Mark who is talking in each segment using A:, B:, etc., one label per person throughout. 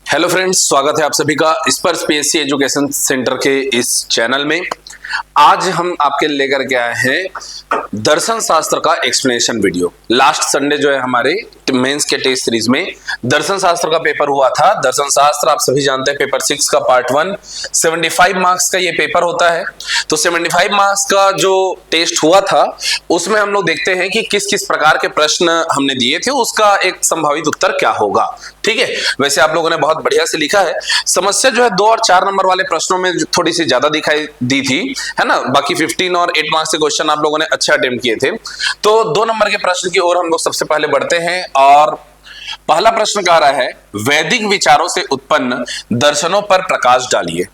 A: Hello friends, स्वागत है आप सभी का स्पर्श पीएससी एजुकेशन सेंटर के इस चैनल में। आज हम आपके लेकर के आए हैं दर्शन शास्त्र का एक्सप्लेनेशन वीडियो। लास्ट संडे जो है हमारे मेंस के टेस्ट सीरीज में दर्शन शास्त्र का पेपर हुआ था। दर्शन शास्त्र आप सभी जानते हैं पेपर 6 का पार्ट 1 75 मार्क्स का ये पेपर होता है। तो 75 मार्क्स का जो टेस्ट हुआ था उसमें हम लोग देखते हैं कि किस किस प्रकार के प्रश्न हमने दिए थे, उसका एक संभावित उत्तर क्या होगा। ठीक है, वैसे आप लोगों ने बहुत बढ़िया से लिखा है। समस्या जो है 2 और 4 नंबर वाले प्रश्नों में थोड़ी सी ज्यादा दिखाई दी थी, है ना। बाकी 15 और 8 मार्क्स के क्वेश्चन आप लोगों ने अच्छा अटेम्प्ट किए थे। तो 2 नंबर के प्रश्न की ओर हम लोग सबसे पहले बढ़ते हैं और पहला प्रश्न कह रहा है वैदिक विचारों से उत्पन्न दर्शनों पर प्रकाश डालिए।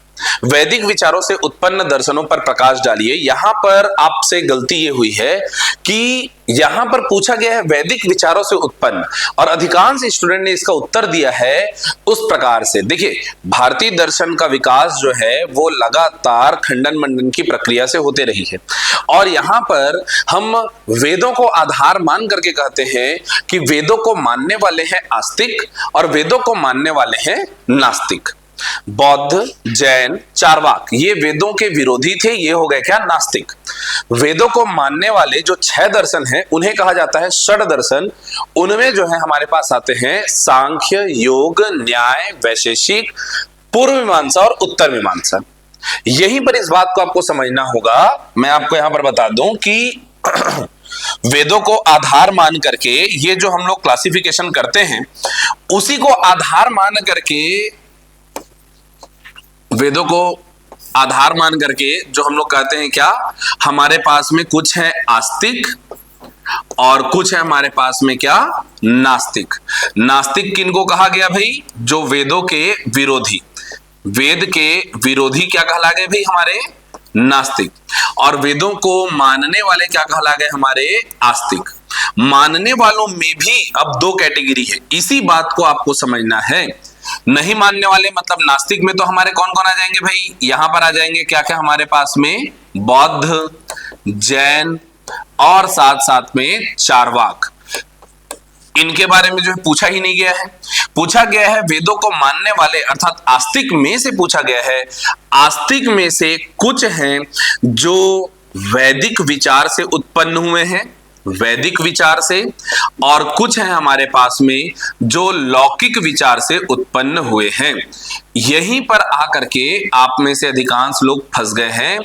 A: वैदिक विचारों से उत्पन्न दर्शनों पर प्रकाश डालिए। यहां पर आपसे गलती ये हुई है कि यहां पर पूछा गया है वैदिक विचारों से उत्पन्न, और अधिकांश स्टूडेंट ने इसका उत्तर दिया है उस प्रकार से। देखिए, भारतीय दर्शन का विकास जो है वो लगातार खंडन मंडन की प्रक्रिया से होते रही है, और यहां पर हम वेदों को आधार मान करके कहते हैं कि वेदों को मानने वाले हैं आस्तिक और वेदों को मानने वाले हैं नास्तिक। बौद्ध, जैन, चारवाक ये वेदों के विरोधी थे, ये हो गए क्या, नास्तिक। वेदों को मानने वाले जो 6 दर्शन हैं उन्हें कहा जाता है षड दर्शन। उनमें जो है हमारे पास आते हैं सांख्य, योग, न्याय, वैशेषिक, पूर्व मीमांसा और उत्तर मीमांसा। यहीं पर इस बात को आपको समझना होगा। मैं आपको यहां पर बता दूं कि वेदों को आधार मान करके ये जो हम लोग क्लासिफिकेशन करते हैं उसी को आधार मान करके, वेदों को आधार मान करके जो हम लोग कहते हैं क्या, हमारे पास में कुछ है आस्तिक और कुछ है हमारे पास में क्या, नास्तिक। नास्तिक किनको कहा गया भाई, जो वेदों के विरोधी, वेद के विरोधी क्या कहला गए भाई, हमारे नास्तिक। और वेदों को मानने वाले क्या कहला गए, हमारे आस्तिक। मानने वालों में भी अब 2 कैटेगरी है, इसी बात को आपको समझना है। नहीं मानने वाले मतलब नास्तिक में तो हमारे कौन कौन आ जाएंगे भाई, यहां पर आ जाएंगे क्या क्या हमारे पास में, बौद्ध, जैन और साथ साथ में चारवाक। इनके बारे में जो है पूछा ही नहीं गया है। पूछा गया है वेदों को मानने वाले अर्थात आस्तिक में से पूछा गया है। आस्तिक में से कुछ हैं जो वैदिक विचार से उत्पन्न हुए हैं, वैदिक विचार से, और कुछ है हमारे पास में जो लौकिक विचार से उत्पन्न हुए हैं। यहीं पर आकर के आप में से अधिकांश लोग फंस गए हैं।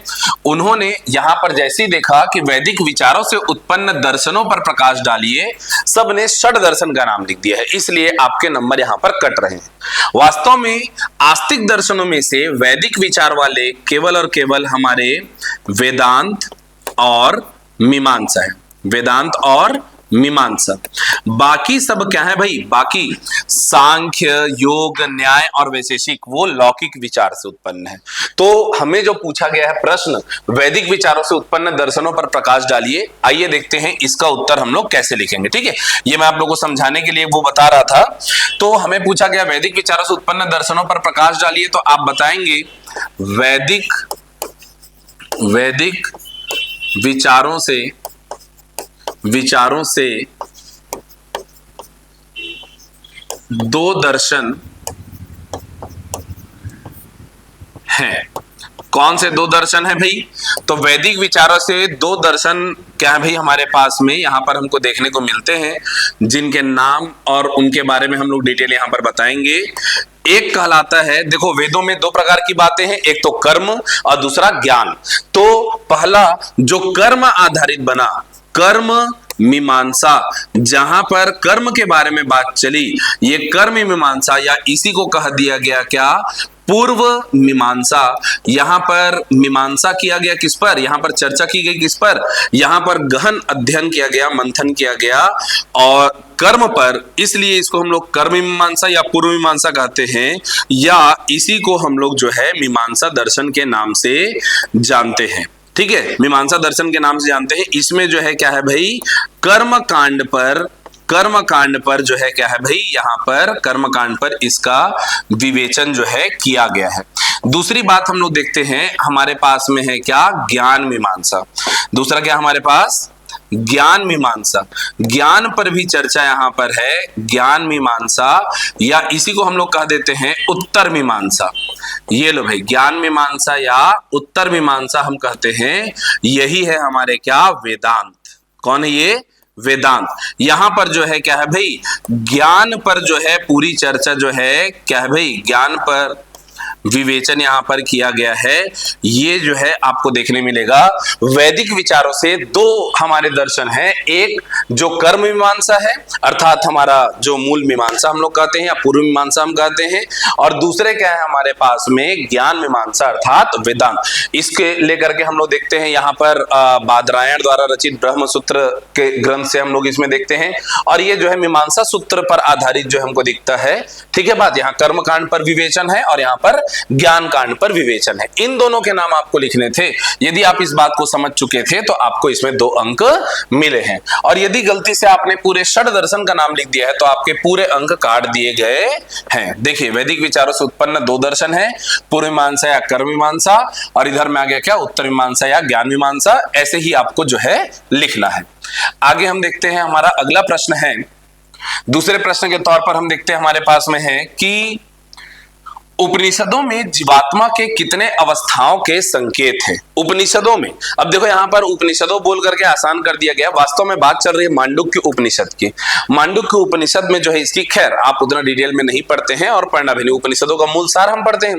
A: उन्होंने यहां पर जैसे ही देखा कि वैदिक विचारों से उत्पन्न दर्शनों पर प्रकाश डालिए, सबने षड दर्शन का नाम लिख दिया है, इसलिए आपके नंबर यहां पर कट रहे हैं। वास्तव में आस्तिक दर्शनों में से वैदिक विचार वाले केवल और केवल हमारे वेदांत और मीमांसा है, वेदांत और मीमांसा। बाकी सब क्या है भाई, बाकी सांख्य, योग, न्याय और वैशेषिक वो लौकिक विचार से उत्पन्न है। तो हमें जो पूछा गया है प्रश्न वैदिक विचारों से उत्पन्न दर्शनों पर प्रकाश डालिए, आइए देखते हैं इसका उत्तर हम लोग कैसे लिखेंगे। ठीक है, ये मैं आप लोगों को समझाने के लिए वो बता रहा था। तो हमें पूछा गया वैदिक विचारों से उत्पन्न दर्शनों पर प्रकाश डालिए, तो आप बताएंगे वैदिक विचारों से 2 दर्शन हैं। कौन से 2 दर्शन है भाई, तो वैदिक विचारों से 2 दर्शन क्या है भाई हमारे पास में, यहां पर हमको देखने को मिलते हैं, जिनके नाम और उनके बारे में हम लोग डिटेल यहां पर बताएंगे। एक कहलाता है, देखो वेदों में 2 प्रकार की बातें हैं, एक तो कर्म और दूसरा ज्ञान। तो पहला जो कर्म आधारित बना, कर्म मीमांसा, जहां पर कर्म के बारे में बात चली, ये कर्म मीमांसा या इसी को कह दिया गया क्या, पूर्व मीमांसा। यहां पर मीमांसा किया गया किस पर, यहां पर चर्चा की गई किस पर, यहां पर गहन अध्ययन किया गया, मंथन किया गया और कर्म पर, इसलिए इसको हम लोग कर्म मीमांसा या पूर्व मीमांसा कहते हैं, या इसी को हम लोग जो है मीमांसा दर्शन के नाम से जानते हैं। ठीक है, मीमांसा दर्शन के नाम से जानते हैं। इसमें जो है क्या है भाई, कर्म कांड पर जो है क्या है भाई, यहाँ पर कर्म कांड पर इसका विवेचन जो है किया गया है। दूसरी बात हम लोग देखते हैं, हमारे पास में है क्या, ज्ञान मीमांसा। दूसरा क्या हमारे पास, ज्ञान मीमांसा, ज्ञान पर भी चर्चा यहां पर है, ज्ञान मीमांसा, या इसी को हम लोग कह देते हैं उत्तर मीमांसा। ये लो भाई, ज्ञान मीमांसा या उत्तर मीमांसा हम कहते हैं, यही है हमारे क्या, वेदांत। कौन है ये, वेदांत। यहां पर जो है क्या है भाई, ज्ञान पर जो है पूरी चर्चा जो है क्या है भाई, ज्ञान पर विवेचन यहां पर किया गया है। ये जो है आपको देखने मिलेगा वैदिक विचारों से दो हमारे दर्शन हैं, एक जो कर्म मीमांसा है अर्थात हमारा जो मूल मीमांसा हम लोग कहते हैं या पूर्व मीमांसा हम कहते हैं, और दूसरे क्या है हमारे पास में ज्ञान मीमांसा अर्थात वेदांत। इसके लेकर के हम लोग देखते हैं यहाँ पर बादरायण द्वारा रचित ब्रह्मसूत्र के ग्रंथ से हम लोग इसमें देखते हैं, और ये जो है मीमांसा सूत्र पर आधारित जो हमको दिखता है। ठीक है बात, यहाँ कर्म कांड पर विवेचन है और यहाँ पर ज्ञान कांड पर विवेचन है। इन दोनों के नाम आपको लिखने थे। यदि आप इस बात को समझ चुके थे तो आपको इसमें 2 अंक मिले हैं, और यदि गलती से आपने पूरे षड दर्शन का नाम लिख दिया है तो आपके पूरे अंक काट दिए गए हैं। देखिए, वैदिक विचारों से उत्पन्न 2 दर्शन है, पूर्व मीमांसा या कर्म मीमांसा, और इधर में आ गया क्या, उत्तर मीमांसा या ज्ञान मीमांसा। ऐसे ही आपको जो है लिखना है। आगे हम देखते हैं, हमारा अगला प्रश्न है, दूसरे प्रश्न के तौर पर हम देखते हैं हमारे पास में है कि उपनिषदों में जीवात्मा के कितने अवस्थाओं के संकेत हैं। उपनिषदों में, अब देखो यहां पर उपनिषदों बोल करके आसान कर दिया गया, वास्तव में बात चल रही है मांडुक्य उपनिषद की। मांडुक्य उपनिषद में जो है इसकी, खैर आप उतना डिटेल में नहीं पढ़ते हैं और पढ़ना भी नहीं, उपनिषदों का मूल सार हम पढ़ते हैं।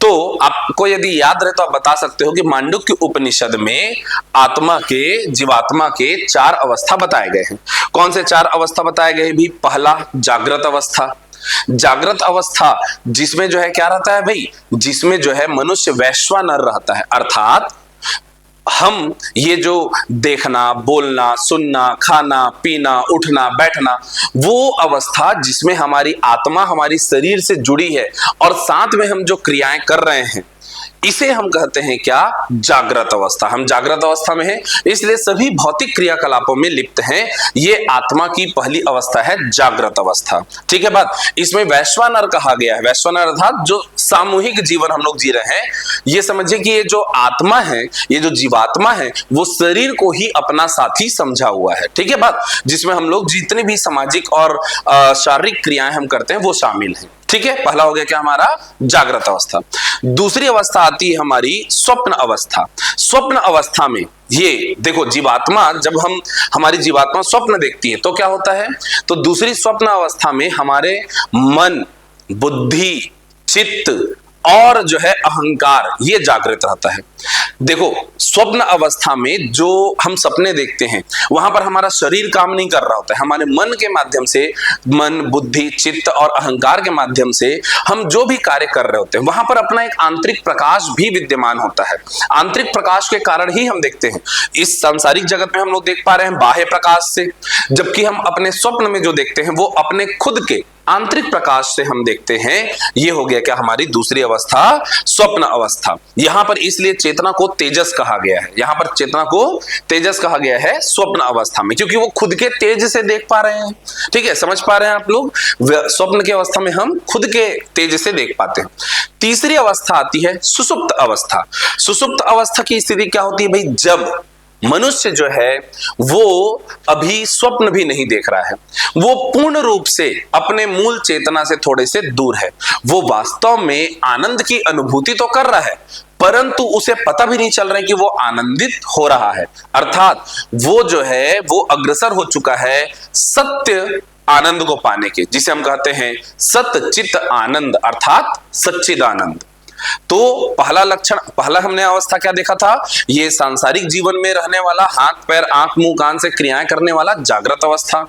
A: तो आपको यदि याद रहे तो आप बता सकते हो कि मांडुक्य उपनिषद में आत्मा के, जीवात्मा के 4 अवस्था बताए गए हैं। कौन से 4 अवस्था बताए गए भी? पहला जागृत अवस्था। जागृत अवस्था जिसमें जो है क्या रहता है भाई, जिसमें जो है मनुष्य वैश्वानर रहता है, अर्थात हम ये जो देखना, बोलना, सुनना, खाना, पीना, उठना, बैठना, वो अवस्था जिसमें हमारी आत्मा हमारी शरीर से जुड़ी है और साथ में हम जो क्रियाएं कर रहे हैं, इसे हम कहते हैं क्या, जागृत अवस्था। हम जागृत अवस्था में हैं, इसलिए सभी भौतिक क्रियाकलापों में लिप्त हैं। ये आत्मा की पहली अवस्था है, जागृत अवस्था। ठीक है बात। इसमें वैश्वानर कहा गया है, वैश्वानर अर्थात जो सामूहिक जीवन हम लोग जी रहे हैं। ये समझिए कि ये जो आत्मा है, ये जो जीवात्मा है, वो शरीर को ही अपना साथी समझा हुआ है। ठीक है बात, जिसमें हम लोग जितनी भी सामाजिक और शारीरिक क्रियाएं हम करते हैं वो शामिल हैं। ठीक है, पहला हो गया क्या हमारा, जागृत अवस्था। दूसरी अवस्था आती है हमारी स्वप्न अवस्था। स्वप्न अवस्था में ये देखो, जीवात्मा जब हमारी जीवात्मा स्वप्न देखती है तो क्या होता है, तो दूसरी स्वप्न अवस्था में हमारे मन, बुद्धि, चित्त और जो है अहंकार, ये जागृत रहता है। देखो, स्वप्न अवस्था में जो हम सपने देखते हैं वहां पर हमारा शरीर काम नहीं कर रहा होता है, हमारे मन के माध्यम से, मन, बुद्धि, चित्त और अहंकार के माध्यम से हम जो भी कार्य कर रहे होते हैं वहां पर अपना एक आंतरिक प्रकाश भी विद्यमान होता है। आंतरिक प्रकाश के कारण ही हम देखते हैं। इस सांसारिक जगत में हम लोग देख पा रहे हैं बाह्य प्रकाश से, जबकि हम अपने स्वप्न में जो देखते हैं वो अपने खुद के आंतरिक प्रकाश से हम देखते हैं। ये हो गया क्या, हमारी दूसरी अवस्था, स्वप्न अवस्था। यहां पर इसलिए चेतना को तेजस कहा गया है, यहां पर चेतना को तेजस कहा गया है स्वप्न अवस्था में, क्योंकि वो खुद के तेज से देख पा रहे हैं। ठीक है, समझ पा रहे हैं आप लोग, स्वप्न की अवस्था में हम खुद के तेज से देख पाते हैं। तीसरी अवस्था आती है सुषुप्त अवस्था। सुषुप्त अवस्था की स्थिति क्या होती है भाई, जब मनुष्य जो है वो अभी स्वप्न भी नहीं देख रहा है, वो पूर्ण रूप से अपने मूल चेतना से थोड़े से दूर है, वो वास्तव में आनंद की अनुभूति तो कर रहा है परंतु उसे पता भी नहीं चल रहा है कि वो आनंदित हो रहा है, अर्थात वो जो है वो अग्रसर हो चुका है सत्य आनंद को पाने के, जिसे हम कहते हैं सत्य चित्त आनंद अर्थात सच्चिदानंद। तो पहला लक्षण, पहला हमने अवस्था क्या देखा था, ये सांसारिक जीवन में रहने वाला, हाथ पैर आंख मुंह कान से क्रियाएं करने वाला जागृत अवस्था।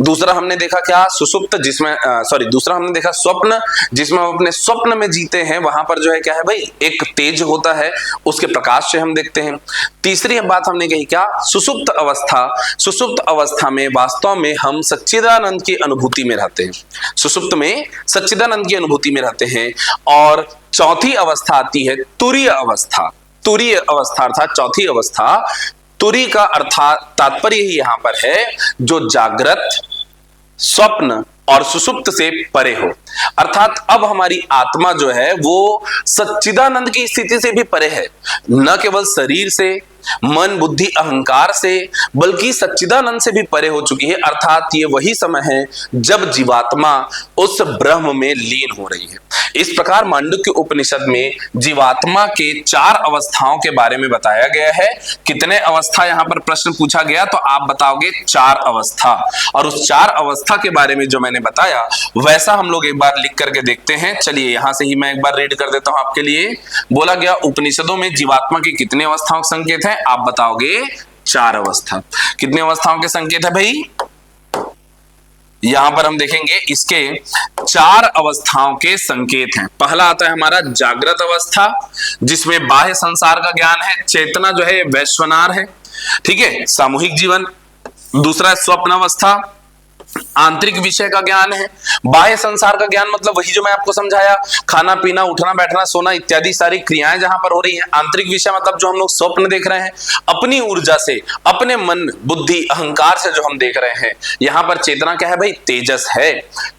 A: दूसरा हमने देखा क्या, सुषुप्त, जिसमें दूसरा हमने देखा स्वप्न, जिसमें हम अपने स्वप्न में जीते हैं, वहां पर जो है क्या है भाई, एक तेज होता है, उसके प्रकाश से हम देखते हैं। तीसरी बात हमने कही क्या, सुषुप्त अवस्था। सुषुप्त अवस्था में वास्तव में हम सच्चिदानंद की अनुभूति में रहते हैं, सुषुप्त में सच्चिदानंद की अनुभूति में रहते हैं। और चौथी अवस्था आती है तुरीय अवस्था। तुरीय अवस्था अर्थात चौथी अवस्था, तुरी का अर्थात तात्पर्य ही यहां पर है जो जागृत, स्वप्न और सुषुप्त से परे हो, अर्थात अब हमारी आत्मा जो है वो सच्चिदानंद की स्थिति से भी परे है, न केवल शरीर से मन बुद्धि अहंकार से बल्कि सच्चिदानंद से भी परे हो चुकी है। अर्थात ये वही समय है जब जीवात्मा उस ब्रह्म में लीन हो रही है। इस प्रकार मांडुक्य उपनिषद में जीवात्मा के 4 अवस्थाओं के बारे में बताया गया है। कितने अवस्था यहां पर प्रश्न पूछा गया तो आप बताओगे 4 अवस्था। और उस 4 अवस्था के बारे में जो मैंने बताया वैसा हम लोग एक बार लिख करके देखते हैं। चलिए यहां से ही मैं एक बार रीड कर देता हूं आपके लिए। बोला गया उपनिषदों में जीवात्मा की कितने अवस्थाओं के संकेत हैं? आप बताओगे 4 अवस्था। कितने अवस्थाओं के संकेत है भाई? यहां पर हम देखेंगे इसके 4 अवस्थाओं के संकेत हैं। पहला आता है हमारा जागृत अवस्था, जिसमें बाह्य संसार का ज्ञान है। चेतना जो है वैश्वनार है, ठीक है, सामूहिक जीवन। दूसरा स्वप्न अवस्था, आंतरिक विषय का ज्ञान है। बाह्य संसार का ज्ञान मतलब वही जो मैं आपको समझाया, खाना पीना उठना बैठना सोना इत्यादि सारी क्रियाएं जहां पर हो रही हैं। आंतरिक विषय मतलब जो हम लोग स्वप्न देख रहे हैं, अपनी ऊर्जा से, अपने मन बुद्धि अहंकार से जो हम देख रहे हैं। यहां पर चेतना क्या है भाई? तेजस है।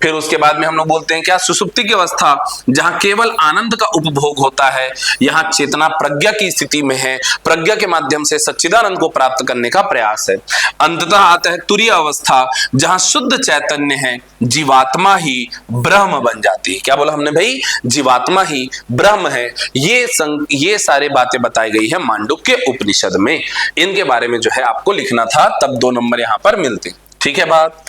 A: फिर उसके बाद में हम लोग बोलते हैं क्या? सुषुप्ति की अवस्था, जहां केवल आनंद का उपभोग होता है। यहां चेतना प्रज्ञा की स्थिति में है, प्रज्ञा के माध्यम से सच्चिदानंद को प्राप्त करने का प्रयास है। अंततः आता है तुरीय अवस्था, जहां शुद्ध चैतन्य है, जीवात्मा ही ब्रह्म बन जाती है। क्या बोला हमने भाई? जीवात्मा ही ब्रह्म है। ये सारे बातें बताई गई है मांडुक्य उपनिषद में। इनके बारे में जो है आपको लिखना था, तब 2 नंबर यहां पर मिलते। ठीक है बात।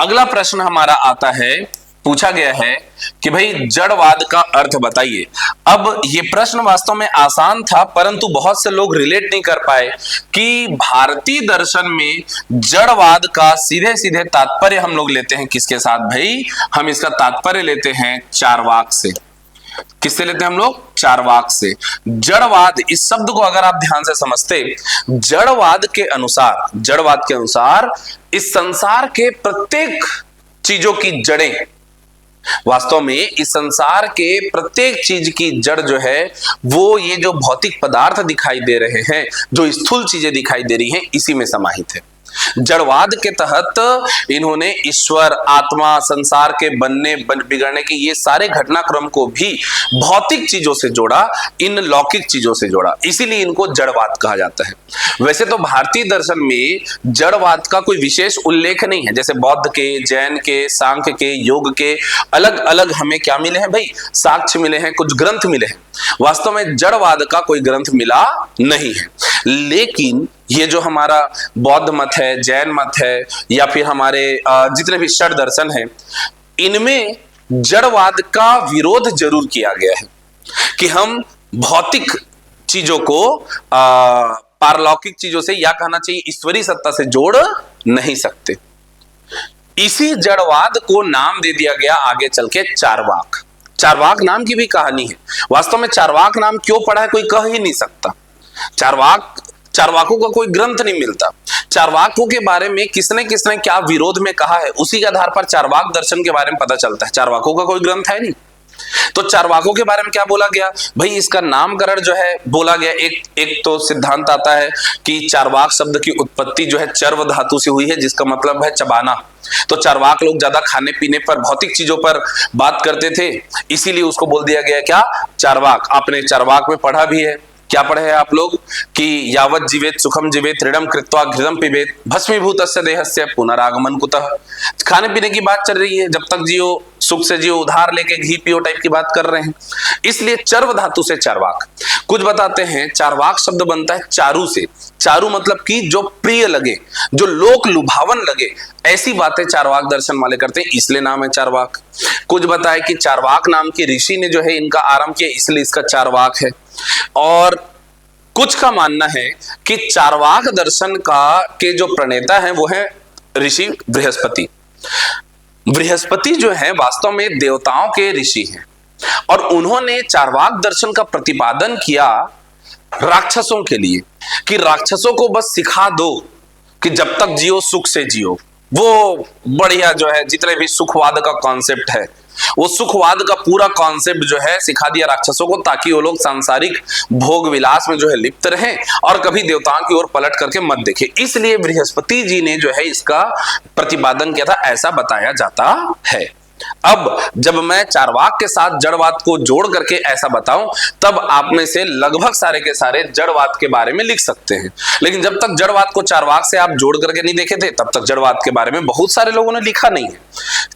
A: अगला प्रश्न हमारा आता है, पूछा गया है कि भाई जड़वाद का अर्थ बताइए। अब ये प्रश्न वास्तव में आसान था, परंतु बहुत से लोग रिलेट नहीं कर पाए कि भारतीय दर्शन में जड़वाद का सीधे सीधे तात्पर्य हम लोग लेते हैं किसके साथ भाई? हम इसका तात्पर्य लेते हैं चार्वाक से। किससे लेते हैं हम लोग? चार्वाक से। जड़वाद इस शब्द को अगर आप ध्यान से समझते, जड़वाद के अनुसार इस संसार के प्रत्येक चीजों की जड़ें, वास्तव में इस संसार के प्रत्येक चीज की जड़ जो है वो ये जो भौतिक पदार्थ दिखाई दे रहे हैं, जो स्थूल चीजें दिखाई दे रही हैं, इसी में समाहित है। जड़वाद के तहत इन्होंने ईश्वर, आत्मा, संसार के बनने बिगड़ने के ये सारे घटनाक्रम को भी भौतिक चीजों से जोड़ा, इन लौकिक चीजों से जोड़ा, इसीलिए इनको जड़वाद कहा जाता है। वैसे तो भारतीय दर्शन में जड़वाद का कोई विशेष उल्लेख नहीं है। जैसे बौद्ध के, जैन के, सांख्य के, योग के अलग अलग हमें क्या मिले हैं भाई? साक्ष्य मिले हैं, कुछ ग्रंथ मिले हैं। वास्तव में जड़वाद का कोई ग्रंथ मिला नहीं है। लेकिन ये जो हमारा बौद्ध मत है, जैन मत है, या फिर हमारे जितने भी षड दर्शन हैं, इनमें जड़वाद का विरोध जरूर किया गया है कि हम भौतिक चीजों को पारलौकिक चीजों से, या कहना चाहिए ईश्वरीय सत्ता से जोड़ नहीं सकते। इसी जड़वाद को नाम दे दिया गया आगे चल के चार्वाक। चार्वाक नाम की भी कहानी है। वास्तव में चार्वाक नाम क्यों पड़ा है कोई कह ही नहीं सकता। चार्वाकों का कोई ग्रंथ नहीं मिलता। चार्वाकों के बारे में किसने किसने क्या विरोध में कहा है, उसी के आधार पर चार्वाक दर्शन के बारे में पता चलता है। चार्वाकों का कोई ग्रंथ है नहीं। तो चार्वाकों के बारे में क्या बोला गया भाई? इसका नामकरण जो है बोला गया, एक तो सिद्धांत आता है कि चार्वाक शब्द की उत्पत्ति जो है चर्व धातु से हुई है, जिसका मतलब है चबाना। तो चार्वाक लोग ज्यादा खाने पीने पर, भौतिक चीजों पर बात करते थे, इसीलिए उसको बोल दिया गया क्या? चार्वाक। आपने चार्वाक में पढ़ा भी है, क्या पढ़े हैं आप लोग कि यावत जीवेत सुखम जीवेत ऋणम कृत्वा घृतम पिबेत भस्मीभूतस्य देहस्य पुनरागमन कुतः। खाने पीने की बात चल रही है, जब तक जियो सुख से जियो, उधार लेके घी पियो टाइप की बात कर रहे हैं, इसलिए चर्व धातु से चार्वाक। कुछ बताते हैं चार्वाक शब्द बनता है चारु से। चारु मतलब कि जो प्रिय लगे, जो लोक लुभावन लगे, ऐसी बातें चार्वाक दर्शन वाले करते हैं, इसलिए नाम है चार्वाक। कुछ बताए कि चार्वाक नाम के ऋषि ने जो है इनका आरंभ किया, इसलिए इसका चार्वाक है। और कुछ का मानना है कि चार्वाक दर्शन के जो प्रणेता हैं वो है ऋषि बृहस्पति। बृहस्पति जो है वास्तव में देवताओं के ऋषि हैं, और उन्होंने चार्वाक दर्शन का प्रतिपादन किया राक्षसों के लिए कि राक्षसों को बस सिखा दो कि जब तक जियो सुख से जियो। वो बढ़िया जो है जितने भी सुखवाद का कॉन्सेप्ट है, वो सुखवाद का पूरा कॉन्सेप्ट जो है सिखा दिया राक्षसों को, ताकि वो लोग सांसारिक भोग विलास में जो है लिप्त रहें और कभी देवताओं की ओर पलट करके मत देखें। इसलिए बृहस्पति जी ने जो है इसका प्रतिपादन किया था, ऐसा बताया जाता है। अब जब मैं चार्वाक के साथ जड़वाद को जोड़ करके ऐसा बताऊं तब आप में से लगभग सारे के सारे जड़वाद के बारे में लिख सकते हैं। लेकिन जब तक जड़वाद को चार्वाक से आप जोड़ करके नहीं देखे थे तब तक जड़वाद के बारे में बहुत सारे लोगों ने लिखा नहीं है।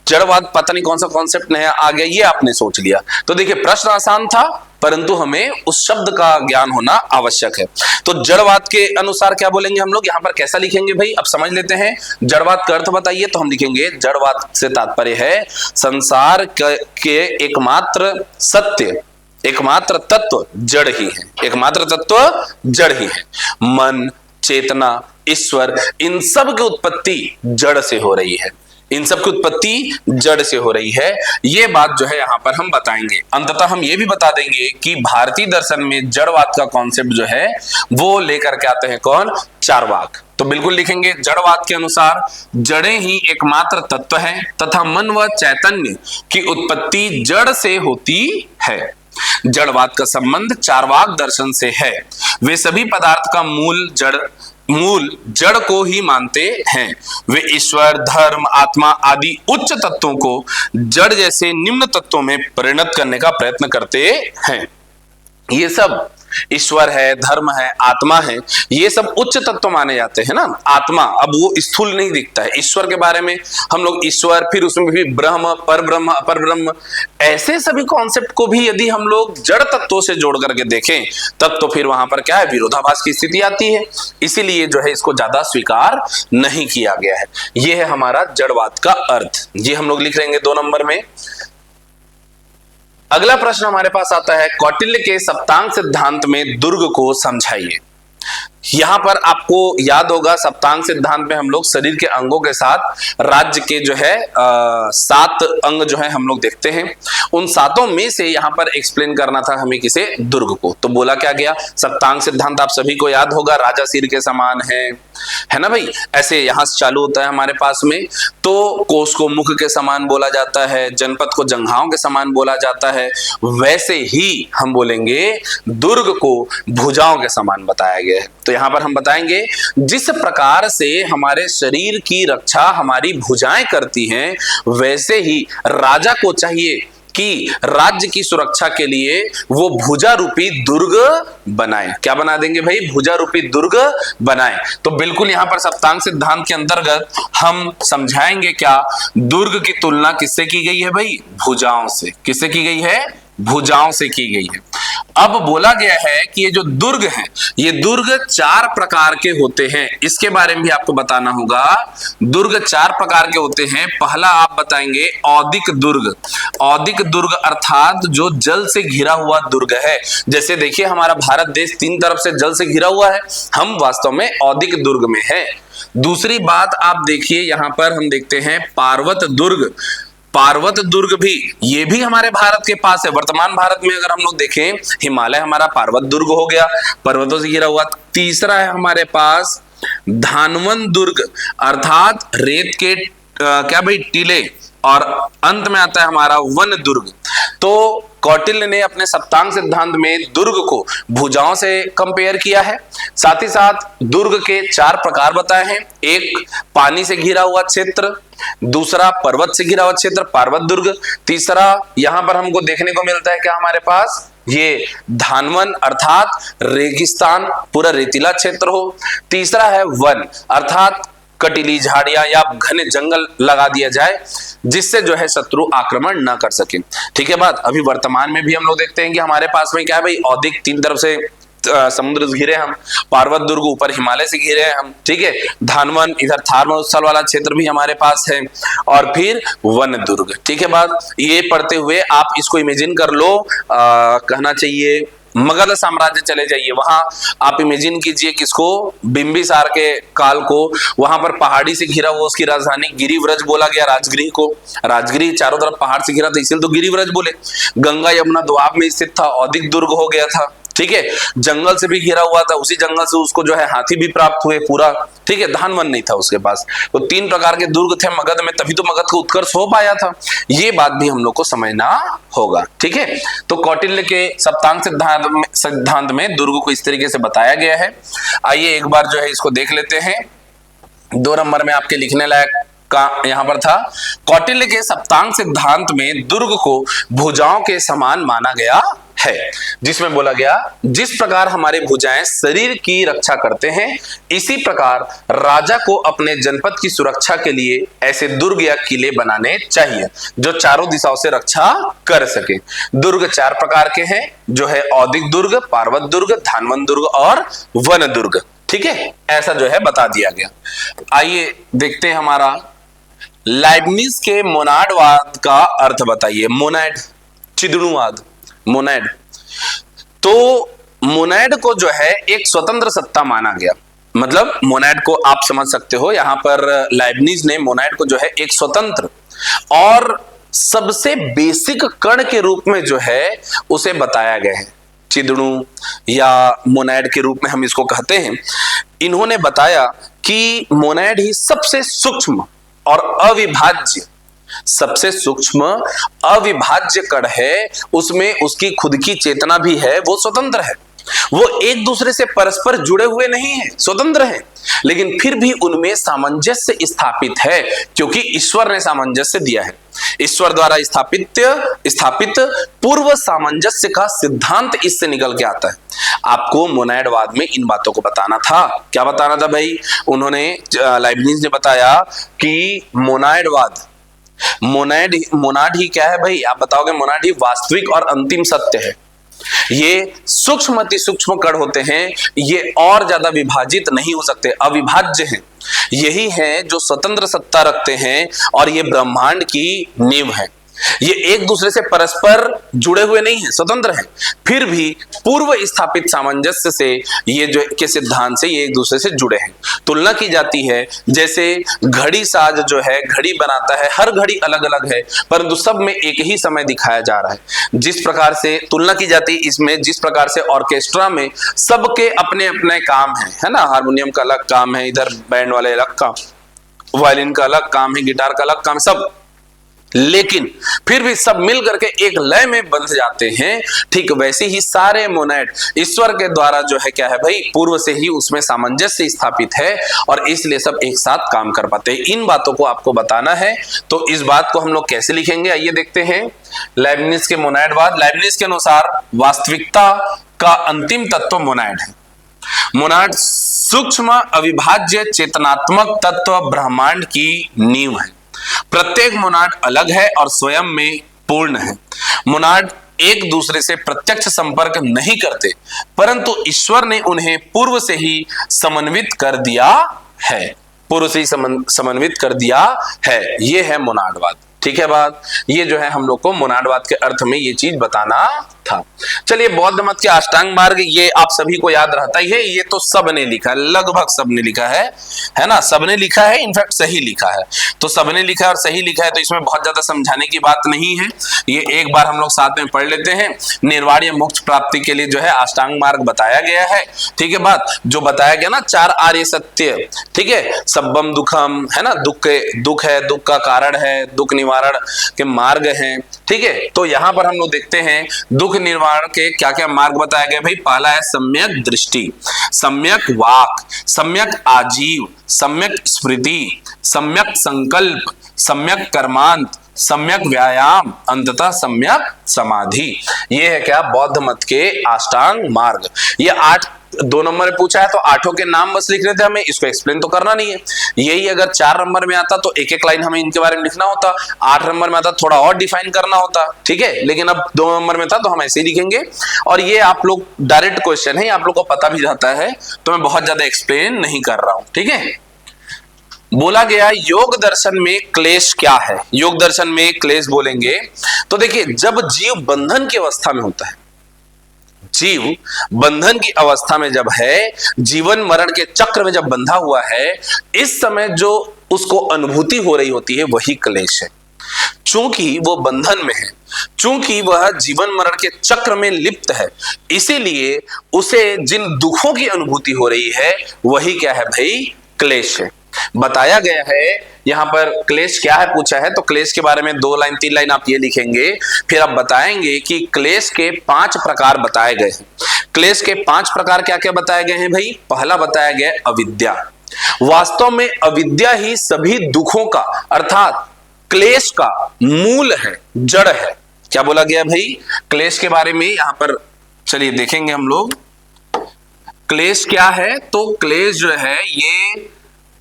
A: जड़वाद पता नहीं कौन सा कॉन्सेप्ट नया आ गया ये आपने सोच लिया। तो देखिए प्रश्न आसान था परंतु हमें उस शब्द का ज्ञान होना आवश्यक है। तो जड़वाद के अनुसार क्या बोलेंगे हम लोग, यहां पर कैसा लिखेंगे भाई, अब समझ लेते हैं। जड़वाद का अर्थ बताइए, तो हम लिखेंगे जड़वाद से तात्पर्य है संसार के एकमात्र सत्य, एकमात्र तत्व जड़ ही है, एकमात्र तत्व जड़ ही है। मन, चेतना, ईश्वर, इन सब की उत्पत्ति जड़ से हो रही है, इन सब की उत्पत्ति जड़ से हो रही है। ये बात जो है यहां पर हम बताएंगे। अंततः हम ये भी बता देंगे कि भारतीय दर्शन में जड़वाद का कॉन्सेप्ट जो है वो लेकर के आते हैं कौन, चार्वाक। तो बिल्कुल लिखेंगे जड़वाद के अनुसार जड़ें ही एकमात्र तत्व हैं तथा मन व चैतन्य की उत्पत्ति जड़ से होती है। जड़वाद का संबंध चार्वाक दर्शन से है। वे सभी पदार्थ का मूल जड़ को ही मानते हैं। वे ईश्वर, धर्म, आत्मा आदि उच्च तत्वों को जड़ जैसे निम्न तत्वों में परिणत करने का प्रयत्न करते हैं। ये सब ईश्वर है, धर्म है, आत्मा है, ये सब उच्च तत्व माने जाते हैं ना। आत्मा अब वो स्थूल नहीं दिखता है। ईश्वर के बारे में हम लोग ईश्वर, फिर उसमें भी ब्रह्म, परब्रह्म, अपर ब्रह्म, ऐसे सभी कॉन्सेप्ट को भी यदि हम लोग जड़ तत्वों से जोड़ करके देखें तब तो फिर वहां पर क्या है, विरोधाभास की स्थिति आती है। इसीलिए जो है इसको ज्यादा स्वीकार नहीं किया गया है। ये है हमारा जड़वाद का अर्थ। ये हम लोग लिख लेंगे 2 नंबर में। अगला प्रश्न हमारे पास आता है, कौटिल्य के सप्तांग सिद्धांत में दुर्ग को समझाइए। यहां पर आपको याद होगा सप्तांग सिद्धांत में हम लोग शरीर के अंगों के साथ राज्य के जो है 7 अंग जो है हम लोग देखते हैं। उन 7 में से यहां पर एक्सप्लेन करना था हमें किसे, दुर्ग को। तो बोला क्या गया, सप्तांग सिद्धांत आप सभी को याद होगा, राजा सिर के समान है ना भाई। ऐसे यहां से चालू होता है हमारे पास में। तो कोष को मुख के समान बोला जाता है, जनपद को जंघाओं के समान बोला जाता है। वैसे ही हम बोलेंगे दुर्ग को भुजाओं के समान बताया गया है। तो यहां पर हम बताएंगे जिस प्रकार से हमारे शरीर की रक्षा हमारी भुजाएं करती हैं, वैसे ही राजा को चाहिए कि राज्य की सुरक्षा के लिए वो भुजा रूपी दुर्ग बनाए। क्या बना देंगे भाई, भुजा रूपी दुर्ग बनाए। तो बिल्कुल यहां पर सप्तांग सिद्धांत के अंतर्गत हम समझाएंगे क्या, दुर्ग की तुलना किससे की गई है भाई, भुजाओं से। किससे की गई है, भुजाओं से की गई है। अब बोला गया है कि ये जो दुर्ग हैं, ये दुर्ग 4 प्रकार के होते हैं। इसके बारे में भी आपको बताना होगा। दुर्ग 4 प्रकार के होते हैं। पहला आप बताएंगे औदिक दुर्ग। औदिक दुर्ग अर्थात जो जल से घिरा हुआ दुर्ग है। जैसे देखिए हमारा भारत देश 3 तरफ से जल से घिरा हुआ है, हम वास्तव में औदिक दुर्ग में है। दूसरी बात आप देखिए, यहां पर हम देखते हैं पार्वत दुर्ग। पार्वत दुर्ग भी, ये भी हमारे भारत के पास है। वर्तमान भारत में अगर हम लोग देखें, हिमालय हमारा पार्वत दुर्ग हो गया, पर्वतों से घिरा हुआ। तीसरा है हमारे पास धानवन दुर्ग, अर्थात रेत के क्या भाई, टीले। और अंत में आता है हमारा वन दुर्ग। तो कौटिल्य ने अपने सप्तांग सिद्धांत में दुर्ग को भुजाओं से कंपेयर किया है। साथ ही साथ दुर्ग के 4 प्रकार बताए हैं। एक पानी से घिरा हुआ क्षेत्र, दूसरा पर्वत से घिरा हुआ क्षेत्र, पार्वत दुर्ग। तीसरा यहां पर हमको देखने को मिलता है क्या हमारे पास, ये धानवन अर्थात रेगिस्तान, पूरा रेतीला क्षेत्र हो। तीसरा है वन अर्थात कटीली झाड़ियां या घने जंगल लगा दिया जाए जिससे जो है शत्रु आक्रमण ना कर सके। ठीक है बात। अभी वर्तमान में भी हम लोग देखते हैं कि हमारे पास में क्या है भाई, औदिक 3 तरफ से समुद्र से घिरे हम, पार्वत दुर्ग ऊपर हिमालय से घिरे हैं हम। ठीक है, धानवन इधर थार मरुस्थल वाला क्षेत्र भी हमारे पास है, और फिर वन दुर्ग। ठीक है बात। ये पढ़ते हुए आप इसको इमेजिन कर लो, कहना चाहिए मगध साम्राज्य चले जाइए, वहां आप इमेजिन कीजिए किसको, बिंबिसार के काल को। वहां पर पहाड़ी से घिरा हुआ, उसकी राजधानी गिरिव्रज बोला गया, राजगृह को। राजगृह चारों तरफ पहाड़ से घिरा था, इसलिए तो गिरिव्रज बोले। गंगा यमुना दोआब में स्थित था, औदिक दुर्ग हो गया था। ठीक है, जंगल से भी घिरा हुआ था, उसी जंगल से उसको जो है हाथी भी प्राप्त हुए पूरा। ठीक है, धानवन नहीं था उसके पास। तो 3 प्रकार के दुर्ग थे मगध में, तभी तो मगध का उत्कर्ष हो पाया था। ये बात भी हम लोग को समझना होगा। ठीक है, तो कौटिल्य के सप्तांग सिद्धांत में दुर्ग को इस तरीके से बताया गया है। आइए एक बार जो है इसको देख लेते हैं। 2 नंबर में आपके लिखने लायक का यहां पर था, कौटिल्य के सप्तांग सिद्धांत में दुर्ग को भुजाओं के समान माना गया है, जिसमें बोला गया जिस प्रकार हमारे भुजाएं शरीर की रक्षा करते हैं, इसी प्रकार राजा को अपने जनपद की सुरक्षा के लिए ऐसे दुर्ग या किले बनाने चाहिए जो चारों दिशाओं से रक्षा कर सके। दुर्ग 4 प्रकार के हैं, जो है औदिक दुर्ग, पार्वत दुर्ग, धानवन दुर्ग और वन दुर्ग। ठीक है, ऐसा जो है बता दिया गया। आइए देखते हैं हमारा लाइब्निज के मोनाडवाद का अर्थ बताइए। मोनाड, चिदणुवाद, मोनाड। तो मोनाड को जो है एक स्वतंत्र सत्ता माना गया, मतलब मोनाड को आप समझ सकते हो, यहां पर लाइब्निज ने मोनाड को जो है एक स्वतंत्र और सबसे बेसिक कण के रूप में जो है उसे बताया गया है। चिदणु या मोनाड के रूप में हम इसको कहते हैं। इन्होंने बताया कि मोनाड ही सबसे सूक्ष्म और अविभाज्य, सबसे सूक्ष्म अविभाज्य कण है, उसमें उसकी खुद की चेतना भी है, वो स्वतंत्र है, वो एक दूसरे से परस्पर जुड़े हुए नहीं है, स्वतंत्र है, लेकिन फिर भी उनमें सामंजस्य स्थापित है, क्योंकि ईश्वर ने सामंजस्य दिया है। ईश्वर द्वारा स्थापित पूर्व सामंजस्य का सिद्धांत इससे निकल के आता है। आपको मोनाडवाद में इन बातों को बताना था। क्या बताना था भाई? उन्होंने, लाइब्निज ने बताया कि मोनाडवाद, मोनाड ही क्या है भाई? आप बताओगे मोनाड ही वास्तविक और अंतिम सत्य है। ये सूक्ष्म अति सूक्ष्म कण होते हैं, ये और ज्यादा विभाजित नहीं हो सकते, अविभाज्य हैं। यही है जो स्वतंत्र सत्ता रखते हैं और ये ब्रह्मांड की नींव है। ये एक दूसरे से परस्पर जुड़े हुए नहीं है, स्वतंत्र हैं, फिर भी पूर्व स्थापित सामंजस्य से ये जो के सिद्धांत से ये एक दूसरे से जुड़े हैं। तुलना की जाती है, जैसे घड़ी साज जो है घड़ी बनाता है, हर घड़ी अलग अलग है परंतु सब में एक ही समय दिखाया जा रहा है। जिस प्रकार से तुलना की जाती है इसमें, जिस प्रकार से ऑर्केस्ट्रा में सबके अपने अपने काम है ना, हारमोनियम का अलग काम है, इधर बैंड वाले अलग काम, वायलिन का अलग काम है, गिटार का अलग काम, सब, लेकिन फिर भी सब मिल करके एक लय में बंध जाते हैं। ठीक वैसे ही सारे मोनाड ईश्वर के द्वारा जो है क्या है भाई, पूर्व से ही उसमें सामंजस्य स्थापित है और इसलिए सब एक साथ काम कर पाते हैं। इन बातों को आपको बताना है, तो इस बात को हम लोग कैसे लिखेंगे, आइए देखते हैं। लाइब्निज के मोनाडवाद, लाइब्निज के अनुसार वास्तविकता का अंतिम तत्व मोनाड है। मोनाड सूक्ष्म अविभाज्य चेतनात्मक तत्व ब्रह्मांड की नींव है। प्रत्येक मोनाड अलग है और स्वयं में पूर्ण है। मोनाड एक दूसरे से प्रत्यक्ष संपर्क नहीं करते, परंतु ईश्वर ने उन्हें पूर्व से ही समन्वित कर दिया है, पूर्व से ही समन्वित कर दिया है। ये है मोनाडवाद। ठीक है बात, ये जो है हम लोग को मोनाडवाद के अर्थ में ये चीज बताना था। चलिए, बौद्ध मत के अष्टांग मार्ग, ये आप सभी को याद रहता ही है, ये तो सबने लिखा है, लगभग सबने लिखा है ना, सबने लिखा है, इनफैक्ट सही लिखा है। तो सबने लिखा है और सही लिखा है, तो इसमें बहुत ज्यादा समझाने की बात नहीं है, ये एक बार हम लोग साथ में पढ़ लेते हैं। निर्वाण या मोक्ष प्राप्ति के लिए जो है अष्टांग मार्ग बताया गया है। ठीक है बात, जो बताया गया ना 4 आर्य सत्य, ठीक है, सब्बम दुखम है ना, दुख है, दुख का कारण है, दुख निवारण के मार्ग हैं। ठीक है, तो यहां पर हम लोग देखते हैं दुख निर्वाण के क्या क्या मार्ग बताए गए भाई। पहला है सम्यक दृष्टि, सम्यक वाक, सम्यक आजीव, सम्यक स्मृति, सम्यक संकल्प, सम्यक कर्मांत, सम्यक व्यायाम, अंततः सम्यक समाधि। ये है क्या, बौद्ध मत के अष्टांग मार्ग। ये 8 2 नंबर में पूछा है तो 8 के नाम बस लिख रहे थे, हमें इसको एक्सप्लेन तो करना नहीं है। यही अगर 4 नंबर में आता तो एक एक लाइन हमें इनके बारे में लिखना होता, 8 नंबर में आता थोड़ा और डिफाइन करना होता। ठीक है, लेकिन अब 2 नंबर में था तो हम ऐसे ही लिखेंगे। और ये आप लोग डायरेक्ट क्वेश्चन है, आप लोग को पता भी रहता है, तो मैं बहुत ज्यादा एक्सप्लेन नहीं कर रहा हूं। ठीक है, बोला गया योग दर्शन में क्लेश क्या है। योग दर्शन में क्लेश बोलेंगे तो देखिए, जब जीव बंधन की अवस्था में होता है, जीव बंधन की अवस्था में जब है, जीवन मरण के चक्र में जब बंधा हुआ है, इस समय जो उसको अनुभूति हो रही होती है वही क्लेश है। चूंकि वो बंधन में है, चूंकि वह जीवन मरण के चक्र में लिप्त है, इसीलिए उसे जिन दुखों की अनुभूति हो रही है वही क्या है भाई, क्लेश है। बताया गया है यहां पर क्लेश क्या है पूछा है, तो क्लेश के बारे में 2 लाइन 3 लाइन आप ये लिखेंगे, फिर आप बताएंगे कि क्लेश के 5 प्रकार बताए गए हैं। क्लेश के 5 प्रकार क्या क्या बताए गए हैं भाई। पहला बताया गया अविद्या, वास्तव में अविद्या ही सभी दुखों का अर्थात क्लेश का मूल है, जड़ है। क्या बोला गया भाई क्लेश के बारे में यहां पर? चलिए देखेंगे हम लोग क्लेश क्या है। तो क्लेश जो है ये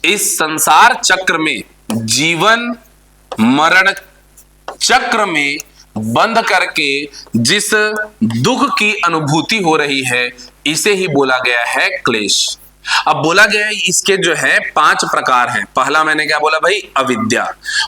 A: इस संसार चक्र में, जीवन मरण चक्र में बंद करके जिस दुख की अनुभूति हो रही है, इसे ही बोला गया है क्लेश। अब बोला गया है इसके जो है 5 प्रकार हैं। पहला मैंने क्या बोला भाई? अविद्या।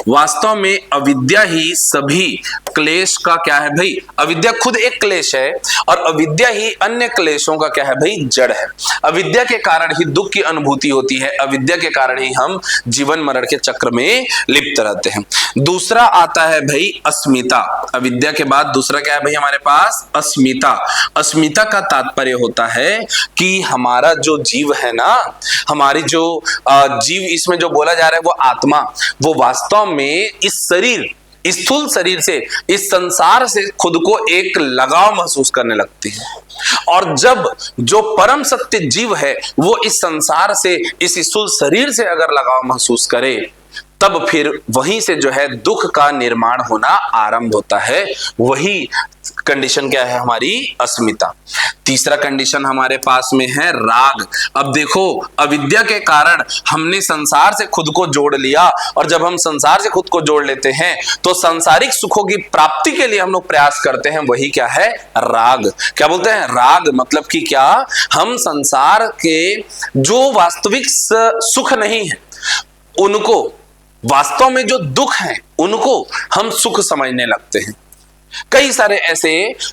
A: वास्तव में अविद्या ही सभी क्लेश का क्या है भाई? अविद्या खुद एक क्लेश है और अविद्या ही अन्य क्लेशों का क्या है भाई? जड़ है। अविद्या के कारण ही दुख की अनुभूति होती है, अविद्या के कारण ही हम जीवन मरण के चक्र में लिप्त रहते हैं। दूसरा आता है भाई अस्मिता। अविद्या के बाद दूसरा क्या है भाई हमारे पास? अस्मिता। अस्मिता का तात्पर्य होता है कि हमारा जो जीव है ना, हमारी जो जीव, इसमें जो बोला जा रहा है वो आत्मा, वो वास्तव में इस शरीर, स्थूल शरीर से, इस संसार से खुद को एक लगाव महसूस करने लगती है। और जब जो परम सत्य जीव है वो इस संसार से, इस स्थूल शरीर से अगर लगाव महसूस करे, तब फिर वहीं से जो है दुख का निर्माण होना आरंभ होता है। वही कंडीशन क्या है हमारी? अस्मिता। तीसरा कंडीशन हमारे पास में है राग। अब देखो, अविद्या के कारण हमने संसार से खुद को जोड़ लिया, और जब हम संसार से खुद को जोड़ लेते हैं तो सांसारिक सुखों की प्राप्ति के लिए हम लोग प्रयास करते हैं। वही क्या है? राग। क्या बोलते हैं? राग मतलब कि क्या, हम संसार के जो वास्तविक सुख नहीं है उनको, वास्तव में जो दुख है उनको हम सुख समझने लगते हैं। कई सारे ऐसे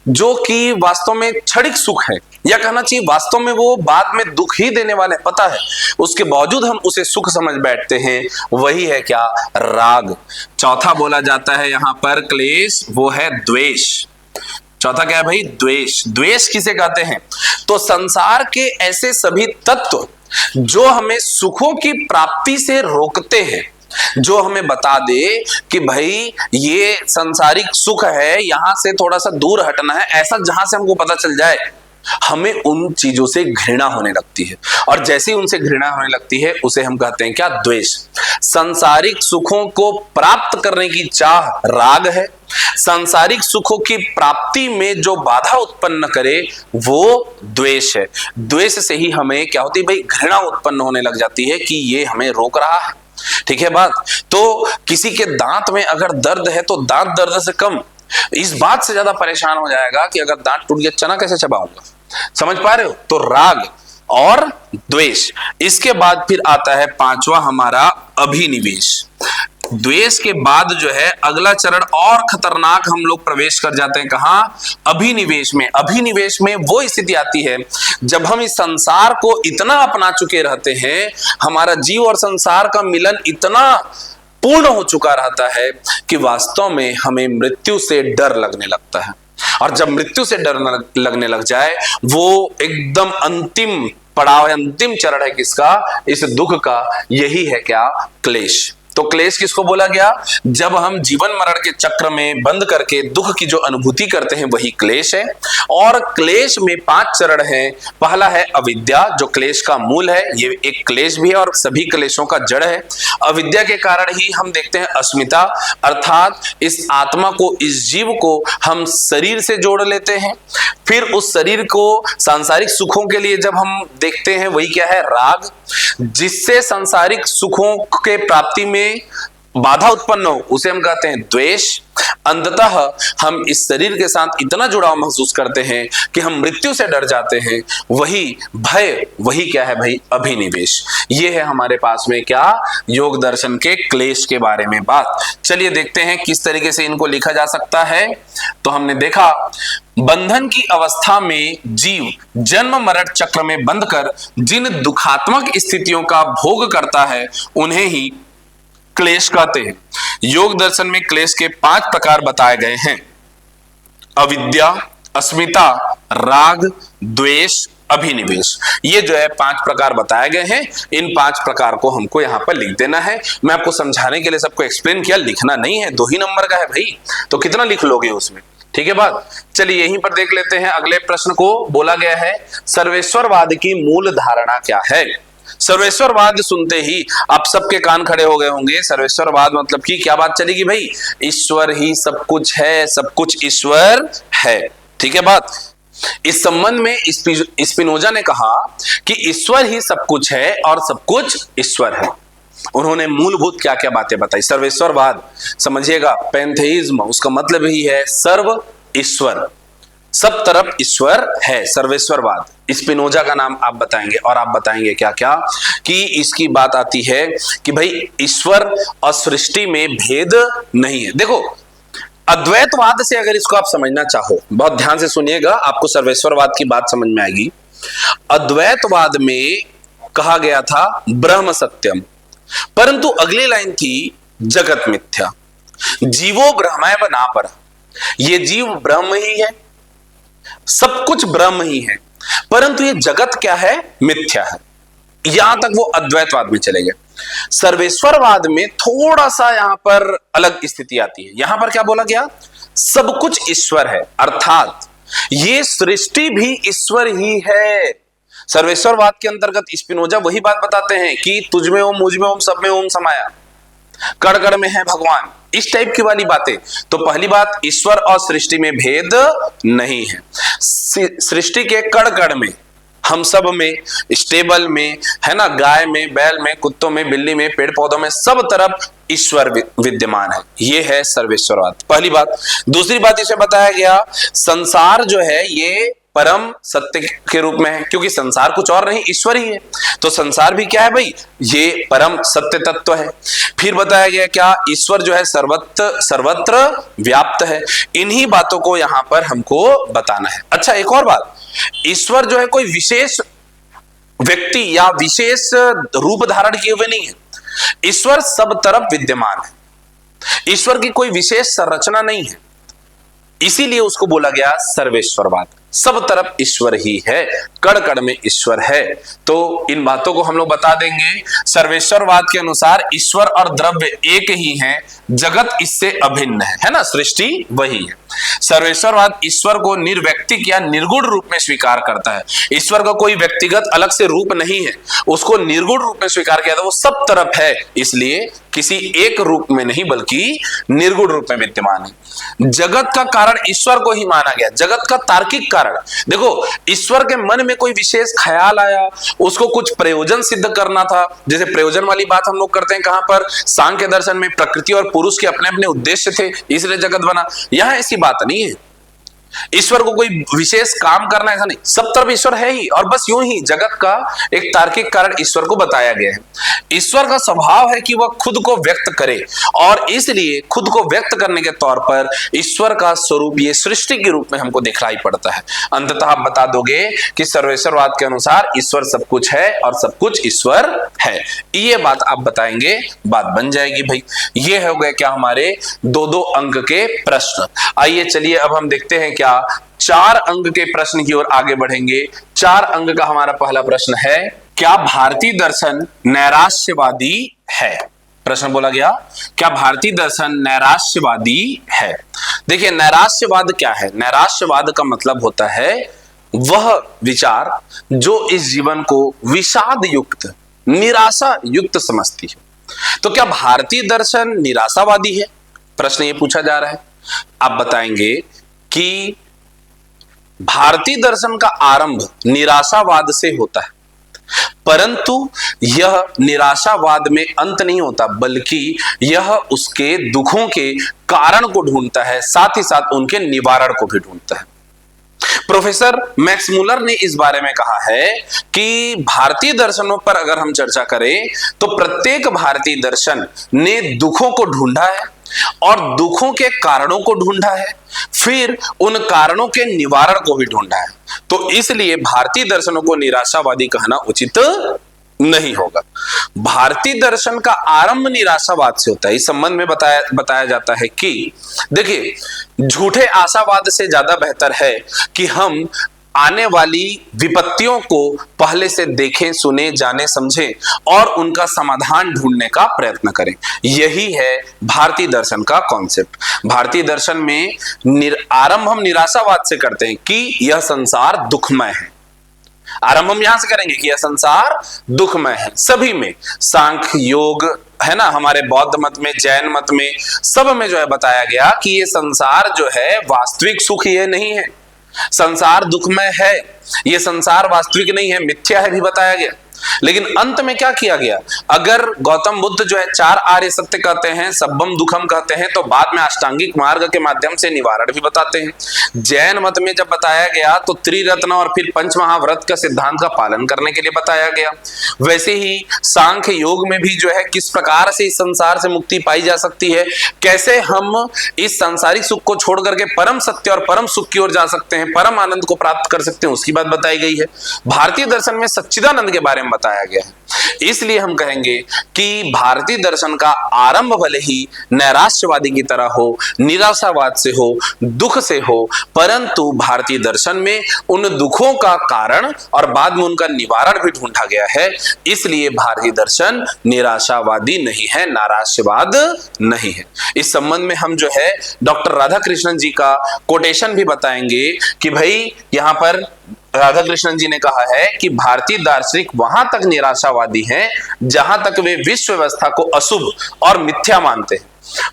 A: जो कि वास्तव में क्षणिक सुख है, या कहना चाहिए वास्तव में वो बाद में दुख ही देने वाले, पता है, उसके बावजूद हम उसे सुख समझ बैठते हैं। वही है क्या? राग। चौथा बोला जाता है यहां पर क्लेश, वो है द्वेष। चौथा क्या है भाई? द्वेष। द्वेष किसे कहते हैं? तो संसार के ऐसे सभी तत्व जो हमें सुखों की प्राप्ति से रोकते हैं, जो हमें बता दे कि भाई ये सांसारिक सुख है, यहां से थोड़ा सा दूर हटना है, ऐसा जहां से हमको पता चल जाए, हमें उन चीजों से घृणा होने लगती है। और जैसे ही उनसे घृणा होने लगती है उसे हम कहते हैं क्या? द्वेष। सांसारिक सुखों को प्राप्त करने की चाह राग है। सांसारिक सुखों की प्राप्ति में जो बाधा उत्पन्न करे वो द्वेष है। द्वेष से ही हमें क्या होती है भाई? घृणा उत्पन्न होने लग जाती है कि ये हमें रोक रहा है। ठीक है बात? तो किसी के दांत में अगर दर्द है तो दांत दर्द से कम इस बात से ज्यादा परेशान हो जाएगा कि अगर दांत टूट गया चना कैसे चबाऊंगा। समझ पा रहे हो? तो राग और द्वेष। इसके बाद फिर आता है 5वां हमारा अभिनिवेश। द्वेष के बाद जो है अगला चरण और खतरनाक हम लोग प्रवेश कर जाते हैं। कहां? अभिनिवेश में। अभिनिवेश में वो स्थिति आती है जब हम इस संसार को इतना अपना चुके रहते हैं, हमारा जीव और संसार का मिलन इतना पूर्ण हो चुका रहता है कि वास्तव में हमें मृत्यु से डर लगने लगता है। और जब मृत्यु से डर लगने लग जाए, वो एकदम अंतिम पड़ाव है, अंतिम चरण है किसका? इस दुख का। यही है क्या? क्लेश। तो क्लेश किसको बोला गया? जब हम जीवन मरण के चक्र में बंद करके दुख की जो अनुभूति करते हैं वही क्लेश है। और क्लेश में 5 चरण हैं। पहला है अविद्या, जो क्लेश का मूल है, ये एक क्लेश भी है और सभी क्लेशों का जड़ है। अविद्या के कारण ही हम देखते हैं अस्मिता, अर्थात इस आत्मा को, इस जीव को हम शरीर से जोड़ लेते हैं। फिर उस शरीर को सांसारिक सुखों के लिए जब हम देखते हैं, वही क्या है? राग, जिससे सांसारिक सुखों के प्राप्ति में बाधा उत्पन्न हो उसे हम कहते हैं द्वेष। अंततः हम इस शरीर के साथ इतना जुड़ाव महसूस करते हैं कि हम मृत्यु से डर जाते हैं, वही भय, वही क्या है भाई? अभिनिवेश। ये है हमारे पास में क्या? योग दर्शन के क्लेश के बारे में बात। चलिए देखते हैं किस तरीके से इनको लिखा जा सकता है। तो हमने देखा बंधन की अवस्था में जीव जन्म मरण चक्र में बंध कर जिन दुखात्मक स्थितियों का भोग करता है उन्हें ही क्लेश कहते हैं। योग दर्शन में क्लेश के 5 प्रकार बताए गए हैं: अविद्या, अस्मिता, राग, द्वेष, अभिनिवेश। ये जो है 5 प्रकार बताए गए हैं। इन 5 प्रकार को हमको यहां पर लिख देना है। मैं आपको समझाने के लिए सबको एक्सप्लेन किया, लिखना नहीं है। 2 ही नंबर का है भाई, तो कितना लिख लोगे उसमें? ठीक है बात। चलिए यहीं पर देख लेते हैं अगले प्रश्न को। बोला गया है सर्वेश्वरवाद की मूल धारणा क्या है? सर्वेश्वरवाद सुनते ही आप सबके कान खड़े हो गए होंगे। सर्वेश्वरवाद मतलब कि क्या बात चलेगी भाई? ईश्वर ही सब कुछ है, सब कुछ ईश्वर है। ठीक है बात। इस संबंध में स्पिनोजा ने कहा कि ईश्वर ही सब कुछ है और सब कुछ ईश्वर है। उन्होंने मूलभूत क्या क्या बातें बताई। सर्वेश्वरवाद समझिएगा, पैंथेइज्म, उसका मतलब ही है सर्व ईश्वर, सब तरफ ईश्वर है, सर्वेश्वरवाद। स्पिनोजा का नाम आप बताएंगे और आप बताएंगे क्या क्या, कि इसकी बात आती है कि भाई ईश्वर और सृष्टि में भेद नहीं है। देखो, अद्वैतवाद से अगर इसको आप समझना चाहो, बहुत ध्यान से सुनिएगा, आपको सर्वेश्वरवाद की बात समझ में आएगी। अद्वैतवाद में कहा गया था ब्रह्म सत्यम, परंतु अगली लाइन थी जगत मिथ्या। जीवो ब्रह्मैव नापरः, ये जीव ब्रह्म ही है, सब कुछ ब्रह्म ही है, परंतु ये जगत क्या है? मिथ्या है। यहां तक वो अद्वैतवाद में चले गए। सर्वेश्वरवाद में थोड़ा सा यहां पर अलग स्थिति आती है। यहां पर क्या बोला गया? सब कुछ ईश्वर है, अर्थात ये सृष्टि भी ईश्वर ही है। सर्वेश्वरवाद के अंतर्गत स्पिनोजा वही बात बताते हैं कि तुझ में ओम, मुझ में ओम, सब में ओम समाया, कण कण में है भगवान, इस टाइप की वाली बातें। तो पहली बात, ईश्वर और सृष्टि में भेद नहीं है। सृष्टि के कण कण में, हम सब में, स्टेबल में, है ना, गाय में, बैल में, कुत्तों में, बिल्ली में, पेड़ पौधों में, सब तरफ ईश्वर विद्यमान है। यह है सर्वेश्वरवाद, पहली बात। दूसरी बात इसे बताया गया, संसार जो है ये परम सत्य के रूप में है, क्योंकि संसार कुछ और नहीं, ईश्वर ही है। तो संसार भी क्या है भाई? ये परम सत्य तत्व है। फिर बताया गया क्या? ईश्वर जो है सर्वत्र व्याप्त है। इन्हीं बातों को यहां पर हमको बताना है। अच्छा, एक और बात, ईश्वर जो है कोई विशेष व्यक्ति या विशेष रूप धारण किए हुए नहीं है। ईश्वर सब तरफ विद्यमान है, ईश्वर की कोई विशेष संरचना नहीं है, इसीलिए उसको बोला गया सर्वेश्वरवाद। सब तरफ ईश्वर ही है, कण कण में ईश्वर है। तो इन बातों को हम लोग बता देंगे। सर्वेश्वरवाद के अनुसार ईश्वर और द्रव्य एक ही है, जगत इससे अभिन्न है ना, सृष्टि वही है। सर्वेश्वरवाद ईश्वर को निर्व्यक्तिक या निर्गुण रूप में स्वीकार करता है। ईश्वर का कोई व्यक्तिगत अलग से रूप नहीं है, उसको निर्गुण रूप में स्वीकार किया था। वो सब तरफ है, इसलिए किसी एक रूप में नहीं बल्कि निर्गुण रूप में विद्यमान है। जगत का कारण ईश्वर को ही माना गया, जगत का तार्किक कारण। देखो, ईश्वर के मन में कोई विशेष ख्याल आया, उसको कुछ प्रयोजन सिद्ध करना था। जैसे प्रयोजन वाली बात हम लोग करते हैं कहां पर? सांख्य दर्शन में प्रकृति और पुरुष के अपने अपने उद्देश्य थे, इसलिए जगत बना। यहां ऐसी बात नहीं है, ईश्वर को कोई विशेष काम करना ऐसा नहीं, सब तरफ ईश्वर है ही। और बस यूं ही जगत का एक तार्किक कारण ईश्वर को बताया गया है। ईश्वर का स्वभाव है कि वह खुद को व्यक्त करे, और इसलिए खुद को व्यक्त करने के तौर पर ईश्वर का स्वरूप ये सृष्टि के रूप में हमको दिखलाई पड़ता है। अंततः आप बता दोगे कि सर्वेश्वरवाद के अनुसार ईश्वर सब कुछ है और सब कुछ ईश्वर है। ये बात आप बताएंगे, बात बन जाएगी भाई। ये हो गए क्या हमारे 2-2 अंक के प्रश्न। आइए चलिए अब हम देखते हैं 4 अंक के प्रश्न की ओर आगे बढ़ेंगे। 4 अंक का हमारा पहला प्रश्न है, क्या भारतीय दर्शन नैराश्यवादी है? प्रश्न बोला गया, क्या भारतीय दर्शन नैराश्यवादी है? देखिए, नैराश्यवाद क्या है? नैराश्यवाद का मतलब होता है वह विचार जो इस जीवन को विषाद युक्त, निराशा युक्त समझती है। तो क्या भारतीय दर्शन निराशावादी है? प्रश्न ये पूछा जा रहा है। आप बताएंगे कि भारतीय दर्शन का आरंभ निराशावाद से होता है, परंतु यह निराशावाद में अंत नहीं होता, बल्कि यह उसके दुखों के कारण को ढूंढता है, साथ ही साथ उनके निवारण को भी ढूंढता है। प्रोफेसर मैक्स मुलर ने इस बारे में कहा है कि भारतीय दर्शनों पर अगर हम चर्चा करें तो प्रत्येक भारतीय दर्शन ने दुखों को ढूंढा है और दुखों के कारणों को ढूंढा है, फिर उन कारणों के निवारण को भी ढूंढा है। तो इसलिए भारतीय दर्शनों को निराशावादी कहना उचित नहीं होगा। भारतीय दर्शन का आरंभ निराशावाद से होता है। इस संबंध में बताया जाता है कि देखिए, झूठे आशावाद से ज्यादा बेहतर है कि हम आने वाली विपत्तियों को पहले से देखें, सुने, जाने, समझें और उनका समाधान ढूंढने का प्रयत्न करें। यही है भारतीय दर्शन का कॉन्सेप्ट। भारतीय दर्शन में आरंभ हम निराशावाद से करते हैं कि यह संसार दुखमय है। आरंभ हम यहां से करेंगे कि यह संसार दुखमय है। सभी में, सांख्य योग है ना, हमारे बौद्ध मत में, जैन मत में, सब में जो है बताया गया कि ये संसार जो है वास्तविक सुख ये नहीं है, संसार दुखमय है, ये संसार वास्तविक नहीं है, मिथ्या है भी बताया गया। लेकिन अंत में क्या किया गया, अगर गौतम बुद्ध जो है 4 आर्य सत्य कहते हैं, सब्बम दुखम कहते हैं, तो बाद में अष्टांगिक मार्ग के माध्यम से निवारण भी बताते हैं। जैन मत में जब बताया गया तो त्रिरत्न और फिर पंच महाव्रत का सिद्धांत का पालन करने के लिए बताया गया। वैसे ही सांख्य योग में भी जो है किस प्रकार से इस संसार से मुक्ति पाई जा सकती है, कैसे हम इस सांसारिक सुख को छोड़ करके परम सत्य और परम सुख की ओर जा सकते हैं, परम आनंद को प्राप्त कर सकते हैं, उसकी बात बताई गई है। भारतीय दर्शन में सच्चिदानंद के बारे में बताया गया है। इसलिए हम कहेंगे कि भारतीय दर्शन का आरंभ भले ही नैराश्यवादी की तरह हो, निराशावाद से हो, दुख से हो, परंतु भारतीय दर्शन में उन दुखों का कारण और बाद में उनका निवारण भी ढूंढा गया है। इसलिए भारतीय दर्शन निराशावादी नहीं है, नाराश्यवाद नहीं है। इस संबंध में हम जो है डॉक्टर राधाकृष्णन जी का कोटेशन भी बताएंगे कि भाई यहां पर राधाकृष्णन जी ने कहा है कि भारतीय दार्शनिक वहां तक निराशावादी हैं जहां तक वे विश्व व्यवस्था को अशुभ और मिथ्या मानते हैं,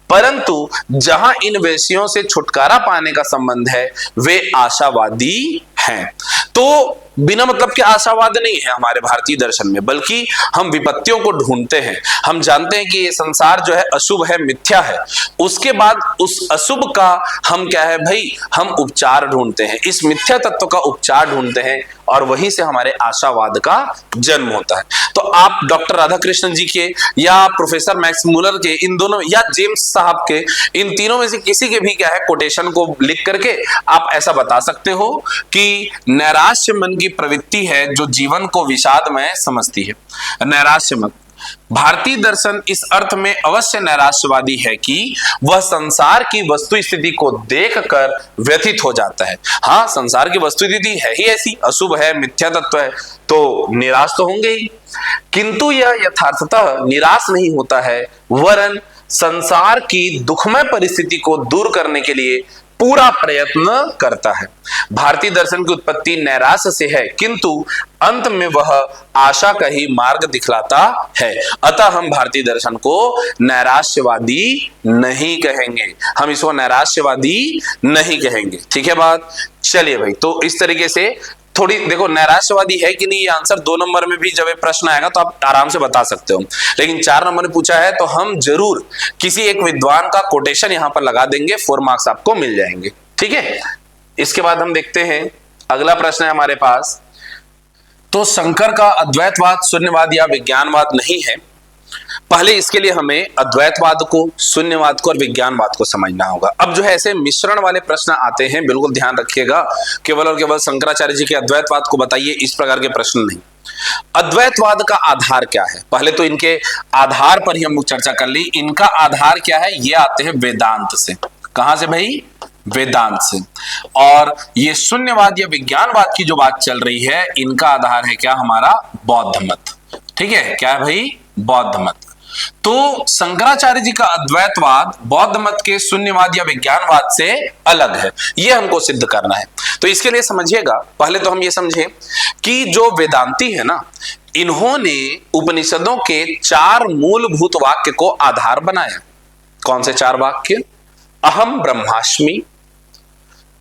A: परंतु जहां इन विषयों से छुटकारा पाने का संबंध है वे आशावादी हैं। तो बिना मतलब के आशावाद नहीं है हमारे भारतीय दर्शन में, बल्कि हम विपत्तियों को ढूंढते हैं। हम जानते हैं कि ये संसार जो है अशुभ है, मिथ्या है, उसके बाद उस अशुभ का हम क्या है भाई, हम उपचार ढूंढते हैं, इस मिथ्या तत्व का उपचार ढूंढते हैं और वहीं से हमारे आशावाद का जन्म होता है। तो आप डॉक्टर राधाकृष्णन जी के या प्रोफेसर मैक्स मूलर के, इन दोनों, या जेम्स साहब के, इन तीनों में से किसी के भी क्या है कोटेशन को लिख करके आप ऐसा बता सकते हो कि नैराश्य मन की प्रवृत्ति है जो जीवन को विषादमय समझती है। नैराश्य मन, भारतीय दर्शन इस अर्थ में अवश्य नैराश्यवादी है कि वह संसार की वस्तु स्थिति को देखकर व्यथित हो जाता है। हाँ, संसार की वस्तु स्थिति है ही ऐसी, अशुभ है, मिथ्या तत्व है, तो निराश तो होंगे ही, किंतु यह यथार्थतः निराश नहीं होता है, वरन संसार की दुखमय परिस्थिति को दूर करने के लिए पूरा प्रयत्न करता है। भारतीय दर्शन की उत्पत्ति नैराश्य से है, किंतु अंत में वह आशा का ही मार्ग दिखलाता है। अतः हम भारतीय दर्शन को नैराश्यवादी नहीं कहेंगे, हम इसको नैराश्यवादी नहीं कहेंगे। ठीक है बात, चलिए भाई, तो इस तरीके से थोड़ी देखो नैराश्यवादी है कि नहीं, ये आंसर 2 नंबर में भी जब ये प्रश्न आएगा तो आप आराम से बता सकते हो, लेकिन 4 नंबर में पूछा है तो हम जरूर किसी एक विद्वान का कोटेशन यहां पर लगा देंगे, 4 मार्क्स आपको मिल जाएंगे। ठीक है, इसके बाद हम देखते हैं अगला प्रश्न है हमारे पास। तो शंकर का अद्वैतवाद, शून्यवाद या विज्ञानवाद नहीं है। पहले इसके लिए हमें अद्वैतवाद को, शून्यवाद को और विज्ञानवाद को समझना होगा। अब जो है ऐसे मिश्रण वाले प्रश्न आते हैं, बिल्कुल ध्यान रखिएगा, केवल और केवल शंकराचार्य जी के अद्वैतवाद को बताइए, इस प्रकार के प्रश्न नहीं। अद्वैतवाद का आधार क्या है, पहले तो इनके आधार पर ही हम लोग चर्चा कर ली। इनका आधार क्या है, ये आते हैं वेदांत से। कहां से भाई, वेदांत से। और ये शून्यवाद या विज्ञानवाद की जो बात चल रही है, इनका आधार है क्या, हमारा बौद्ध मत। ठीक है, क्या है भाई, बौद्ध मत। तो शंकराचार्य जी का अद्वैतवाद बौद्ध मत के शून्यवाद या विज्ञानवाद से अलग है, यह हमको सिद्ध करना है। तो इसके लिए समझिएगा, पहले तो हम ये समझें कि जो वेदांती है ना, इन्होंने उपनिषदों के 4 मूलभूत वाक्य को आधार बनाया। कौन से 4 वाक्य, अहम ब्रह्मास्मि,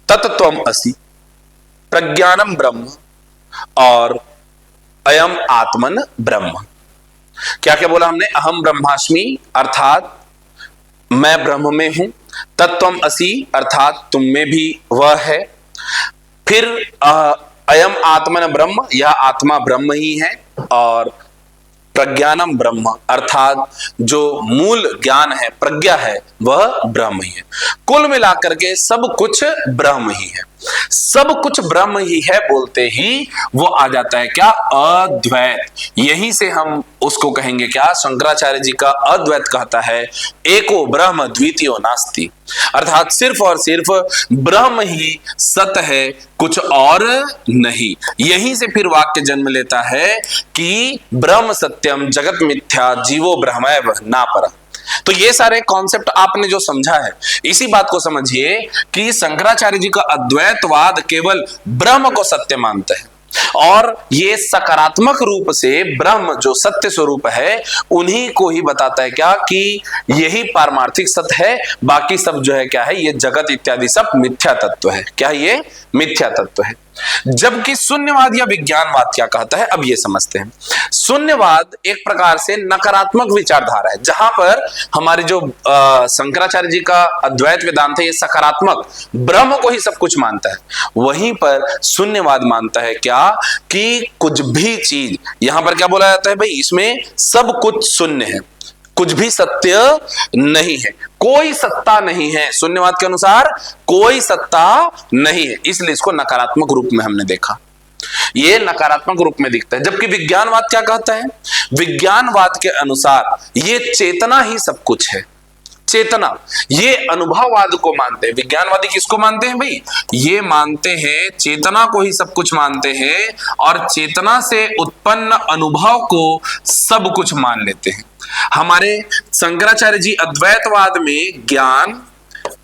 A: तत्त्वम असि, प्रज्ञानम ब्रह्म और अयम आत्मन ब्रह्म। क्या क्या बोला हमने, अहम ब्रह्मास्मि अर्थात मैं ब्रह्म में हूं, तत्त्वम असि अर्थात तुम में भी वह है, फिर अयम आत्मन ब्रह्म, यह आत्मा ब्रह्म ही है, और प्रज्ञानम ब्रह्म अर्थात जो मूल ज्ञान है, प्रज्ञा है, वह ब्रह्म ही है। कुल मिलाकर के सब कुछ ब्रह्म ही है, सब कुछ ब्रह्म ही है बोलते ही वो आ जाता है क्या, अद्वैत। यहीं से हम उसको कहेंगे क्या, शंकराचार्य जी का अद्वैत कहता है एको ब्रह्म द्वितीयो नास्ति, अर्थात सिर्फ और सिर्फ ब्रह्म ही सत्य है, कुछ और नहीं। यहीं से फिर वाक्य जन्म लेता है कि ब्रह्म सत्यम जगत मिथ्या जीवो ब्रह्मैव ना परः। तो ये सारे कॉन्सेप्ट आपने जो समझा है, इसी बात को समझिए कि शंकराचार्य जी का अद्वैतवाद केवल ब्रह्म को सत्य मानता है, और ये सकारात्मक रूप से ब्रह्म जो सत्य स्वरूप है उन्हीं को ही बताता है क्या कि यही पारमार्थिक सत्य है, बाकी सब जो है क्या है, ये जगत इत्यादि सब मिथ्या तत्व है। क्या है ये? मिथ्या तत्व है। जबकि शून्यवाद या विज्ञानवाद क्या कहता है, अब ये समझते हैं। शून्यवाद एक प्रकार से नकारात्मक विचारधारा है, जहां पर हमारे जो शंकराचार्य जी का अद्वैत वेदांत है ये सकारात्मक ब्रह्म को ही सब कुछ मानता है। वहीं पर शून्यवाद मानता है क्या कि कुछ भी चीज, यहां पर क्या बोला जाता है भाई, इसमें सब कुछ शून्य है, कुछ भी सत्य नहीं है, कोई सत्ता नहीं है। शून्यवाद के अनुसार कोई सत्ता नहीं है, इसलिए इसको नकारात्मक रूप में हमने देखा, ये नकारात्मक रूप में दिखता है। जबकि विज्ञानवाद क्या कहता है? विज्ञानवाद के अनुसार ये चेतना ही सब कुछ है, चेतना, ये अनुभववाद को मानते हैं। विज्ञानवादी किसको मानते हैं भाई? ये मानते हैं चेतना को ही सब कुछ मानते हैं, और चेतना से उत्पन्न अनुभव को सब कुछ मान लेते हैं। हमारे शंकराचार्य जी अद्वैतवाद में ज्ञान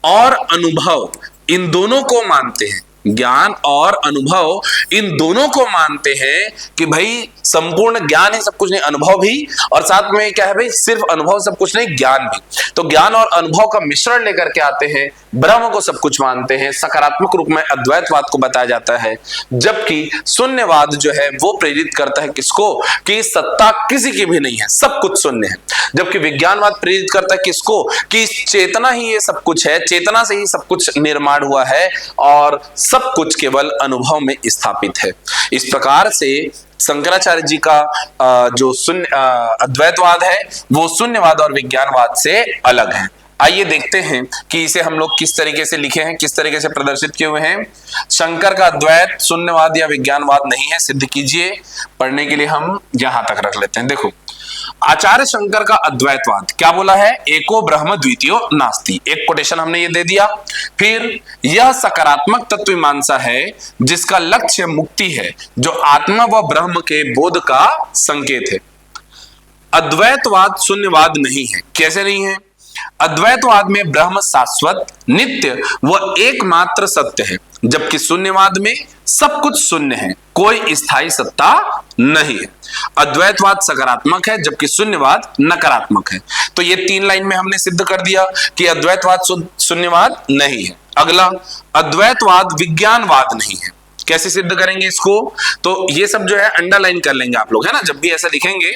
A: और अनुभव इन दोनों को मानते हैं, ज्ञान और अनुभव इन दोनों को मानते हैं कि भाई संपूर्ण ज्ञान ही सब कुछ नहीं, अनुभव भी, और साथ में क्या है भाई, सिर्फ अनुभव सब कुछ नहीं, ज्ञान भी। तो ज्ञान और अनुभव का मिश्रण लेकर के आते हैं, ब्रह्म को सब कुछ मानते हैं। सकारात्मक रूप में अद्वैतवाद को बताया जाता है, जबकि शून्यवाद जो है वो प्रेरित करता है किसको? कि सत्ता किसी की भी नहीं है, सब कुछ शून्य है। जबकि विज्ञानवाद प्रेरित करता है किसको? कि चेतना ही ये सब कुछ है, चेतना से ही सब कुछ निर्माण हुआ है और सब कुछ केवल अनुभव में स्थापित है। इस प्रकार से शंकराचार्य जी का जो अद्वैतवाद है वो शून्यवाद और विज्ञानवाद से अलग है। आइए देखते हैं कि इसे हम लोग किस तरीके से लिखे हैं, किस तरीके से प्रदर्शित किए हुए हैं। शंकर का अद्वैत शून्यवाद या विज्ञानवाद नहीं है, सिद्ध कीजिए। पढ़ने के लिए हम यहां तक रख लेते हैं। देखो, आचार्य शंकर का अद्वैतवाद क्या बोला है? एको ब्रह्म द्वितीयो नास्ति। एक कोटेशन हमने ये दे दिया। फिर यह सकारात्मक तत्वमीमांसा है जिसका लक्ष्य मुक्ति है, जो आत्मा व ब्रह्म के बोध का संकेत है। अद्वैतवाद शून्यवाद नहीं है। कैसे नहीं है? अद्वैतवाद में ब्रह्म शाश्वत, नित्य व एकमात्र सत्य है, जबकि शून्यवाद में सब कुछ शून्य है, कोई स्थायी सत्ता नहीं है। अद्वैतवाद सकारात्मक है जबकि शून्यवाद नकारात्मक है। तो ये 3 लाइन में हमने सिद्ध कर दिया कि अद्वैतवाद शून्यवाद नहीं है। अगला, अद्वैतवाद विज्ञानवाद नहीं है। कैसे सिद्ध करेंगे इसको? तो ये सब जो है अंडरलाइन कर लेंगे आप लोग, है ना। जब भी ऐसा लिखेंगे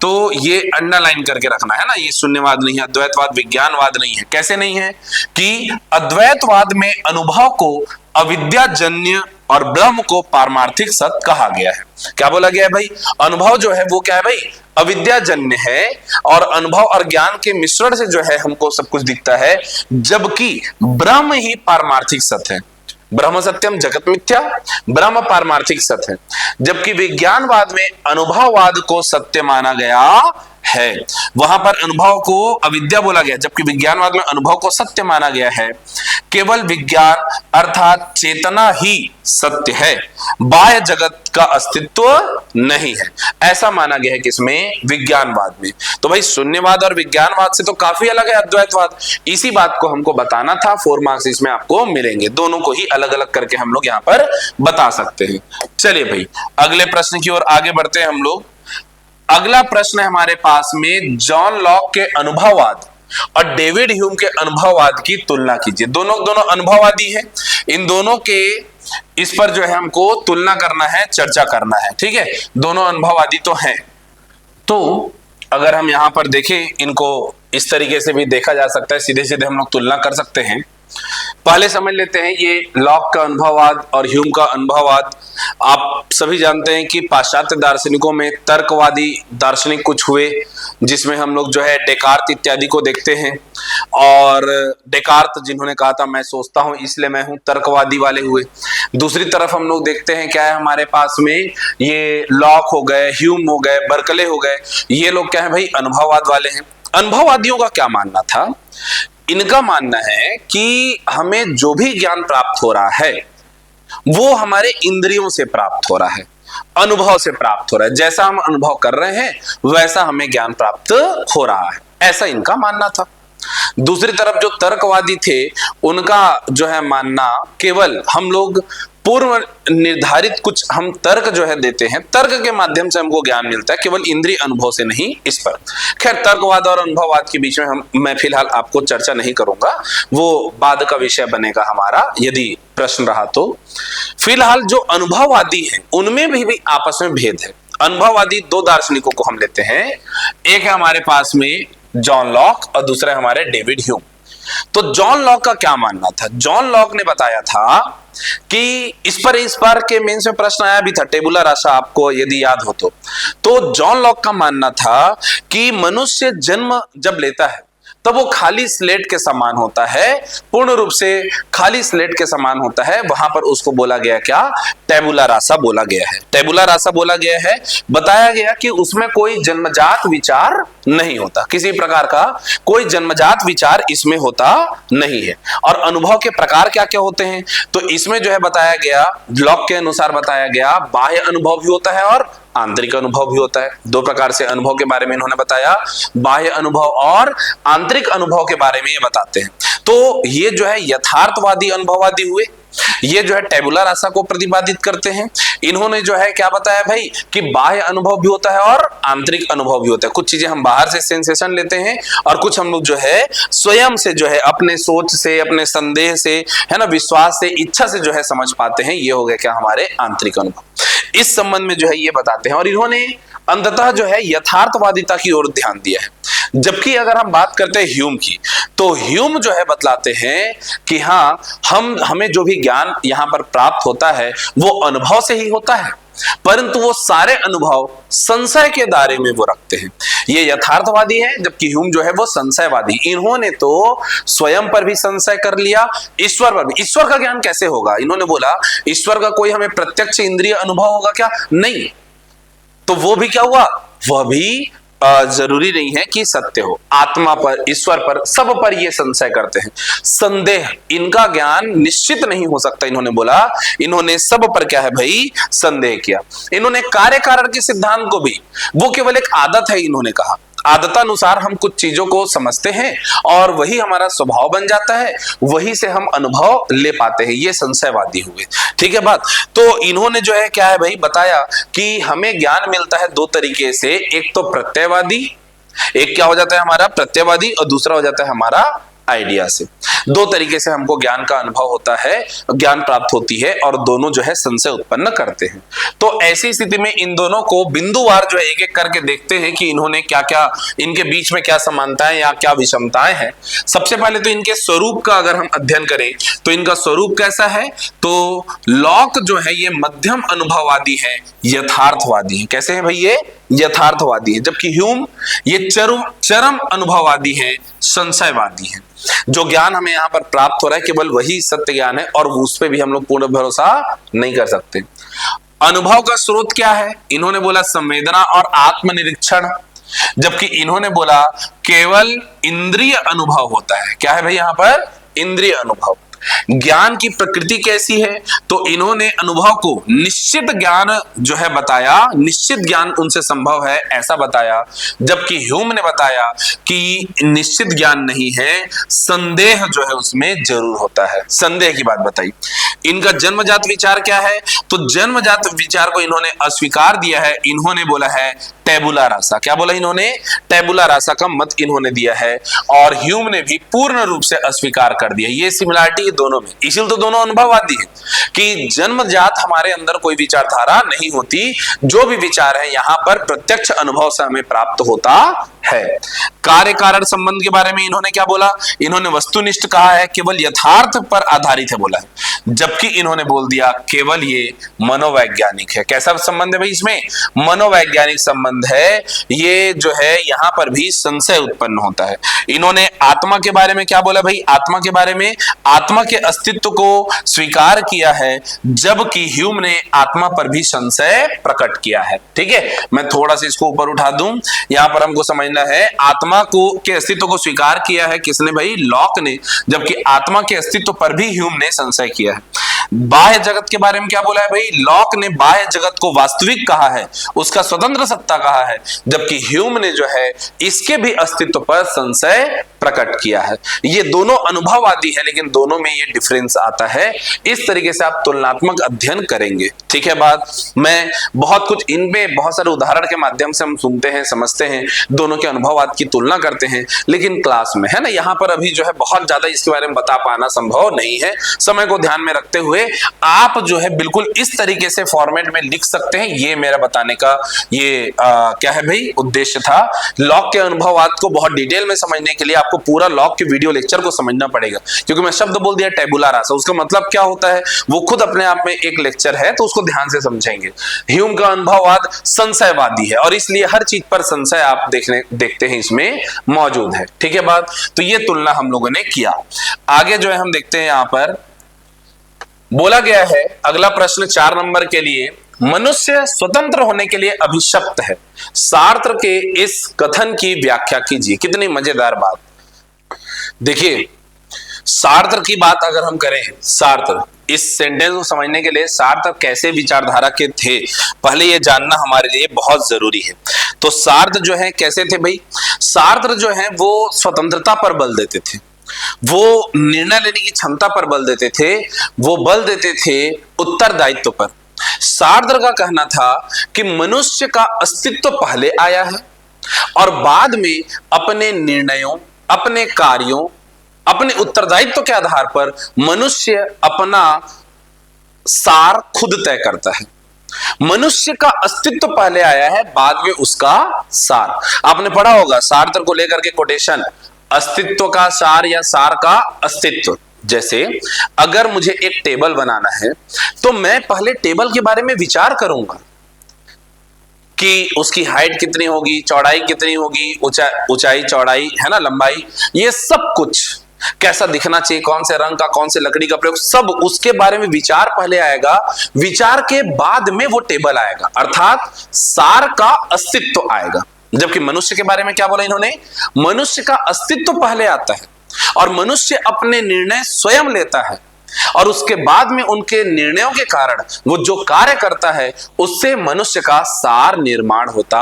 A: तो ये अंडरलाइन करके रखना है ना। ये शून्यवाद नहीं है, अद्वैतवाद विज्ञानवाद नहीं है। कैसे नहीं है? कि अद्वैतवाद में अनुभव को अविद्याजन्य और ब्रह्म को पारमार्थिक सत्य कहा गया है। क्या बोला गया है भाई? अनुभव जो है वो क्या है भाई? अविद्याजन्य है, और अनुभव और ज्ञान के मिश्रण से जो है हमको सब कुछ दिखता है, जबकि ब्रह्म ही पारमार्थिक सत्य है। ब्रह्म सत्यम जगत मिथ्या, ब्रह्म पारमार्थिक सत्य है। जबकि विज्ञानवाद में अनुभववाद को सत्य माना गया है, वहां पर अनुभव को अविद्या बोला गया, जबकि विज्ञानवाद में अनुभव को सत्य माना गया है। केवल विज्ञान अर्थात चेतना ही सत्य है, बाह्य जगत का अस्तित्व नहीं है, ऐसा माना गया है किसमें? विज्ञानवाद में। तो भाई शून्यवाद और विज्ञानवाद से तो काफी अलग है अद्वैतवाद। इसी बात को हमको बताना था, 4 मार्क्स इसमें आपको मिलेंगे। दोनों को ही अलग अलग करके हम लोग यहाँ पर बता सकते हैं। चलिए भाई अगले प्रश्न की ओर आगे बढ़ते हैं हम लोग। अगला प्रश्न है हमारे पास में, जॉन लॉक के अनुभववाद और डेविड ह्यूम के अनुभववाद की तुलना कीजिए। दोनों अनुभववादी हैं, इन दोनों के इस पर जो है हमको तुलना करना है, चर्चा करना है, ठीक है। दोनों अनुभववादी तो हैं। तो अगर हम यहां पर देखें, इनको इस तरीके से भी देखा जा सकता है, सीधे सीधे हम लोग तुलना कर सकते हैं। पहले समझ लेते हैं ये लॉक का अनुभववाद और ह्यूम का अनुभववाद। आप सभी जानते हैं कि पाश्चात्य दार्शनिकों में तर्कवादी दार्शनिक कुछ हुए, जिसमें हम लोग जो है डेकार्त इत्यादि को देखते हैं। और डेकार्त जिन्होंने कहा था मैं सोचता हूं इसलिए मैं हूं, तर्कवादी वाले हुए। दूसरी तरफ हम लोग देखते हैं क्या है हमारे पास में, ये लॉक हो गए, ह्यूम हो गए, बर्कले हो गए, ये लोग क्या है भाई? अनुभववाद वाले हैं। अनुभववादियों का क्या मानना था? इनका मानना है कि हमें जो भी ज्ञान प्राप्त हो रहा है वो हमारे इंद्रियों से प्राप्त हो रहा है, अनुभव से प्राप्त हो रहा है। जैसा हम अनुभव कर रहे हैं वैसा हमें ज्ञान प्राप्त हो रहा है, ऐसा इनका मानना था। दूसरी तरफ जो तर्कवादी थे उनका जो है मानना, केवल हम लोग पूर्व निर्धारित कुछ हम तर्क जो है देते हैं, तर्क के माध्यम से हमको ज्ञान मिलता है, केवल इंद्रिय अनुभव से नहीं। इस पर खैर तर्कवाद और अनुभववाद के बीच में मैं फिलहाल आपको चर्चा नहीं करूंगा, वो बाद का विषय बनेगा हमारा यदि प्रश्न रहा तो। फिलहाल जो अनुभववादी हैं उनमें भी आपस में भेद है। अनुभववादी दो दार्शनिकों को हम लेते हैं, एक है हमारे पास में जॉन लॉक और दूसरा है हमारे डेविड ह्यूम। तो जॉन लॉक का क्या मानना था? जॉन लॉक ने बताया था कि इस बार के मेंस में प्रश्न आया भी था, टेबुला रासा, आपको यदि याद हो तो जॉन लॉक का मानना था कि मनुष्य जन्म जब लेता है तब वो खाली स्लेट के समान होता है, पूर्ण रूप से खाली स्लेट के समान होता है। वहां पर उसको बोला गया क्या? टेबुला रासा बोला गया है। टेबुला रासा बोला गया है, बताया गया कि उसमें कोई जन्मजात विचार नहीं होता, किसी प्रकार का कोई जन्मजात विचार इसमें होता नहीं है। और अनुभव के प्रकार क्या क्या होते हैं? तो इसमें जो है बताया गया, लॉक के अनुसार बताया गया, बाह्य अनुभव भी होता है और आंतरिक अनुभव भी होता है। दो प्रकार से अनुभव के बारे में इन्होंने बताया, बाह्य अनुभव और आंतरिक अनुभव के बारे में ये बताते हैं। तो ये जो है यथार्थवादी अनुभववादी हुए, ये जो है टेबुला रासा को प्रतिपादित करते हैं। इन्होंने जो है क्या बताया भाई कि बाह्य अनुभव भी होता है और आंतरिक अनुभव भी होता है। कुछ चीजें हम बाहर से सेंसेशन लेते हैं और कुछ हम लोग जो है स्वयं से जो है अपने सोच से, अपने संदेह से, है ना, विश्वास से, इच्छा से जो है समझ पाते हैं। ये हो गया क्या? हमारे आंतरिक अनुभव। इस संबंध में जो है ये बताते हैं और इन्होंने अंततः जो है यथार्थवादिता की ओर ध्यान दिया है। जबकि अगर हम बात करते हैं ह्यूम की, तो ह्यूम जो है बतलाते हैं कि हाँ, हमें जो भी ज्ञान यहां पर प्राप्त होता है वो अनुभव से ही होता है, परंतु वो सारे अनुभव संशय के दायरे में वो रखते हैं। ये यथार्थवादी है, जबकि ह्यूम जो है वो संशयवादी। इन्होंने तो स्वयं पर भी संशय कर लिया, ईश्वर पर भी। ईश्वर का ज्ञान कैसे होगा? इन्होंने बोला ईश्वर का कोई हमें प्रत्यक्ष इंद्रिय अनुभव होगा क्या? नहीं। तो वो भी क्या हुआ? वह भी जरूरी नहीं है कि सत्य हो। आत्मा पर, ईश्वर पर, सब पर ये संशय करते हैं, संदेह, इनका ज्ञान निश्चित नहीं हो सकता। इन्होंने बोला, इन्होंने सब पर क्या है भाई? संदेह किया। इन्होंने कार्य कारण के सिद्धांत को भी, वो केवल एक आदत है, इन्होंने कहा आदतानुसार हम कुछ चीजों को समझते हैं और वही हमारा स्वभाव बन जाता है, वही से हम अनुभव ले पाते हैं। ये संशयवादी हुए, ठीक है बात। तो इन्होंने जो है क्या है भाई बताया कि हमें ज्ञान मिलता है दो तरीके से, एक तो प्रत्ययवादी, एक क्या हो जाता है हमारा प्रत्ययवादी, और दूसरा हो जाता है हमारा आइडिया से। दो तरीके से हमको ज्ञान का अनुभव होता है, ज्ञान प्राप्त होती है, और दोनों जो है संशय उत्पन्न करते हैं। तो ऐसी स्थिति में इन दोनों को बिंदुवार जो है एक एक करके देखते हैं कि इन्होंने क्या क्या, इनके बीच में क्या समानताएं या क्या विषमताएं हैं। सबसे पहले तो इनके स्वरूप का अगर हम अध्ययन करें तो इनका स्वरूप कैसा है? तो लॉक जो है ये मध्यम अनुभववादी है, यथार्थवादी है। कैसे है भाई? ये यथार्थवादी है। जबकि ह्यूम ये चरम अनुभववादी है, संशयवादी है। जो ज्ञान हमें यहाँ पर प्राप्त हो रहा है केवल वही सत्य ज्ञान है और उस पर भी हम लोग पूर्ण भरोसा नहीं कर सकते। अनुभव का स्रोत क्या है? इन्होंने बोला संवेदना और आत्मनिरीक्षण, जबकि इन्होंने बोला केवल इंद्रिय अनुभव होता है। क्या है भाई यहाँ पर? इंद्रिय अनुभव। ज्ञान की प्रकृति कैसी है? तो इन्होंने अनुभव को निश्चित ज्ञान जो है बताया, निश्चित ज्ञान उनसे संभव है ऐसा बताया, जबकि ह्यूम ने बताया कि निश्चित ज्ञान नहीं है, संदेह जो है उसमें जरूर होता है। संदेह की बात बताई। इनका जन्मजात विचार क्या है? तो जन्मजात विचार को इन्होंने अस्वीकार दिया है। इन्होंने बोला है टेबुला रासा। क्या बोला इन्होंने? टेबुला रासा का मत इन्होंने दिया है और ह्यूम ने भी पूर्ण रूप से अस्वीकार कर दिया। ये सिमिलरिटी दोनों में, इसलिए तो दोनों अनुभववादी है कि जन्मजात हमारे अंदर कोई विचारधारा नहीं होती, जो भी विचार है यहाँ पर प्रत्यक्ष अनुभव से हमें प्राप्त होता है। कार्य कारण संबंध के बारे में इन्होंने क्या बोला? इन्होंने वस्तुनिष्ठ कहा है, केवल यथार्थ पर आधारित है बोला है, जबकि इन्होंने बोल दिया केवल ये मनोवैज्ञानिक है। कैसा संबंध है भाई? इसमें मनोवैज्ञानिक संबंध है। ये जो है यहाँ पर भी संशय उत्पन्न होता है। इन्होंने आत्मा के बारे में क्या बोला भाई? आत्मा के बारे में आत्मा के अस्तित्व को स्वीकार किया है, जबकि ह्यूम ने आत्मा पर भी संशय प्रकट किया है। ठीक है, मैं थोड़ा सा इसको ऊपर उठा दूं। यहाँ पर हमको समझना है, आत्मा को के अस्तित्व को स्वीकार किया है किसने भाई? लॉक ने, जबकि आत्मा के अस्तित्व पर भी ह्यूम ने संशय किया है। बाह्य जगत के बारे में क्या बोला है भाई? लॉक ने बाह्य जगत को वास्तविक कहा है, उसका स्वतंत्र सत्ता कहा है, जबकि ह्यूम ने जो है इसके भी अस्तित्व पर संशय प्रकट किया है। ये दोनों अनुभववादी है, लेकिन दोनों में ये डिफरेंस आता है। इस तरीके से आप तुलनात्मक अध्ययन करेंगे, ठीक है बात। मैं बहुत कुछ इनमें बहुत सारे उदाहरण के माध्यम से हम सुनते हैं, समझते हैं, दोनों के अनुभववाद की तुलना करते हैं, लेकिन क्लास में है ना, यहाँ पर अभी जो है बहुत ज्यादा इसके बारे में बता पाना संभव नहीं है। समय को ध्यान में रखते हुए आप जो है बिल्कुल इस तरीके से फॉर्मेट में लिख सकते हैं। ये मेरा बताने का ये क्या है भाई उद्देश्य था। लॉक के अनुभववाद को बहुत डिटेल में समझने के लिए आपको पूरा लॉक के वीडियो लेक्चर को समझना पड़ेगा, क्योंकि मैं शब्द बोल दिया टेबुला रासा, उसका मतलब क्या होता है वो खुद अपने आप में एक लेक्चर है, तो उसको ध्यान से समझेंगे। ह्यूम का अनुभववाद संशयवादी है और इसलिए हर चीज पर संशय आप देखते हैं इसमें मौजूद है, ठीक है बात। तो ये तुलना हम लोगों ने किया। आगे जो है हम देखते हैं, यहां पर बोला गया है अगला प्रश्न 4 नंबर के लिए, मनुष्य स्वतंत्र होने के लिए अभिशप्त है। सार्त्र के इस कथन की व्याख्या कीजिए। कितनी मजेदार बात। देखिए सार्त्र की बात अगर हम करें, सार्त्र इस सेंटेंस को समझने के लिए सार्त्र कैसे विचारधारा के थे, पहले ये जानना हमारे लिए बहुत जरूरी है। तो सार्त्र जो है कैसे थे भाई? सार्त्र जो है वो स्वतंत्रता पर बल देते थे, वो निर्णय लेने की क्षमता पर बल देते थे, वो बल देते थे उत्तरदायित्व पर। सार्त्र का कहना था कि मनुष्य का अस्तित्व पहले आया है और बाद में अपने निर्णयों, अपने कार्यों, अपने उत्तरदायित्व के आधार पर मनुष्य अपना सार खुद तय करता है। मनुष्य का अस्तित्व पहले आया है, बाद में उसका सार। आपने पढ़ा होगा सार्त्र को लेकर के कोटेशन, अस्तित्व का सार या सार का अस्तित्व। जैसे अगर मुझे एक टेबल बनाना है तो मैं पहले टेबल के बारे में विचार करूंगा कि उसकी हाइट कितनी होगी, चौड़ाई कितनी होगी, ऊंचाई चौड़ाई है ना, लंबाई, ये सब कुछ कैसा दिखना चाहिए, कौन से रंग का, कौन से लकड़ी का प्रयोग, सब उसके बारे में विचार पहले आएगा, विचार के बाद में वो टेबल आएगा, अर्थात सार का अस्तित्व आएगा। जबकि मनुष्य के बारे में क्या बोला इन्होंने? मनुष्य का अस्तित्व पहले आता है और मनुष्य अपने निर्णय स्वयं लेता है और उसके बाद में उनके निर्णयों के कारण वो जो कार्य करता है उससे मनुष्य का सार निर्माण होता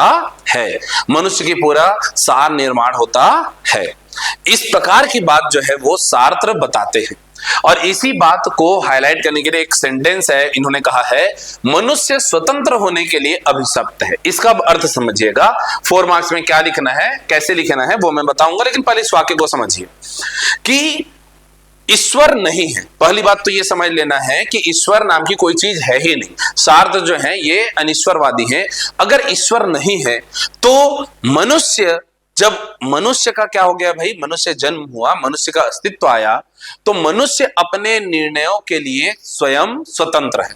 A: है, मनुष्य की पूरा सार निर्माण होता है। इस प्रकार की बात जो है वो सार्त्र बताते हैं और इसी बात को हाईलाइट करने के लिए एक सेंटेंस है, इन्होंने कहा है मनुष्य स्वतंत्र होने के लिए अभिशप्त है। इसका अर्थ समझिएगा, 4 मार्क्स में क्या लिखना है, कैसे लिखना है वो मैं बताऊंगा, लेकिन पहले इस वाक्य को समझिए कि ईश्वर नहीं है। पहली बात तो ये समझ लेना है कि ईश्वर नाम की कोई चीज है ही नहीं। सार्त्र जो है ये अनिश्वरवादी है। अगर ईश्वर नहीं है तो मनुष्य, जब मनुष्य का क्या हो गया भाई, मनुष्य जन्म हुआ, मनुष्य का अस्तित्व आया, तो मनुष्य अपने निर्णयों के लिए स्वयं स्वतंत्र है।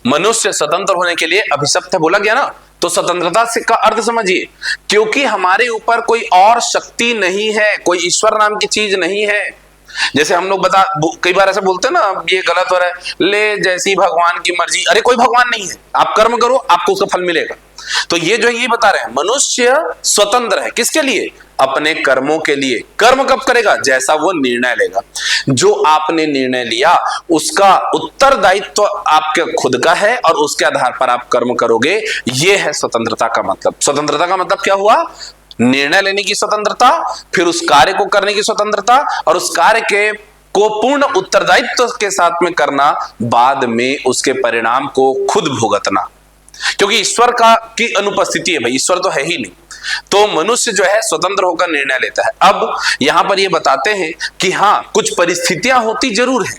A: मनुष्य स्वतंत्र होने के लिए अभिशप्त है, बोला गया ना। तो स्वतंत्रता से का अर्थ समझिए, क्योंकि हमारे ऊपर कोई और शक्ति नहीं है, कोई ईश्वर नाम की चीज नहीं है। जैसे हम लोग कई बार ऐसा बोलते हैं ना, ये गलत हो रहा है, ले जैसी भगवान की मर्जी। अरे कोई भगवान नहीं है, आप कर्म करो आपको उसका फल मिलेगा। तो ये जो ये बता रहे हैं मनुष्य स्वतंत्र है, किसके लिए? अपने कर्मों के लिए। कर्म कब करेगा? जैसा वो निर्णय लेगा। जो आपने निर्णय लिया उसका उत्तरदायित्व आपके खुद का है और उसके आधार पर आप कर्म करोगे। ये है स्वतंत्रता का मतलब। स्वतंत्रता का मतलब क्या हुआ? निर्णय लेने की स्वतंत्रता, फिर उस कार्य को करने की स्वतंत्रता और उस कार्य के को पूर्ण उत्तरदायित्व के साथ में करना, बाद में उसके परिणाम को खुद भुगतना। क्योंकि ईश्वर की अनुपस्थिति है भाई, ईश्वर तो है ही नहीं, तो मनुष्य जो है स्वतंत्र होकर निर्णय लेता है। अब यहां पर ये बताते हैं कि हाँ कुछ परिस्थितियां होती जरूर है,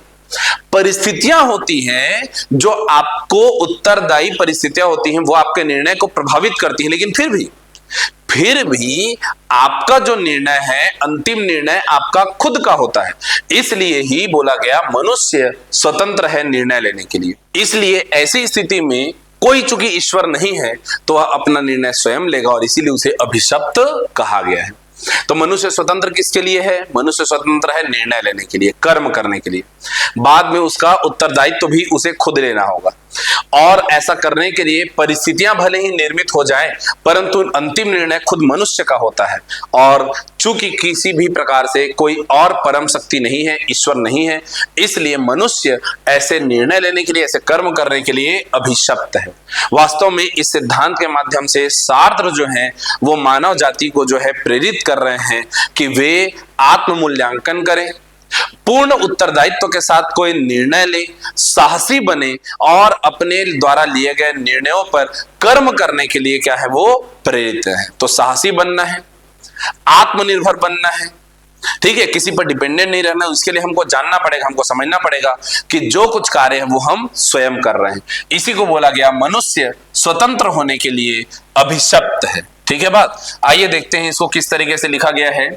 A: परिस्थितियां होती हैं जो आपको, उत्तरदायी परिस्थितियां होती हैं वो आपके निर्णय को प्रभावित करती है, लेकिन फिर भी आपका जो निर्णय है, अंतिम निर्णय आपका खुद का होता है। इसलिए ही बोला गया मनुष्य स्वतंत्र है निर्णय लेने के लिए। इसलिए ऐसी स्थिति में कोई चूंकि ईश्वर नहीं है तो वह अपना निर्णय स्वयं लेगा और इसीलिए उसे अभिशप्त कहा गया है। तो मनुष्य स्वतंत्र किसके लिए है? मनुष्य स्वतंत्र है निर्णय लेने के लिए, कर्म करने के लिए। बाद में उसका उत्तरदायित्व भी उसे खुद लेना होगा। और ऐसा करने के लिए परिस्थितियां भले ही निर्मित हो जाएं, परंतु अंतिम निर्णय खुद मनुष्य का होता है। और चूंकि किसी भी प्रकार से कोई और परम शक्ति नहीं है, ईश्वर नहीं है, इसलिए मनुष्य ऐसे निर्णय लेने के लिए, ऐसे कर्म करने के लिए अभिशप्त है। वास्तव में इस सिद्धांत के माध्यम से सार्त्र जो है वो मानव जाति को जो है प्रेरित कर रहे हैं कि वे आत्म मूल्यांकन करें, पूर्ण उत्तरदायित्व के साथ कोई निर्णय ले, साहसी बने और अपने द्वारा लिए गए निर्णयों पर कर्म करने के लिए क्या है वो प्रेरित है। तो साहसी बनना है, आत्मनिर्भर बनना है, ठीक है, किसी पर डिपेंडेंट नहीं रहना। इसके लिए हमको जानना पड़ेगा, हमको समझना पड़ेगा कि जो कुछ कार्य है वो हम स्वयं कर रहे हैं। इसी को बोला गया मनुष्य स्वतंत्र होने के लिए अभिशप्त है। ठीक है बात। आइए देखते हैं इसको किस तरीके से लिखा गया है।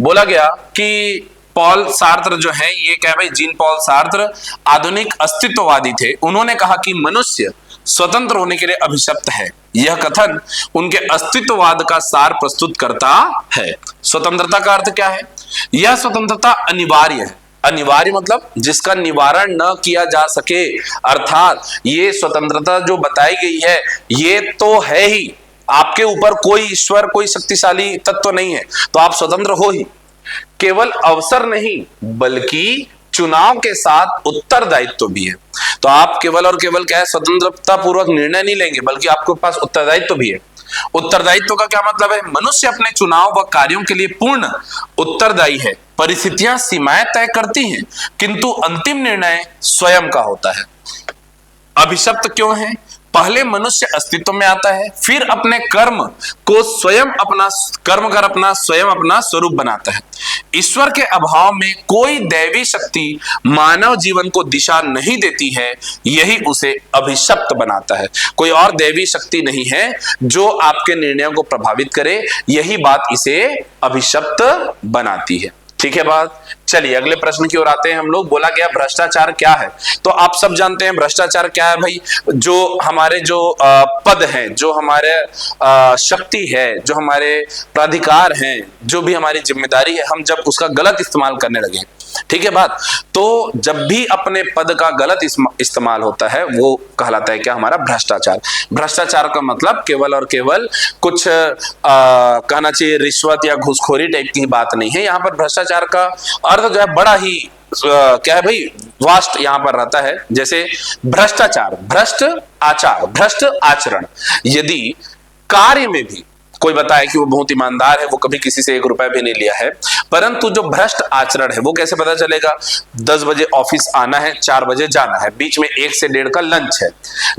A: बोला गया कि पॉल सार्त्र जो है, ये क्या भाई, जीन पॉल सार्त्र आधुनिक अस्तित्ववादी थे। उन्होंने कहा कि मनुष्य स्वतंत्र होने के लिए अभिशप्त है। यह कथन उनके अस्तित्ववाद का सार प्रस्तुत करता है। स्वतंत्रता का अर्थ क्या है? यह स्वतंत्रता अनिवार्य है। अनिवार्य मतलब जिसका निवारण न किया जा सके, अर्थात ये स्वतंत्रता जो बताई गई है ये तो है ही, आपके ऊपर कोई ईश्वर, कोई शक्तिशाली तत्व नहीं है तो आप स्वतंत्र हो ही। केवल अवसर नहीं बल्कि चुनाव के साथ उत्तरदायित्व भी है। तो आप केवल और केवल क्या है, स्वतंत्रता पूर्वक निर्णय नहीं लेंगे बल्कि आपके पास उत्तरदायित्व भी है। उत्तरदायित्व का क्या मतलब है? मनुष्य अपने चुनाव व कार्यों के लिए पूर्ण उत्तरदायी है। परिस्थितियां सीमाएं तय करती हैं किंतु अंतिम निर्णय स्वयं का होता है। अभिशप्त क्यों है? पहले मनुष्य अस्तित्व में आता है, फिर अपने कर्म को स्वयं अपना कर्म कर अपना स्वयं अपना स्वरूप बनाता है। ईश्वर के अभाव में कोई दैवी शक्ति मानव जीवन को दिशा नहीं देती है, यही उसे अभिशप्त बनाता है। कोई और दैवी शक्ति नहीं है जो आपके निर्णयों को प्रभावित करे, यही बात इसे अभिशप्त बनाती है। ठीक है बात। चलिए अगले प्रश्न की ओर आते हैं हम लोग। बोला गया भ्रष्टाचार क्या है? तो आप सब जानते हैं भ्रष्टाचार क्या है भाई। जो हमारे जो पद हैं, जो हमारे शक्ति है, जो हमारे प्राधिकार हैं, जो भी हमारी जिम्मेदारी है, हम जब उसका गलत इस्तेमाल करने लगे, ठीक है बात, तो जब भी अपने पद का गलत इस्तेमाल होता है वो कहलाता है क्या? हमारा भ्रष्टाचार। भ्रष्टाचार का मतलब केवल और केवल कुछ कहना चाहिए रिश्वत या घूसखोरी टाइप की बात नहीं है। यहाँ पर भ्रष्टाचार का अर्थ जो है बड़ा ही क्या है भाई, वास्ट यहाँ पर रहता है। जैसे भ्रष्टाचार, भ्रष्ट आचार, भ्रष्ट आचरण। यदि कार्य में भी कोई बताए कि वो बहुत ईमानदार है, वो कभी किसी से 1 रुपया भी नहीं लिया है, परंतु जो भ्रष्ट आचरण है वो कैसे पता चलेगा? 10 बजे ऑफिस आना है, 4 बजे जाना है, बीच में 1 से 1.5 का लंच है,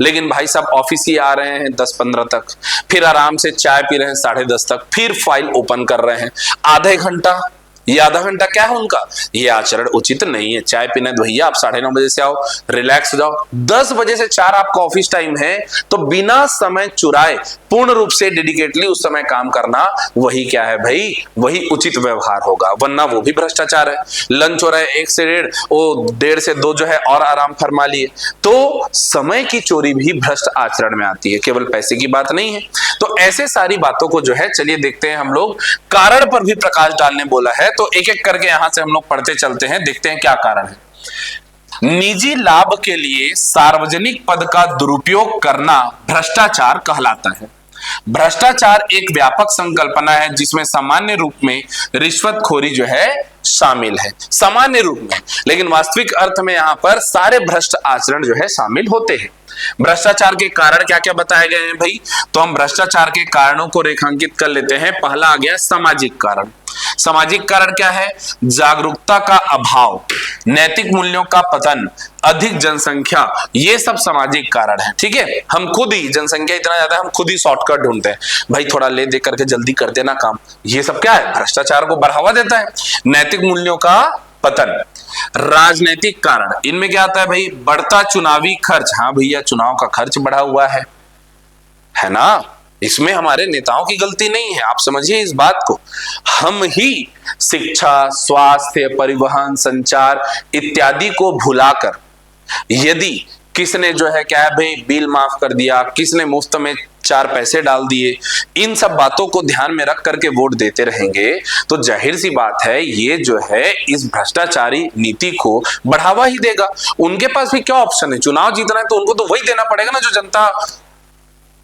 A: लेकिन भाई साहब ऑफिस ही आ रहे हैं 10-15 तक, फिर आराम से चाय पी रहे हैं 10:30 तक, फिर फाइल ओपन कर रहे हैं आधे घंटा। ये आधा घंटा क्या है उनका? ये आचरण उचित नहीं है। चाय पीना तो भैया आप 9:30 बजे से आओ, रिलैक्स हो जाओ। 10 बजे से 4 आपका ऑफिस टाइम है, तो बिना समय चुराए पूर्ण रूप से डेडिकेटली उस समय काम करना, वही क्या है भाई, वही उचित व्यवहार होगा, वरना वो भी भ्रष्टाचार है। लंच हो रहा है 1 से 1:30, वो 1:30 से 2 जो है और आराम फरमा लिए, तो समय की चोरी भी भ्रष्ट आचरण में आती है, केवल पैसे की बात नहीं है। तो ऐसे सारी बातों को जो है, चलिए देखते हैं हम लोग। कारण पर भी प्रकाश डालने बोला है, तो एक एक करके यहां से हम लोग पढ़ते चलते हैं, देखते हैं क्या कारण है। निजी लाभ के लिए सार्वजनिक पद का दुरुपयोग करना भ्रष्टाचार कहलाता है। भ्रष्टाचार एक व्यापक संकल्पना है जिसमें सामान्य रूप में रिश्वतखोरी जो है शामिल है, सामान्य रूप में, लेकिन वास्तविक अर्थ में यहां पर सारे भ्रष्ट आचरण जो है शामिल होते हैं। भ्रष्टाचार के कारण क्या क्या बताए गए हैं भाई? तो हम भ्रष्टाचार के कारणों को रेखांकित कर लेते हैं। पहला आ गया सामाजिक कारण। सामाजिक कारण क्या है? जागरूकता का अभाव, नैतिक मूल्यों का पतन, अधिक जनसंख्या, ये सब सामाजिक कारण है। ठीक है, हम खुद ही, जनसंख्या इतना ज्यादा है, हम खुद ही शॉर्टकट ढूंढते हैं, भाई थोड़ा ले दे करके जल्दी कर देना काम। ये सब क्या है? भ्रष्टाचार को बढ़ावा देता है। नैतिक मूल्यों का पतन। राजनीतिक कारण, इनमें क्या आता है भाई? बढ़ता चुनावी खर्च। हाँ भैया, चुनाव का खर्च बढ़ा हुआ है ना, इसमें हमारे नेताओं की गलती नहीं है, आप समझिए इस बात को। हम ही शिक्षा, स्वास्थ्य, परिवहन, संचार इत्यादि को भुलाकर यदि किसने जो है क्या है भाई बिल माफ कर दिया, किसने मुफ्त में 4 पैसे डाल दिए, इन सब बातों को ध्यान में रख करके वोट देते रहेंगे तो जाहिर सी बात है ये जो है इस भ्रष्टाचारी नीति को बढ़ावा ही देगा। उनके पास भी क्या ऑप्शन है, चुनाव जीतना है तो उनको तो वही देना पड़ेगा ना जो जनता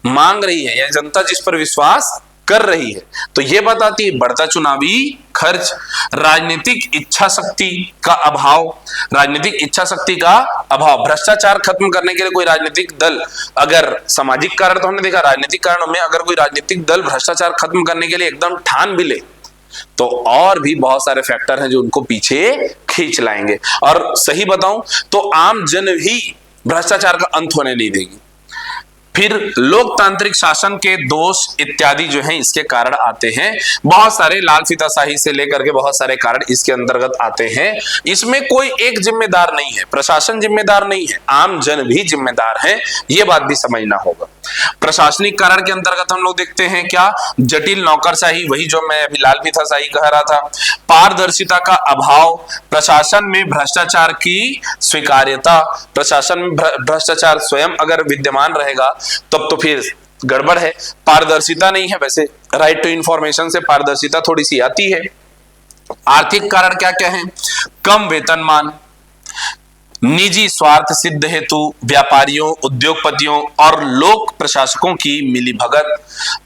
A: मांग रही है या जनता जिस पर विश्वास कर रही है। तो यह बात आती है बढ़ता चुनावी खर्च, राजनीतिक इच्छा शक्ति का अभाव, राजनीतिक इच्छा शक्ति का अभाव। भ्रष्टाचार खत्म करने के लिए कोई राजनीतिक दल, अगर सामाजिक कारण तो हमने देखा, राजनीतिक कारणों में अगर कोई राजनीतिक दल भ्रष्टाचार खत्म करने के लिए एकदम ठान भी ले तो और भी बहुत सारे फैक्टर हैं जो उनको पीछे खींच लाएंगे। और सही बताऊं तो आम जन भी भ्रष्टाचार का अंत होने नहीं देगी। फिर लोकतांत्रिक शासन के दोष इत्यादि जो हैं इसके कारण आते हैं, बहुत सारे लाल फीताशाही से लेकर के बहुत सारे कारण इसके अंतर्गत आते हैं। इसमें कोई एक जिम्मेदार नहीं है, प्रशासन जिम्मेदार नहीं है, आम जन भी जिम्मेदार है, ये बात भी समझना होगा। प्रशासनिक कारण के अंतर्गत हम लोग देखते हैं क्या, जटिल नौकरशाही, वही जो मैं अभी लाल फीताशाही कह रहा था, पारदर्शिता का अभाव, प्रशासन में भ्रष्टाचार की स्वीकार्यता, प्रशासन में भ्रष्टाचार स्वयं अगर विद्यमान रहेगा तब तो फिर गड़बड़ है, पारदर्शिता नहीं है। वैसे राइट टू इंफॉर्मेशन से पारदर्शिता थोड़ी सी आती है। आर्थिक कारण क्या क्या है, कम वेतनमान, निजी स्वार्थ सिद्ध हेतु व्यापारियों, उद्योगपतियों और लोक प्रशासकों की मिलीभगत।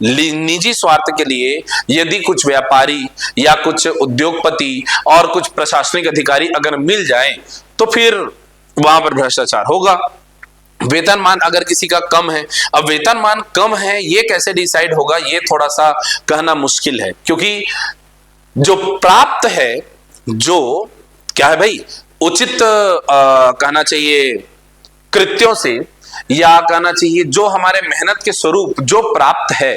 A: निजी स्वार्थ के लिए यदि कुछ व्यापारी या कुछ उद्योगपति और कुछ प्रशासनिक अधिकारी अगर मिल जाएं तो फिर वहां पर भ्रष्टाचार होगा। वेतनमान अगर किसी का कम है, अब वेतनमान कम है ये कैसे डिसाइड होगा, ये थोड़ा सा कहना मुश्किल है, क्योंकि जो प्राप्त है, जो क्या है भाई उचित कहना चाहिए कृत्यों से, या कहना चाहिए जो हमारे मेहनत के स्वरूप जो प्राप्त है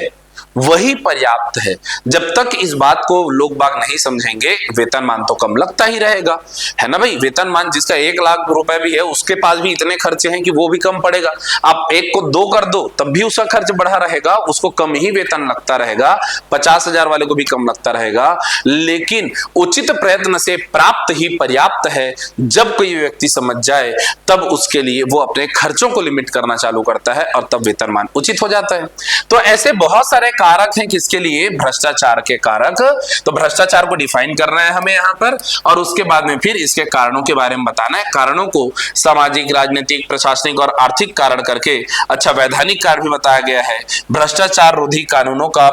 A: वही पर्याप्त है। जब तक इस बात को लोग बाग नहीं समझेंगे वेतनमान तो कम लगता ही रहेगा, है ना भाई। वेतनमान जिसका 1 लाख रुपए भी है उसके पास भी इतने खर्चे हैं कि वो भी कम पड़ेगा। आप 1 को 2 कर दो तब भी उसका खर्च बढ़ा रहेगा, उसको कम ही वेतन लगता रहेगा, 50,000 वाले को भी कम लगता रहेगा। लेकिन उचित प्रयत्न से प्राप्त ही पर्याप्त है। जब कोई व्यक्ति समझ जाए तब उसके लिए वो अपने खर्चों को लिमिट करना चालू करता है और तब वेतनमान उचित हो जाता है। तो ऐसे बहुत सारे कारक हैं किसके लिए, भ्रष्टाचार के कारक। तो भ्रष्टाचार को डिफाइन करना है हमें यहां पर, और उसके बाद में फिर इसके कारणों के बारे में बताना है। कारणों को सामाजिक, राजनीतिक, प्रशासनिक और आर्थिक कारण करके अच्छा वैधानिक कारण भी बताया गया है। भ्रष्टाचार रोधी कानूनों का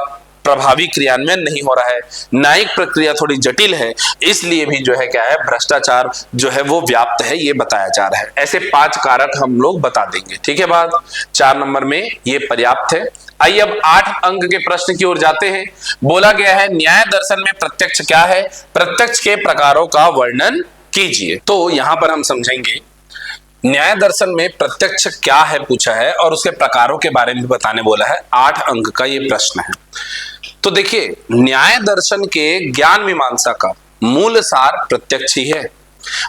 A: प्रभावी क्रियान्वयन नहीं हो रहा है, न्यायिक प्रक्रिया थोड़ी जटिल है, इसलिए भी जो है क्या है भ्रष्टाचार जो है वो व्याप्त है, ये बताया जा रहा है। ऐसे 5 कारक हम लोग बता देंगे, ठीक है। बात 4 नंबर में ये पर्याप्त है। आइए अब 8 अंक के प्रश्न की ओर जाते हैं। बोला गया है न्याय दर्शन में प्रत्यक्ष क्या है, प्रत्यक्ष के प्रकारों का वर्णन कीजिए। तो यहां पर हम समझेंगे न्याय दर्शन में प्रत्यक्ष क्या है पूछा है और उसके प्रकारों के बारे में बताने बोला है। 8 अंक का ये प्रश्न है। तो देखिए न्याय दर्शन के ज्ञान मीमांसा का मूल सार प्रत्यक्ष ही है।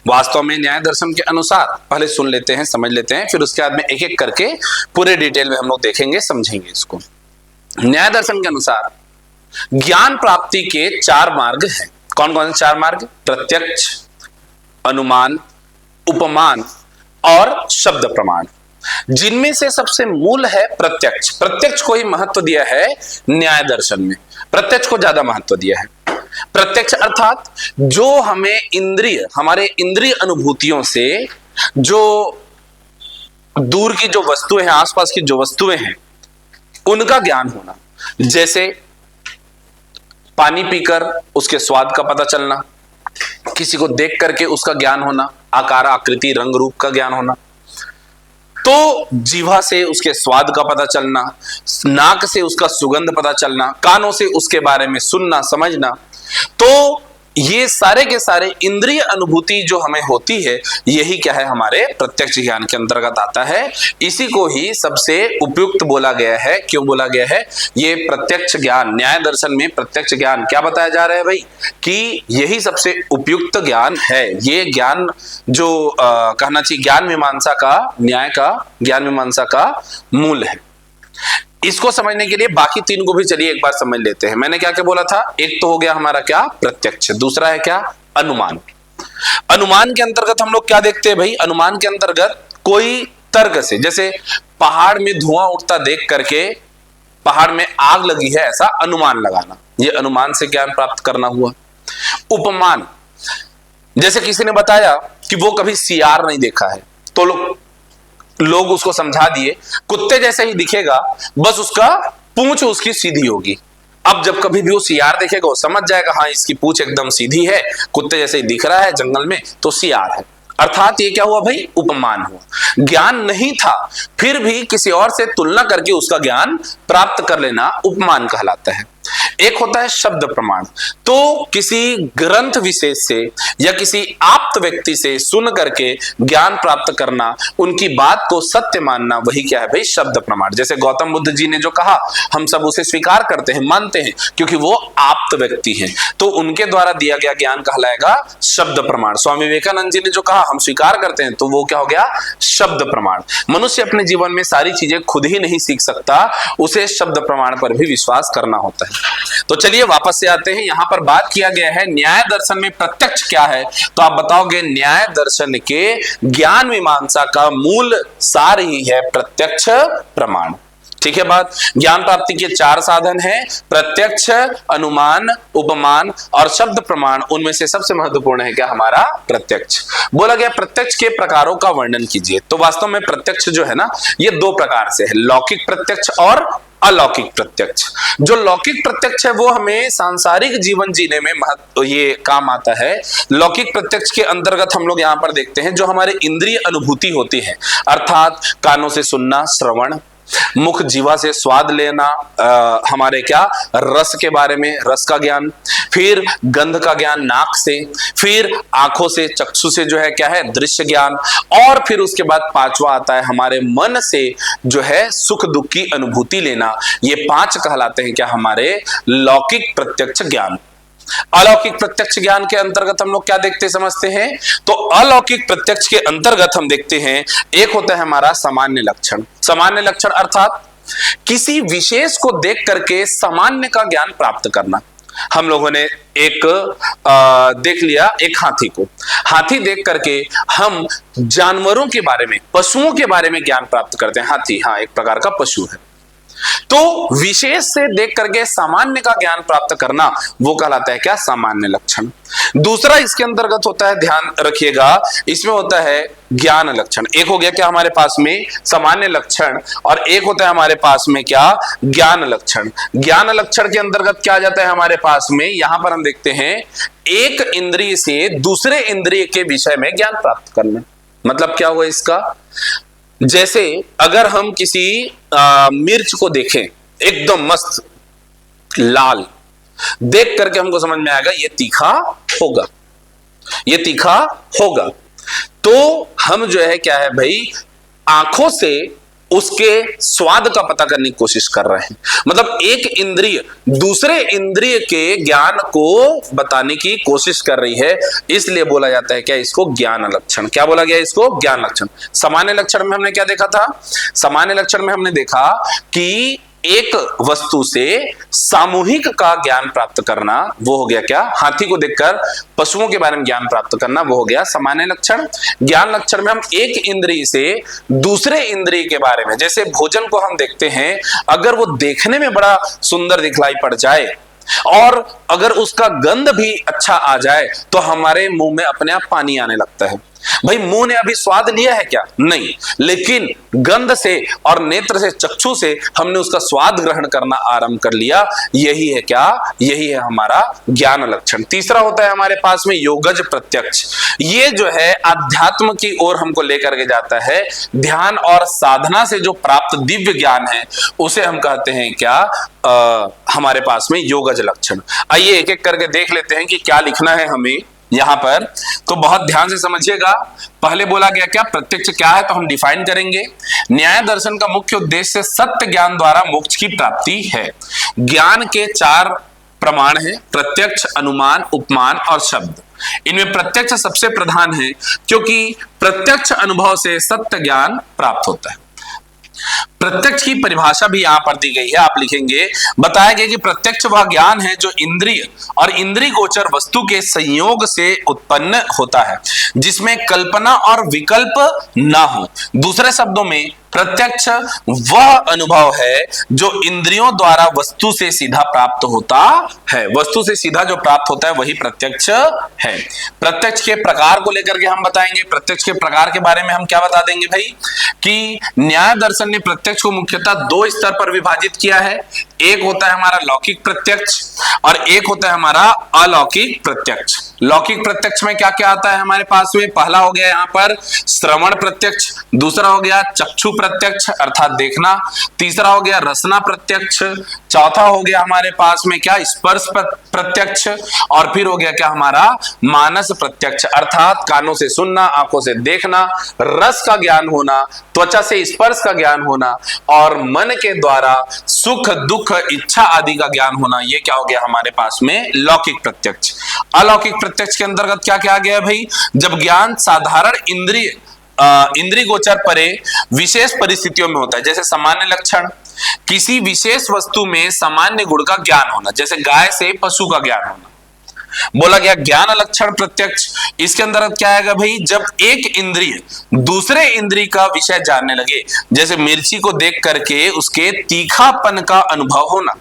A: वास्तव में न्याय दर्शन के अनुसार, पहले सुन लेते हैं, समझ लेते हैं, फिर उसके बाद में एक एक करके पूरे डिटेल में हम लोग देखेंगे, समझेंगे इसको। न्याय दर्शन के अनुसार ज्ञान प्राप्ति के 4 मार्ग हैं। कौन कौन से 4 मार्ग? प्रत्यक्ष, अनुमान, उपमान और शब्द प्रमाण। जिनमें से सबसे मूल है प्रत्यक्ष। प्रत्यक्ष को ही महत्व दिया है न्याय दर्शन में, प्रत्यक्ष को ज्यादा महत्व दिया है। प्रत्यक्ष अर्थात जो हमें हमारे इंद्रिय अनुभूतियों से जो दूर की जो वस्तुएं हैं, आसपास की जो वस्तुएं हैं, उनका ज्ञान होना। जैसे पानी पीकर उसके स्वाद का पता चलना, किसी को देख करके उसका ज्ञान होना, आकार, आकृति, रंग, रूप का ज्ञान होना। तो जीवा से उसके स्वाद का पता चलना, नाक से उसका सुगंध पता चलना, कानों से उसके बारे में सुनना, समझना। तो ये सारे के सारे इंद्रिय अनुभूति जो हमें होती है, यही क्या है हमारे प्रत्यक्ष ज्ञान के अंतर्गत आता है। इसी को ही सबसे उपयुक्त बोला गया है। क्यों बोला गया है? ये प्रत्यक्ष ज्ञान, न्याय दर्शन में प्रत्यक्ष ज्ञान क्या बताया जा रहा है भाई, कि यही सबसे उपयुक्त ज्ञान है। ये ज्ञान जो कहना चाहिए ज्ञान मीमांसा का, न्याय का, ज्ञान मीमांसा का मूल है। इसको समझने के लिए बाकी 3 को भी चलिए एक बार समझ लेते हैं। मैंने क्या क्या बोला था? एक तो हो गया हमारा क्या, प्रत्यक्ष। दूसरा है क्या, अनुमान। अनुमान के अंतर्गत हम लोग क्या देखते हैं भाई? अनुमान के अंतर्गत कोई तर्क से। जैसे पहाड़ में धुआं उठता देख करके पहाड़ में आग लगी है ऐसा अनुमान लगाना, ये अनुमान से ज्ञान प्राप्त करना हुआ। उपमान, जैसे किसी ने बताया कि वो कभी सियार नहीं देखा है, तो लोग उसको समझा दिए कुत्ते जैसे ही दिखेगा, बस उसका पूंछ उसकी सीधी होगी। अब जब कभी भी वो सियार देखेगा वो समझ जाएगा हाँ इसकी पूंछ एकदम सीधी है, कुत्ते जैसे ही दिख रहा है जंगल में तो सियार है। अर्थात ये क्या हुआ भाई, उपमान हुआ। ज्ञान नहीं था फिर भी किसी और से तुलना करके उसका ज्ञान प्राप्त कर लेना उपमान कहलाता है। एक होता है शब्द प्रमाण, तो किसी ग्रंथ विशेष से या किसी आप्त व्यक्ति से सुन करके ज्ञान प्राप्त करना, उनकी बात को सत्य मानना, वही क्या है भाई, शब्द प्रमाण। जैसे गौतम बुद्ध जी ने जो कहा हम सब उसे स्वीकार करते हैं, मानते हैं, क्योंकि वो आप्त व्यक्ति हैं, तो उनके द्वारा दिया गया ज्ञान कहलाएगा शब्द प्रमाण। स्वामी विवेकानंद जी ने जो कहा हम स्वीकार करते हैं, तो वो क्या हो गया, शब्द प्रमाण। मनुष्य अपने जीवन में सारी चीजें खुद ही नहीं सीख सकता, उसे शब्द प्रमाण पर भी विश्वास करना होता है। तो चलिए वापस से आते हैं, यहां पर बात किया गया है न्याय दर्शन में प्रत्यक्ष क्या है, तो आप बताओगे न्याय दर्शन के ज्ञान मीमांसा का मूल सार ही है प्रत्यक्ष प्रमाण। ठीक है बात। ज्ञान प्राप्ति के 4 साधन हैं, प्रत्यक्ष, अनुमान, उपमान और शब्द प्रमाण। उनमें से सबसे महत्वपूर्ण है क्या, हमारा प्रत्यक्ष। बोला गया प्रत्यक्ष के प्रकारों का वर्णन कीजिए, तो वास्तव में प्रत्यक्ष जो है ना, ये 2 प्रकार से है, लौकिक प्रत्यक्ष और अलौकिक प्रत्यक्ष। जो लौकिक प्रत्यक्ष है वो हमें सांसारिक जीवन जीने में ये काम आता है। लौकिक प्रत्यक्ष के अंतर्गत हम लोग यहाँ पर देखते हैं जो हमारे इंद्रिय अनुभूति होती है, अर्थात कानों से सुनना, श्रवण, मुख जीवा से स्वाद लेना, हमारे क्या रस के बारे में, रस का ज्ञान, फिर गंध का ज्ञान नाक से, फिर आंखों से, चक्षु से जो है क्या है, दृश्य ज्ञान, और फिर उसके बाद 5वां आता है हमारे मन से जो है सुख दुख की अनुभूति लेना। ये 5 कहलाते हैं क्या, हमारे लौकिक प्रत्यक्ष ज्ञान। अलौकिक प्रत्यक्ष ज्ञान के अंतर्गत हम लोग क्या देखते समझते हैं, तो अलौकिक प्रत्यक्ष के अंतर्गत हम देखते हैं एक होता है हमारा सामान्य लक्षण। सामान्य लक्षण अर्थात किसी विशेष को देख करके सामान्य का ज्ञान प्राप्त करना। हम लोगों ने एक देख लिया एक हाथी को, हाथी देख करके हम जानवरों के बारे में, पशुओं के बारे में ज्ञान प्राप्त करते हैं। हाथी हाँ एक प्रकार का पशु है, तो विशेष से देख करके सामान्य का ज्ञान प्राप्त करना वो कहलाता है क्या, सामान्य लक्षण। दूसरा इसके अंतर्गत होता है, ध्यान रखिएगा, इसमें होता है ज्ञान लक्षण। एक हो गया क्या हमारे पास में सामान्य लक्षण, और एक होता है हमारे पास में क्या, ज्ञान लक्षण। ज्ञान लक्षण के अंतर्गत क्या आ जाता है हमारे पास में, यहां पर हम देखते हैं एक इंद्रिय से दूसरे इंद्रिय के विषय में ज्ञान प्राप्त करना। मतलब क्या हुआ इसका, जैसे अगर हम किसी मिर्च को देखें एकदम मस्त लाल, देख करके हमको समझ में आएगा ये तीखा होगा, ये तीखा होगा, तो हम जो है क्या है भाई, आंखों से उसके स्वाद का पता करने की कोशिश कर रहे हैं। मतलब एक इंद्रिय दूसरे इंद्रिय के ज्ञान को बताने की कोशिश कर रही है, इसलिए बोला जाता है क्या, इसको ज्ञान लक्षण। क्या बोला गया, इसको ज्ञान लक्षण। सामान्य लक्षण में हमने क्या देखा था, सामान्य लक्षण में हमने देखा कि एक वस्तु से सामूहिक का ज्ञान प्राप्त करना, वो हो गया क्या, हाथी को देखकर पशुओं के बारे में ज्ञान प्राप्त करना, वो हो गया सामान्य लक्षण। ज्ञान लक्षण में हम एक इंद्रिय से दूसरे इंद्रिय के बारे में, जैसे भोजन को हम देखते हैं, अगर वो देखने में बड़ा सुंदर दिखलाई पड़ जाए और अगर उसका गंध भी अच्छा आ जाए तो हमारे मुंह में अपने आप पानी आने लगता है। भाई मुंह ने अभी स्वाद लिया है क्या, नहीं, लेकिन गंध से और नेत्र से, चक्षु से हमने उसका स्वाद ग्रहण करना आरंभ कर लिया। यही है क्या, यही है हमारा ज्ञान लक्षण। तीसरा होता है हमारे पास में योगज प्रत्यक्ष। ये जो है अध्यात्म की ओर हमको लेकर के जाता है। ध्यान और साधना से जो प्राप्त दिव्य ज्ञान है उसे हम कहते हैं क्या, हमारे पास में योगज लक्षण। आइए एक एक करके देख लेते हैं कि क्या लिखना है हमें यहां पर, तो बहुत ध्यान से समझिएगा। पहले बोला गया क्या, प्रत्यक्ष क्या है, तो हम डिफाइन करेंगे। न्याय दर्शन का मुख्य उद्देश्य सत्य ज्ञान द्वारा मोक्ष की प्राप्ति है। ज्ञान के 4 प्रमाण हैं, प्रत्यक्ष, अनुमान, उपमान और शब्द। इनमें प्रत्यक्ष सबसे प्रधान है, क्योंकि प्रत्यक्ष अनुभव से सत्य ज्ञान प्राप्त होता है। प्रत्यक्ष की परिभाषा भी यहां पर दी गई है, आप लिखेंगे, बताया गया कि प्रत्यक्ष वह ज्ञान है जो इंद्रिय और इंद्रिय गोचर वस्तु के संयोग से उत्पन्न होता है, जिसमें कल्पना और विकल्प ना हो। दूसरे शब्दों में प्रत्यक्ष वह अनुभव है जो इंद्रियों द्वारा वस्तु से सीधा प्राप्त होता है। वस्तु से सीधा जो प्राप्त होता है वही प्रत्यक्ष है। प्रत्यक्ष के प्रकार को लेकर के हम बताएंगे। प्रत्यक्ष के प्रकार के बारे में हम क्या बता देंगे भाई, कि न्याय दर्शन ने प्रत्यक्ष को मुख्यतः दो स्तर पर विभाजित किया है। एक होता है हमारा लौकिक प्रत्यक्ष और एक होता है हमारा अलौकिक प्रत्यक्ष। लौकिक प्रत्यक्ष में क्या क्या आता है हमारे पास में, पहला हो गया यहाँ पर श्रवण प्रत्यक्ष, दूसरा हो गया चक्षु प्रत्यक्ष अर्थात देखना, तीसरा हो गया रसना प्रत्यक्ष, चौथा हो गया हमारे पास में क्या स्पर्श प्रत्यक्ष, और फिर हो गया क्या हमारा मानस प्रत्यक्ष अर्थात कानों से सुनना, आंखों से देखना, रस का ज्ञान होना, त्वचा से स्पर्श का ज्ञान होना और मन के द्वारा सुख दुख इच्छा आदि का ज्ञान होना। ये क्या हो गया हमारे पास में लौकिक प्रत्यक्ष। अलौकिक प्रत्यक्ष के अंतर्गत क्या क्या आ गया भाई, जब ज्ञान साधारण इंद्रिय गोचर परे विशेष परिस्थितियों में होता है, जैसे सामान्य लक्षण, किसी विशेष वस्तु में सामान्य गुण का ज्ञान होना, जैसे गाय से पशु का ज्ञान होना, बोला गया ज्ञान लक्षण प्रत्यक्ष। इसके अंदर क्या आएगा भाई, जब एक इंद्रिय दूसरे इंद्रिय का विषय जानने लगे, जैसे मिर्ची को देख करके उसके तीखापन का अनुभव होना।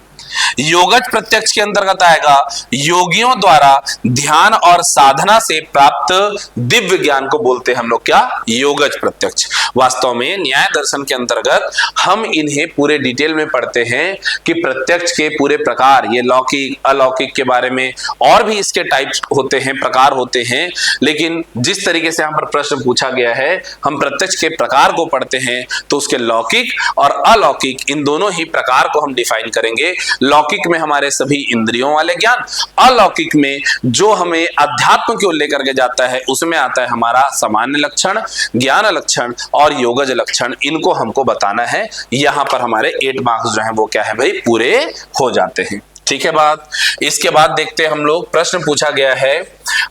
A: योगज प्रत्यक्ष के अंतर्गत आएगा योगियों द्वारा ध्यान और साधना से प्राप्त दिव्य ज्ञान को बोलते हैं हम लोग क्या, योगज प्रत्यक्ष। वास्तव में न्याय दर्शन के अंतर्गत हम इन्हें पूरे डिटेल में पढ़ते हैं कि प्रत्यक्ष के पूरे प्रकार, ये लौकिक अलौकिक के बारे में और भी इसके टाइप्स होते हैं, प्रकार होते हैं, लेकिन जिस तरीके से यहाँ पर प्रश्न पूछा गया है, हम प्रत्यक्ष के प्रकार को पढ़ते हैं तो उसके लौकिक और अलौकिक इन दोनों ही प्रकार को हम डिफाइन करेंगे। लौकिक में हमारे सभी इंद्रियों वाले ज्ञान, अलौकिक में जो हमें अध्यात्म की ओर लेकर के जाता है उसमें आता है हमारा सामान्य लक्षण, ज्ञान लक्षण और योगज लक्षण। इनको हमको बताना है। यहां पर हमारे 8 मार्क्स जो हैं वो क्या है भाई, पूरे हो जाते हैं। ठीक है बात। इसके बाद देखते हैं हम लोग, प्रश्न पूछा गया है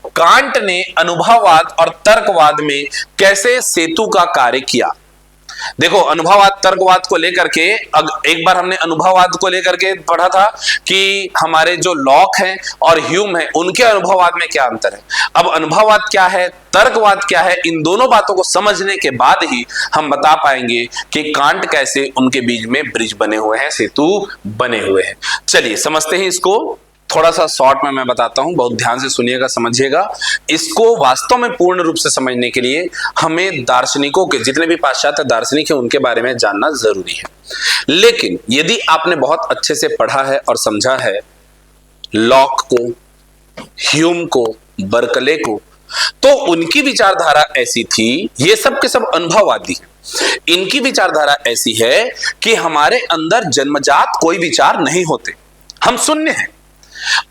A: कांट ने अनुभववाद और तर्कवाद में कैसे सेतु का कार्य किया। देखो अनुभववाद तर्कवाद को लेकर के एक बार हमने अनुभववाद को लेकर के पढ़ा था कि हमारे जो लॉक हैं और ह्यूम हैं उनके अनुभववाद में क्या अंतर है। अब अनुभववाद क्या है, तर्कवाद क्या है, इन दोनों बातों को समझने के बाद ही हम बता पाएंगे कि कांट कैसे उनके बीच में ब्रिज बने हुए हैं, सेतु बने हुए हैं। चलिए समझते हैं इसको। थोड़ा सा शॉर्ट में मैं बताता हूं, बहुत ध्यान से सुनिएगा, समझिएगा। इसको वास्तव में पूर्ण रूप से समझने के लिए हमें दार्शनिकों के, जितने भी पाश्चात्य दार्शनिक हैं उनके बारे में जानना जरूरी है। लेकिन यदि आपने बहुत अच्छे से पढ़ा है और समझा है लॉक को, ह्यूम को, बर्कले को, तो उनकी विचारधारा ऐसी थी, ये सब के सब अनुभववादी हैं। इनकी विचारधारा ऐसी है कि हमारे अंदर जन्मजात कोई विचार नहीं होते, हम शून्य हैं,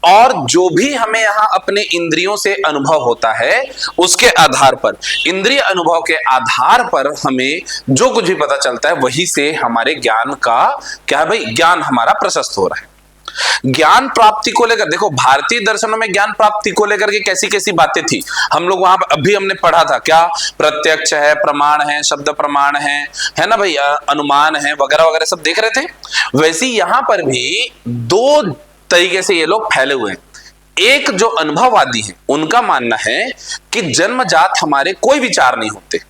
A: और जो भी हमें यहां अपने इंद्रियों से अनुभव होता है उसके आधार पर, इंद्रिय अनुभव के आधार पर हमें जो कुछ भी पता चलता है वही से हमारे ज्ञान का क्या है भाई, ज्ञान हमारा प्रशस्त हो रहा है। ज्ञान प्राप्ति को लेकर देखो, भारतीय दर्शनों में ज्ञान प्राप्ति को लेकर के कैसी कैसी बातें थी, हम लोग वहां अभी हमने पढ़ा था क्या, प्रत्यक्ष है, प्रमाण है, शब्द प्रमाण है ना भाई, अनुमान है वगैरह वगैरह सब देख रहे थे। वैसे यहां पर भी दो तरीके से ये लोग फैले हुए हैं। एक जो अनुभववादी है उनका मानना है कि जन्मजात हमारे कोई विचार नहीं होते,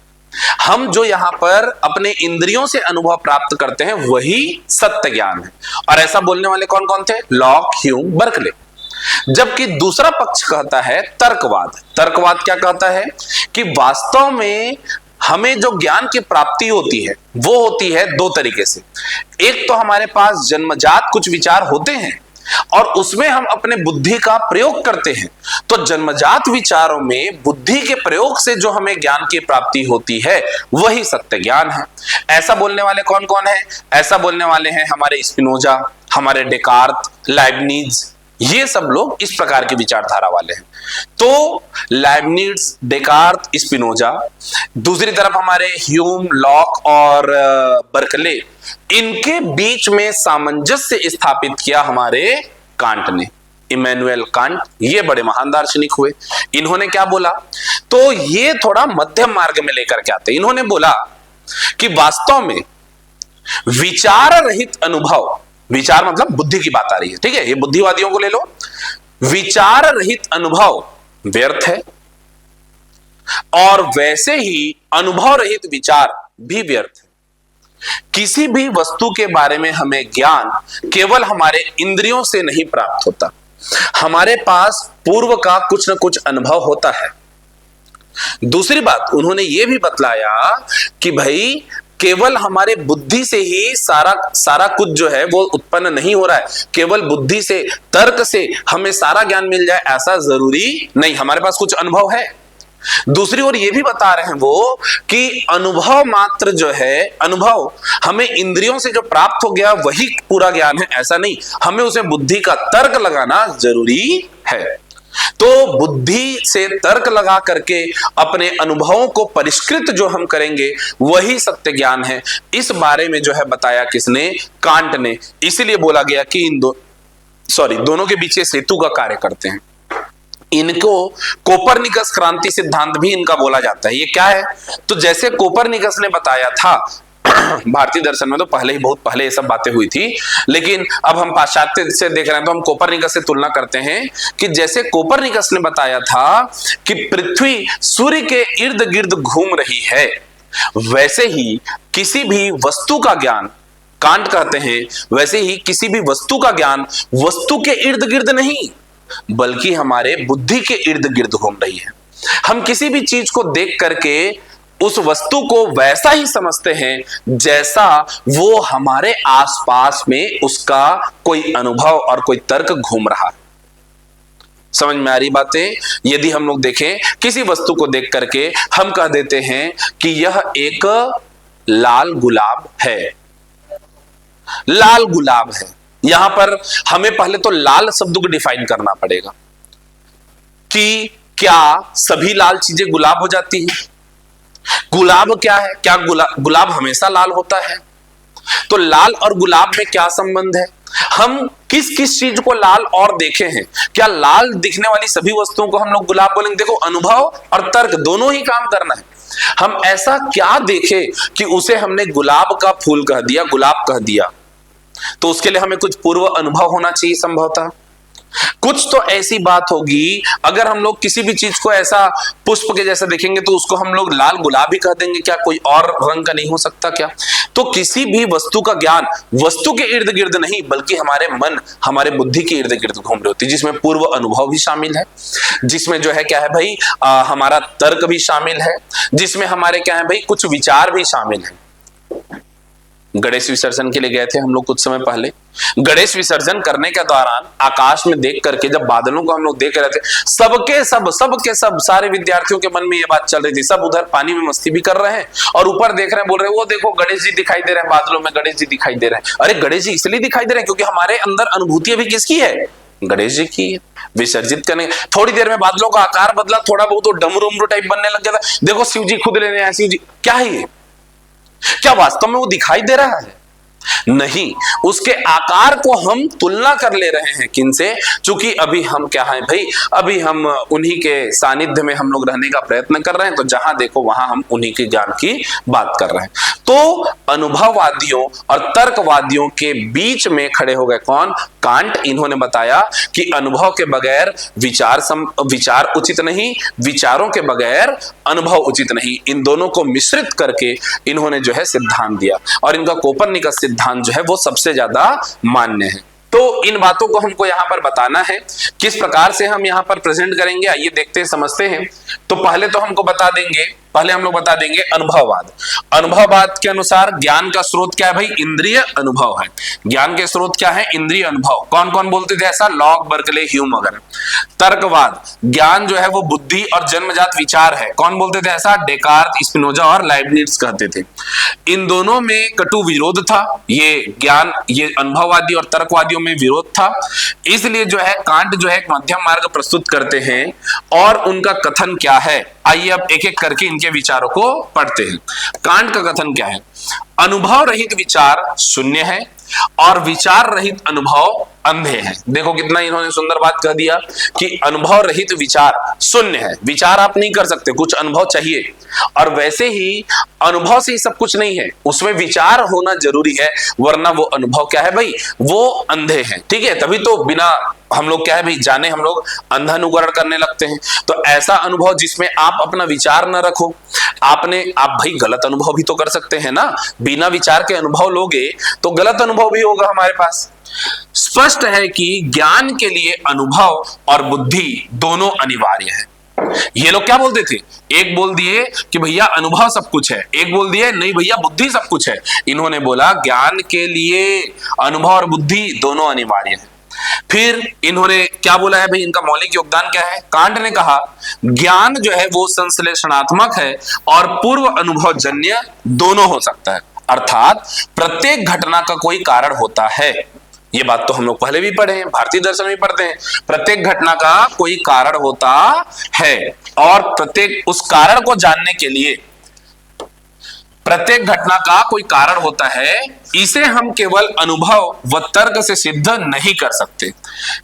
A: हम जो यहां पर अपने इंद्रियों से अनुभव प्राप्त करते हैं वही सत्य ज्ञान है। और ऐसा बोलने वाले कौन कौन थे, लॉक, ह्यूम, बर्कले। जबकि दूसरा पक्ष कहता है तर्कवाद। तर्कवाद क्या कहता है कि वास्तव में हमें जो ज्ञान की प्राप्ति होती है वो होती है दो तरीके से। एक तो हमारे पास जन्मजात कुछ विचार होते हैं और उसमें हम अपने बुद्धि का प्रयोग करते हैं, तो जन्मजात विचारों में बुद्धि के प्रयोग से जो हमें ज्ञान की प्राप्ति होती है वही सत्य ज्ञान है। ऐसा बोलने वाले कौन कौन है, ऐसा बोलने वाले हैं हमारे स्पिनोजा, हमारे डेकार्त, लाइबनिज, ये सब लोग इस प्रकार की विचारधारा वाले हैं। तो लाइबनिज, डेकार्त, स्पिनोजा, दूसरी तरफ हमारे ह्यूम, लॉक और बर्कले, इनके बीच में सामंजस्य स्थापित किया हमारे कांट ने, इमैनुअल कांट। ये बड़े महान दार्शनिक हुए। इन्होंने क्या बोला, तो ये थोड़ा मध्यम मार्ग में लेकर के आते। इन्होंने बोला कि वास्तव में विचार रहित अनुभव, विचार मतलब बुद्धि की बात आ रही है, ठीक है, ये बुद्धिवादियों को ले लो। विचार रहित अनुभव व्यर्थ है, और वैसे ही अनुभव रहित विचार भी व्यर्थ है। किसी भी वस्तु के बारे में हमें ज्ञान केवल हमारे इंद्रियों से नहीं प्राप्त होता, हमारे पास पूर्व का कुछ न कुछ अनुभव होता है। दूसरी बात उन्होंने यह भी बतलाया कि भाई केवल हमारे बुद्धि से ही सारा कुछ जो है वो उत्पन्न नहीं हो रहा है, केवल बुद्धि से, तर्क से हमें सारा ज्ञान मिल जाए ऐसा जरूरी नहीं, हमारे पास कुछ अनुभव है। दूसरी ओर ये भी बता रहे हैं वो कि अनुभव मात्र जो है, अनुभव हमें इंद्रियों से जो प्राप्त हो गया वही पूरा ज्ञान है ऐसा नहीं, हमें उसे बुद्धि का तर्क लगाना जरूरी है। तो बुद्धि से तर्क लगा करके अपने अनुभवों को परिष्कृत जो हम करेंगे वही सत्य ज्ञान है। इस बारे में जो है बताया किसने? कांट ने। इसीलिए बोला गया कि दोनों के बीच सेतु का कार्य करते हैं। इनको कोपरनिकस क्रांति सिद्धांत भी इनका बोला जाता है। ये क्या है? तो जैसे कोपरनिकस ने बताया था भारतीय दर्शन में, तो पहले ही, बहुत पहले ये सब बातें हुई थी, लेकिन अब हम पाश्चात्य से देख रहे हैं तो हम कोपरनिकस से तुलना करते हैं कि जैसे कोपरनिकस ने बताया था कि पृथ्वी सूर्य के इर्द गिर्द घूम रही है, वैसे ही किसी भी वस्तु का ज्ञान, कांट कहते हैं, वैसे ही किसी भी वस्तु का ज्ञान वस्तु के इर्द गिर्द नहीं बल्कि हमारे बुद्धि के इर्द गिर्द घूम रही है। हम किसी भी चीज को देख करके उस वस्तु को वैसा ही समझते हैं जैसा वो हमारे आसपास में उसका कोई अनुभव और कोई तर्क घूम रहा है। समझ में आ रही बातें? यदि हम लोग देखें किसी वस्तु को देख करके हम कह देते हैं कि यह एक लाल गुलाब है, लाल गुलाब है। यहां पर हमें पहले तो लाल शब्द को डिफाइन करना पड़ेगा कि क्या सभी लाल चीजें गुलाब हो जाती हैं? गुलाब क्या है? क्या गुलाब हमेशा लाल होता है? तो लाल और गुलाब में क्या संबंध है? हम किस किस चीज को लाल और देखे हैं? क्या लाल दिखने वाली सभी वस्तुओं को हम लोग गुलाब बोलेंगे? देखो, अनुभव और तर्क दोनों ही काम करना है। हम ऐसा क्या देखे कि उसे हमने गुलाब का फूल कह दिया, गुलाब कह दिया? तो उसके लिए हमें कुछ पूर्व अनुभव होना चाहिए संभवतः। कुछ तो ऐसी बात होगी, अगर हम लोग किसी भी चीज को ऐसा पुष्प के जैसा देखेंगे तो उसको हम लोग लाल गुलाबी कह देंगे, क्या कोई और रंग का नहीं हो सकता क्या? तो किसी भी वस्तु का ज्ञान वस्तु के इर्द गिर्द नहीं बल्कि हमारे मन, हमारे बुद्धि के इर्द गिर्द घूम रही होती है, जिसमें पूर्व अनुभव भी शामिल है, जिसमें जो है क्या है भाई हमारा तर्क भी शामिल है, जिसमें हमारे क्या है भाई कुछ विचार भी शामिल है। गणेश विसर्जन के लिए गए थे हम लोग कुछ समय पहले। गणेश विसर्जन करने के दौरान आकाश में देख करके जब बादलों को हम लोग देख रहे थे, सबके सब सारे विद्यार्थियों के मन में ये बात चल रही थी। सब उधर पानी में मस्ती भी कर रहे हैं और ऊपर देख रहे हैं, बोल रहे हैं वो देखो गणेश जी दिखाई दे रहे हैं, बादलों में गणेश जी दिखाई दे रहे हैं। अरे गणेश जी इसलिए दिखाई दे रहे हैं क्योंकि हमारे अंदर अनुभूति अभी किसकी है? गणेश जी की है। विसर्जित करने थोड़ी देर में बादलों का आकार बदला, थोड़ा बहुत डमरू टाइप बनने लग गया था। देखो शिव जी खुद लेने आए, शिव जी क्या है ये? क्या वास्तव में वो दिखाई दे रहा है? नहीं, उसके आकार को हम तुलना कर ले रहे हैं किनसे? क्योंकि अभी हम क्या है भाई, अभी हम उन्हीं के सानिध्य में हम लोग रहने का प्रयत्न कर रहे हैं, तो जहां देखो वहां हम उन्हीं के ज्ञान की बात कर रहे हैं। तो अनुभववादियों और तर्कवादियों के बीच में खड़े हो गए कौन? कांट। इन्होंने बताया कि अनुभव के बगैर विचार उचित नहीं, विचारों के बगैर अनुभव उचित नहीं। इन दोनों को मिश्रित करके इन्होंने जो है सिद्धांत दिया, और इनका कोपरनिकस सिद्धांत जो है वो सबसे ज्यादा मान्य है। तो इन बातों को हमको यहां पर बताना है। किस प्रकार से हम यहां पर प्रेजेंट करेंगे आइए देखते हैं, समझते हैं। तो पहले तो हमको बता देंगे, पहले हम लोग बता देंगे अनुभववाद। अनुभववाद के अनुसार ज्ञान का स्रोत क्या है भाई? इंद्रिय अनुभव है। ज्ञान के स्रोत क्या है? इंद्रिय अनुभव। कौन कौन बोलते थे ऐसा? लॉक, बर्कले, ह्यूम वगैरह। तर्कवाद, ज्ञान जो है वो बुद्धि और जन्मजात विचार है। कौन बोलते थे ऐसा? डेकार्त, स्पिनोजा और लाइबनिट्ज कहते थे। इन दोनों में कटु विरोध था। ये ज्ञान, ये अनुभववादी और तर्कवादियों में विरोध था। इसलिए जो है कांट जो है एक मध्यम मार्ग प्रस्तुत करते हैं, और उनका कथन क्या है आइए अब एक एक करके इनके विचारों को पढ़ते हैं। कांट का कथन क्या है? अनुभव रहित विचार शून्य है, और विचार रहित अनुभव अंधे हैं। देखो कितना इन्होंने सुंदर बात कह दिया कि अनुभव रहित विचार शून्य है, विचार आप नहीं कर सकते, कुछ अनुभव चाहिए। और वैसे ही अनुभव से ही सब कुछ नहीं है, उसमें विचार होना जरूरी है, वरना वो अनुभव क्या है भाई, वो अंधे हैं। ठीक है, तभी तो बिना हम लोग क्या है भाई जाने हम लोग अंधानुकरण करने लगते हैं। तो ऐसा अनुभव जिसमें आप अपना विचार न रखो, आप भाई गलत अनुभव भी तो कर सकते हैं ना, बिना विचार के अनुभव लोगे तो गलत अनुभव भी होगा हमारे पास। स्पष्ट है कि ज्ञान के लिए अनुभव और बुद्धि दोनों अनिवार्य है। ये लोग क्या बोलते थे, एक बोल दिए कि भैया अनुभव सब कुछ है, एक बोल दिए नहीं भैया बुद्धि सब कुछ है। इन्होंने बोला ज्ञान के लिए अनुभव और बुद्धि दोनों अनिवार्य है। फिर इन्होंने क्या बोला है भाई, इनका मौलिक योगदान क्या है। कांट ने कहा ज्ञान जो है वो संश्लेषणात्मक है और पूर्व अनुभव जन्य दोनों हो सकता है, अर्थात प्रत्येक घटना का कोई कारण होता है। ये बात तो हम लोग पहले भी पढ़े हैं, भारतीय दर्शन में पढ़ते हैं, प्रत्येक घटना का कोई कारण होता है और प्रत्येक उस कारण को जानने के लिए प्रत्येक घटना का कोई कारण होता है, इसे हम केवल अनुभव व तर्क से सिद्ध नहीं कर सकते।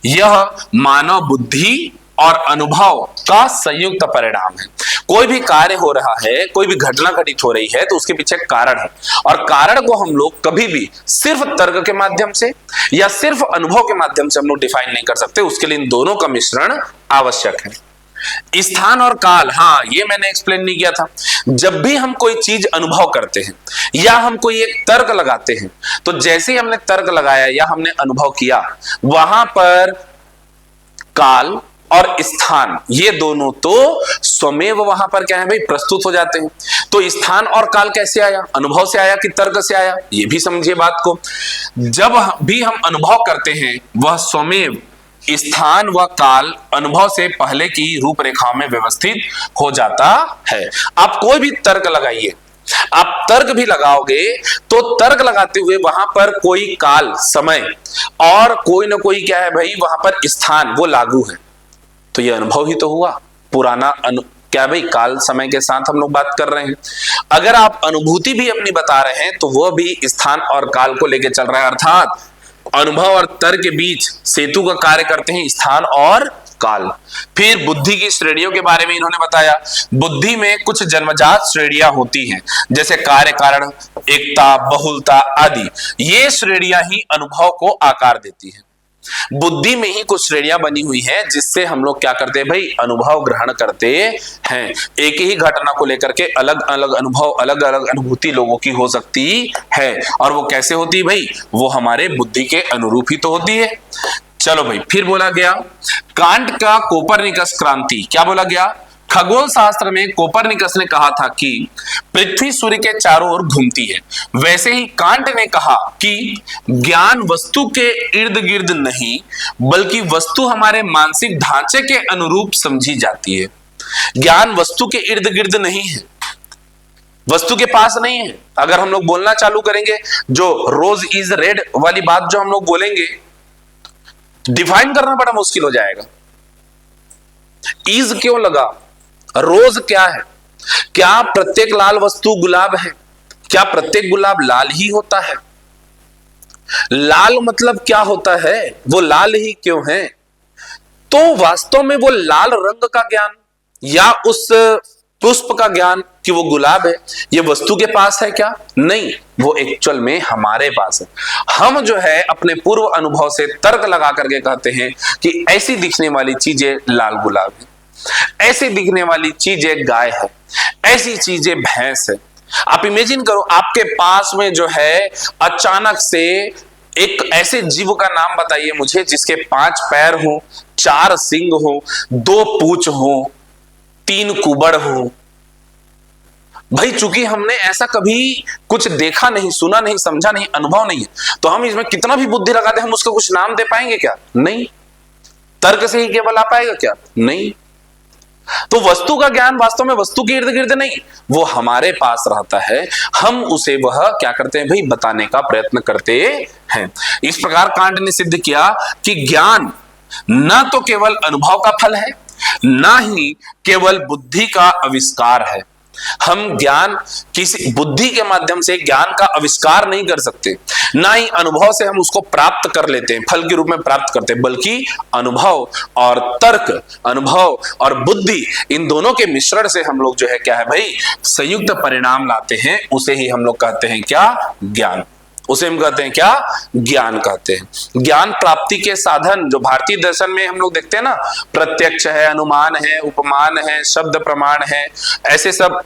A: यह मानव बुद्धि और अनुभव का संयुक्त परिणाम है। कोई भी कार्य हो रहा है, कोई भी घटना घटित हो रही है तो उसके पीछे कारण है, और कारण को हम लोग कभी भी सिर्फ तर्क के माध्यम से या सिर्फ अनुभव के माध्यम से हम लोग डिफाइन नहीं कर सकते, उसके लिए इन दोनों का मिश्रण आवश्यक है। स्थान और काल, हाँ ये मैंने एक्सप्लेन नहीं किया था। जब भी हम कोई चीज अनुभव करते हैं या हम कोई एक तर्क लगाते हैं, तो जैसे ही हमने तर्क लगाया या हमने अनुभव किया, वहां पर काल और स्थान ये दोनों तो स्वमेव वहां पर क्या है भाई प्रस्तुत हो जाते हैं। तो स्थान और काल कैसे आया, अनुभव से आया कि तर्क से आया, ये भी समझिए बात को। जब भी हम अनुभव करते हैं वह स्वमेव स्थान व काल अनुभव से पहले की रूपरेखा में व्यवस्थित हो जाता है। आप कोई भी तर्क लगाइए, आप तर्क भी लगाओगे तो तर्क लगाते हुए वहां पर कोई काल समय और कोई ना कोई क्या है भाई वहां पर स्थान वो लागू है, तो ये अनुभव ही तो हुआ। पुराना क्या भाई काल समय के साथ हम लोग बात कर रहे हैं। अगर आप अनुभूति भी अपनी बता रहे हैं तो वह भी स्थान और काल को लेकर चल रहा है, अर्थात अनुभव और तर्क के बीच सेतु का कार्य करते हैं स्थान और काल। फिर बुद्धि की श्रेणियों के बारे में इन्होंने बताया। बुद्धि में कुछ जन्मजात श्रेणियां होती हैं, जैसे कार्य कारण, एकता, बहुलता आदि। ये श्रेणियां ही अनुभव को आकार देती हैं। बुद्धि में ही कुछ श्रेणियां बनी हुई हैं जिससे हम लोग क्या करते हैं भाई अनुभव ग्रहण करते हैं। एक ही घटना को लेकर के अलग अलग अनुभव, अलग अलग अनुभूति लोगों की हो सकती है, और वो कैसे होती है भाई, वो हमारे बुद्धि के अनुरूप ही तो होती है। चलो भाई, फिर बोला गया कांट का कोपरनिकस क्रांति। क्या बोला गया, खगोल शास्त्र में कोपरनिकस ने कहा था कि पृथ्वी सूर्य के चारों ओर घूमती है, वैसे ही कांट ने कहा कि ज्ञान वस्तु के इर्द गिर्द नहीं बल्कि वस्तु हमारे मानसिक ढांचे के अनुरूप समझी जाती है। ज्ञान वस्तु के इर्द गिर्द नहीं है, वस्तु के पास नहीं है। अगर हम लोग बोलना चालू करेंगे जो रोज इज रेड वाली बात जो हम लोग बोलेंगे, डिफाइन करना बड़ा मुश्किल हो जाएगा। इज क्यों लगा, रोज क्या है, क्या प्रत्येक लाल वस्तु गुलाब है, क्या प्रत्येक गुलाब लाल ही होता है, लाल मतलब क्या होता है, वो लाल ही क्यों है। तो वास्तव में वो लाल रंग का ज्ञान या उस पुष्प का ज्ञान कि वो गुलाब है, ये वस्तु के पास है क्या, नहीं, वो एक्चुअल में हमारे पास है। हम जो है अपने पूर्व अनुभव से तर्क लगा करके कहते हैं कि ऐसी दिखने वाली चीजें लाल गुलाब है, ऐसी दिखने वाली चीजें गाय है, ऐसी चीजें भैंस है। आप इमेजिन करो आपके पास में जो है अचानक से एक ऐसे जीव का नाम बताइए मुझे जिसके 5 पैर हो, 4 सिंग हो, 2 पूंछ हो, 3 कुबड़ हो। भाई चूंकि हमने ऐसा कभी कुछ देखा नहीं, सुना नहीं, समझा नहीं, अनुभव नहीं है, तो हम इसमें कितना भी बुद्धि लगाते हम उसका कुछ नाम दे पाएंगे क्या, नहीं। तर्क से ही केवल आ पाएगा क्या, नहीं। तो वस्तु का ज्ञान वास्तव में वस्तु के इर्द गिर्द नहीं, वो हमारे पास रहता है, हम उसे वह क्या करते हैं भाई बताने का प्रयत्न करते हैं। इस प्रकार कांट ने सिद्ध किया कि ज्ञान न तो केवल अनुभव का फल है, ना ही केवल बुद्धि का आविष्कार है। हम ज्ञान किसी बुद्धि के माध्यम से ज्ञान का आविष्कार नहीं कर सकते, ना ही अनुभव से हम उसको प्राप्त कर लेते हैं, फल के रूप में प्राप्त करते हैं, बल्कि अनुभव और तर्क, अनुभव और बुद्धि, इन दोनों के मिश्रण से हम लोग जो है क्या है भाई, संयुक्त परिणाम लाते हैं। उसे ही हम लोग कहते हैं क्या, ज्ञान। उसे हम कहते हैं क्या, ज्ञान कहते हैं। ज्ञान प्राप्ति के साधन जो भारतीय दर्शन में हम लोग देखते हैं ना, प्रत्यक्ष है, अनुमान है, उपमान है, शब्द प्रमाण है, ऐसे सब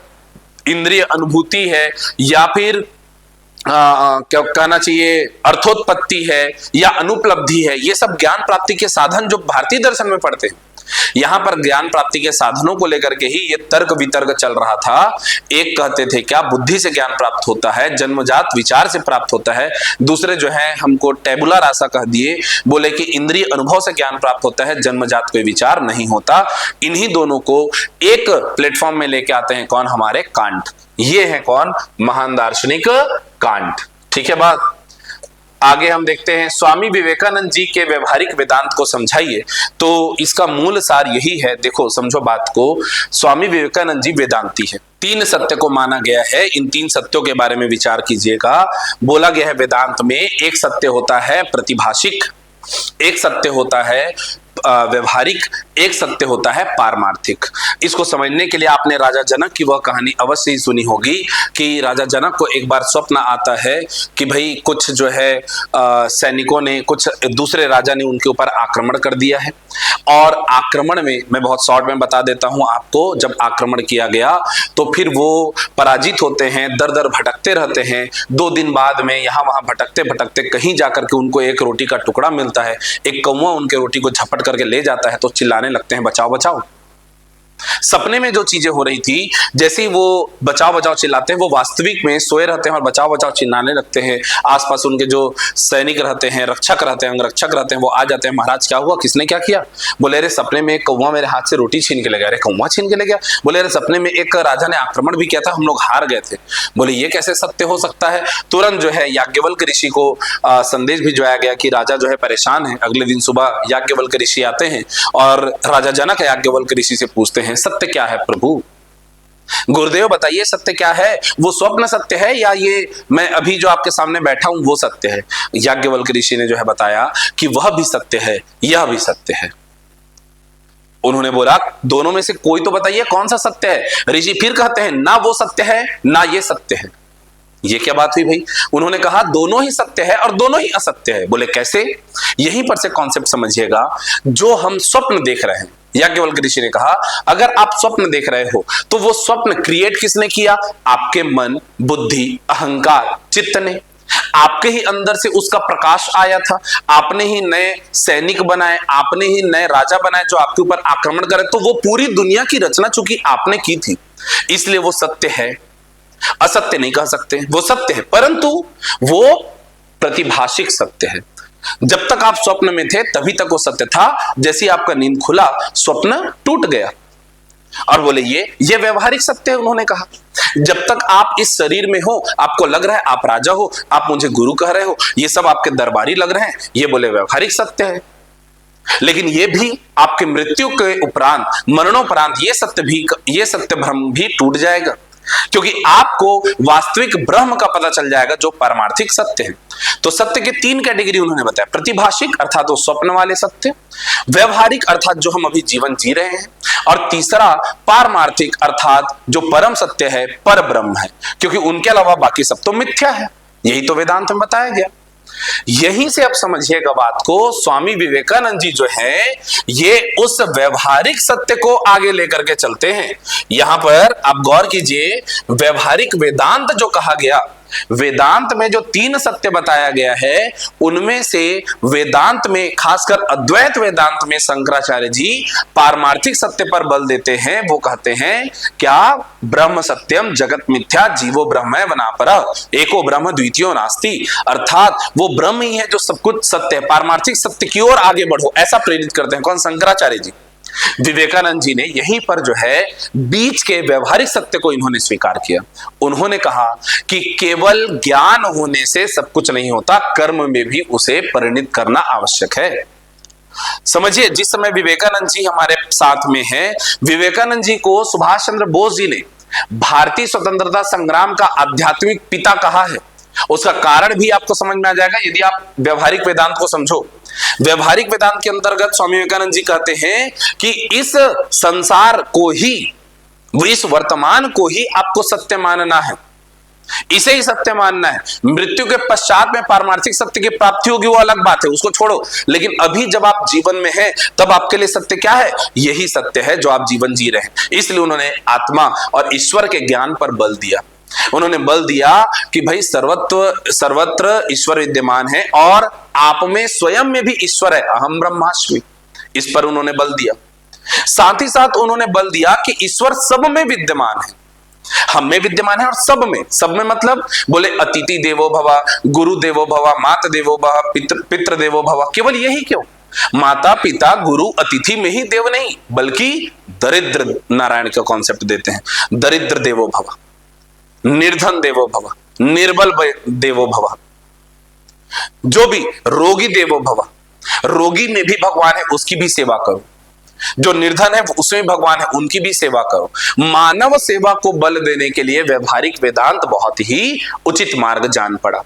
A: इंद्रिय अनुभूति है, या फिर क्या कहना चाहिए, अर्थोत्पत्ति है या अनुपलब्धि है, ये सब ज्ञान प्राप्ति के साधन जो भारतीय दर्शन में पढ़ते हैं। यहां पर ज्ञान प्राप्ति के साधनों को लेकर के ही ये तर्क वितर्क चल रहा था। एक कहते थे क्या, बुद्धि से ज्ञान प्राप्त होता है, जन्मजात विचार से प्राप्त होता है। दूसरे जो है हमको टेबुला रासा कह दिए, बोले कि इंद्रिय अनुभव से ज्ञान प्राप्त होता है, जन्मजात कोई विचार नहीं होता। इन्हीं दोनों को एक प्लेटफॉर्म में लेके आते हैं कौन, हमारे कांट। ये है कौन, महान दार्शनिक कांट। ठीक है बात। आगे हम देखते हैं, स्वामी विवेकानंद जी के व्यवहारिक वेदांत को समझाइए। तो इसका मूल सार यही है, देखो समझो बात को। स्वामी विवेकानंद जी वेदांती है, 3 सत्य को माना गया है। इन 3 सत्यों के बारे में विचार कीजिएगा। बोला गया है वेदांत में, एक सत्य होता है प्रतिभाषिक, एक सत्य होता है व्यवहारिक, एक सत्य होता है पारमार्थिक। इसको समझने के लिए आपने राजा जनक की वह कहानी अवश्य ही सुनी होगी कि राजा जनक को एक बार स्वप्न आता है कि भाई कुछ जो है सैनिकों ने, कुछ दूसरे राजा ने उनके ऊपर आक्रमण कर दिया है। और आक्रमण में, मैं बहुत शॉर्ट में बता देता हूं आपको, जब आक्रमण किया गया तो फिर वो पराजित होते हैं, दर दर भटकते रहते हैं। 2 दिन बाद में यहां वहां भटकते भटकते कहीं जाकर के उनको एक रोटी का टुकड़ा मिलता है। एक कौवा उनके रोटी को झपट करके ले जाता है, तो चिल्लाने लगते हैं बचाओ बचाओ। सपने में जो चीजें हो रही थी, जैसे ही वो बचाओ बचाओ चिल्लाते हैं, वो वास्तविक में सोए रहते हैं और बचाओ बचाओ चिल्लाने लगते हैं। आसपास उनके जो सैनिक रहते हैं, रक्षक रहते हैं, अंगरक्षक रहते हैं, वो आ जाते हैं, महाराज क्या हुआ, किसने क्या किया? बोले अरे सपने में एक कौवा मेरे हाथ से रोटी छीन के ले गया। अरे कौवा छीन के ले गया? बोले अरे सपने में एक राजा ने आक्रमण भी किया था, हम लोग हार गए थे। बोले ये कैसे सत्य हो सकता है? तुरंत जो है याज्ञवल्क्य ऋषि को संदेश भिजवाया गया कि राजा जो है परेशान है। अगले दिन सुबह याज्ञवल्क्य ऋषि आते हैं और राजा जनक याज्ञवल्क्य ऋषि से पूछते हैं सत्य क्या है प्रभु? गुरुदेव बताइए सत्य क्या है? वो स्वप्न सत्य है या ये मैं अभी जो आपके सामने बैठा हूं वो सत्य है? याज्ञवल्क्य ऋषि ने जो है बताया कि वह भी सत्य है, यह भी सत्य है। उन्होंने बोला दोनों में से कोई तो बताइए कौन सा सत्य है? ऋषि फिर कहते हैं ना वो सत्य है ना ये सत्य है। ये क्या बात हुई भाई? उन्होंने कहा दोनों ही सत्य है और दोनों ही असत्य है। बोले कैसे? यहीं पर से कॉन्सेप्ट समझिएगा। जो हम स्वप्न देख रहे हैं, याज्ञवल्क्य ऋषि ने कहा अगर आप स्वप्न देख रहे हो तो वो स्वप्न क्रिएट किसने किया? आपके मन, बुद्धि, अहंकार, चित्त ने। आपके ही अंदर से उसका प्रकाश आया था। आपने ही नए सैनिक बनाए, आपने ही नए राजा बनाए जो आपके ऊपर आक्रमण करे। तो वो पूरी दुनिया की रचना चूंकि आपने की थी, इसलिए वो सत्य है। असत्य नहीं कह सकते, वो सत्य है, परंतु वो प्रतिभाषिक सत्य है। जब तक आप स्वप्न में थे तभी तक वो सत्य था। जैसे आपका नींद खुला, स्वप्न टूट गया। और बोले ये व्यवहारिक सत्य है। उन्होंने कहा जब तक आप इस शरीर में हो, आपको लग रहा है आप राजा हो, आप मुझे गुरु कह रहे हो, ये सब आपके दरबारी लग रहे हैं, ये बोले व्यवहारिक सत्य है। लेकिन ये भी आपके मृत्यु के उपरांत, मरणोपरांत ये सत्य भ्रम भी टूट जाएगा, क्योंकि आपको वास्तविक ब्रह्म का पता चल जाएगा जो पारमार्थिक सत्य है। तो सत्य के 3 कैटेगरी उन्होंने बताया। प्रतिभाषिक अर्थात वो स्वप्न वाले सत्य, व्यवहारिक अर्थात जो हम अभी जीवन जी रहे हैं, और तीसरा पारमार्थिक अर्थात जो परम सत्य है, पर ब्रह्म है, क्योंकि उनके अलावा बाकी सब तो मिथ्या है। यही तो वेदांत में बताया गया। यहीं से आप समझिएगा बात को। स्वामी विवेकानंद जी जो है ये उस व्यवहारिक सत्य को आगे लेकर के चलते हैं। यहां पर आप गौर कीजिए, व्यवहारिक वेदांत जो कहा गया, वेदांत में जो 3 सत्य बताया गया है, उनमें से वेदांत में, खासकर अद्वैत वेदांत में शंकराचार्य जी पारमार्थिक सत्य पर बल देते हैं। वो कहते हैं क्या? ब्रह्म सत्यम जगत मिथ्या जीवो ब्रह्म वनापरः एको ब्रह्म द्वितीयो नास्ति। अर्थात वो ब्रह्म ही है जो सब कुछ सत्य है। पारमार्थिक सत्य की ओर आगे बढ़ो, ऐसा प्रेरित करते हैं कौन? शंकराचार्य जी। विवेकानंद जी ने यहीं पर जो है बीच के व्यवहारिक सत्य को इन्होंने स्वीकार किया। उन्होंने कहा कि केवल ज्ञान होने से सब कुछ नहीं होता, कर्म में भी उसे परिणित करना आवश्यक है। समझिए, जिस समय विवेकानंद जी हमारे साथ में हैं, विवेकानंद जी को सुभाष चंद्र बोस जी ने भारतीय स्वतंत्रता संग्राम का आध्यात्मिक पिता कहा है, उसका कारण भी आपको समझ में आ जाएगा यदि आप व्यवहारिक वेदांत को समझो। व्यवहारिक वेदांत के अंतर्गत स्वामी विवेकानंद जी कहते हैं कि इस संसार को ही, इस वर्तमान को ही आपको सत्य मानना है, इसे ही सत्य मानना है। मृत्यु के पश्चात में पारमार्थिक सत्य की प्राप्ति होगी वो अलग बात है, उसको छोड़ो। लेकिन अभी जब आप जीवन में हैं तब आपके लिए सत्य क्या है? यही सत्य है जो आप जीवन जी रहे हैं। इसलिए उन्होंने आत्मा और ईश्वर के ज्ञान पर बल दिया। उन्होंने बल दिया कि भाई सर्वत्र ईश्वर विद्यमान है और आप में स्वयं में भी ईश्वर है, अहम ब्रह्मास्मि। इस पर उन्होंने बल दिया। साथ ही साथ उन्होंने बल दिया कि ईश्वर सब में विद्यमान है, हम में विद्यमान है और सब में मतलब बोले अतिथि देवो भव, गुरु देवो भव, मात देवो भव, पितृ देवो भव। केवल यही क्यों? माता पिता गुरु अतिथि में ही देव नहीं, बल्कि दरिद्र नारायण का कॉन्सेप्ट देते हैं। दरिद्र देवो भव, निर्धन देवो भव, निर्बल देवो भव, जो भी रोगी देवो भव, रोगी में भी भगवान है उसकी भी सेवा करो, जो निर्धन है उसमें भगवान है उनकी भी सेवा करो। मानव सेवा को बल देने के लिए व्यवहारिक वेदांत बहुत ही उचित मार्ग जान पड़ा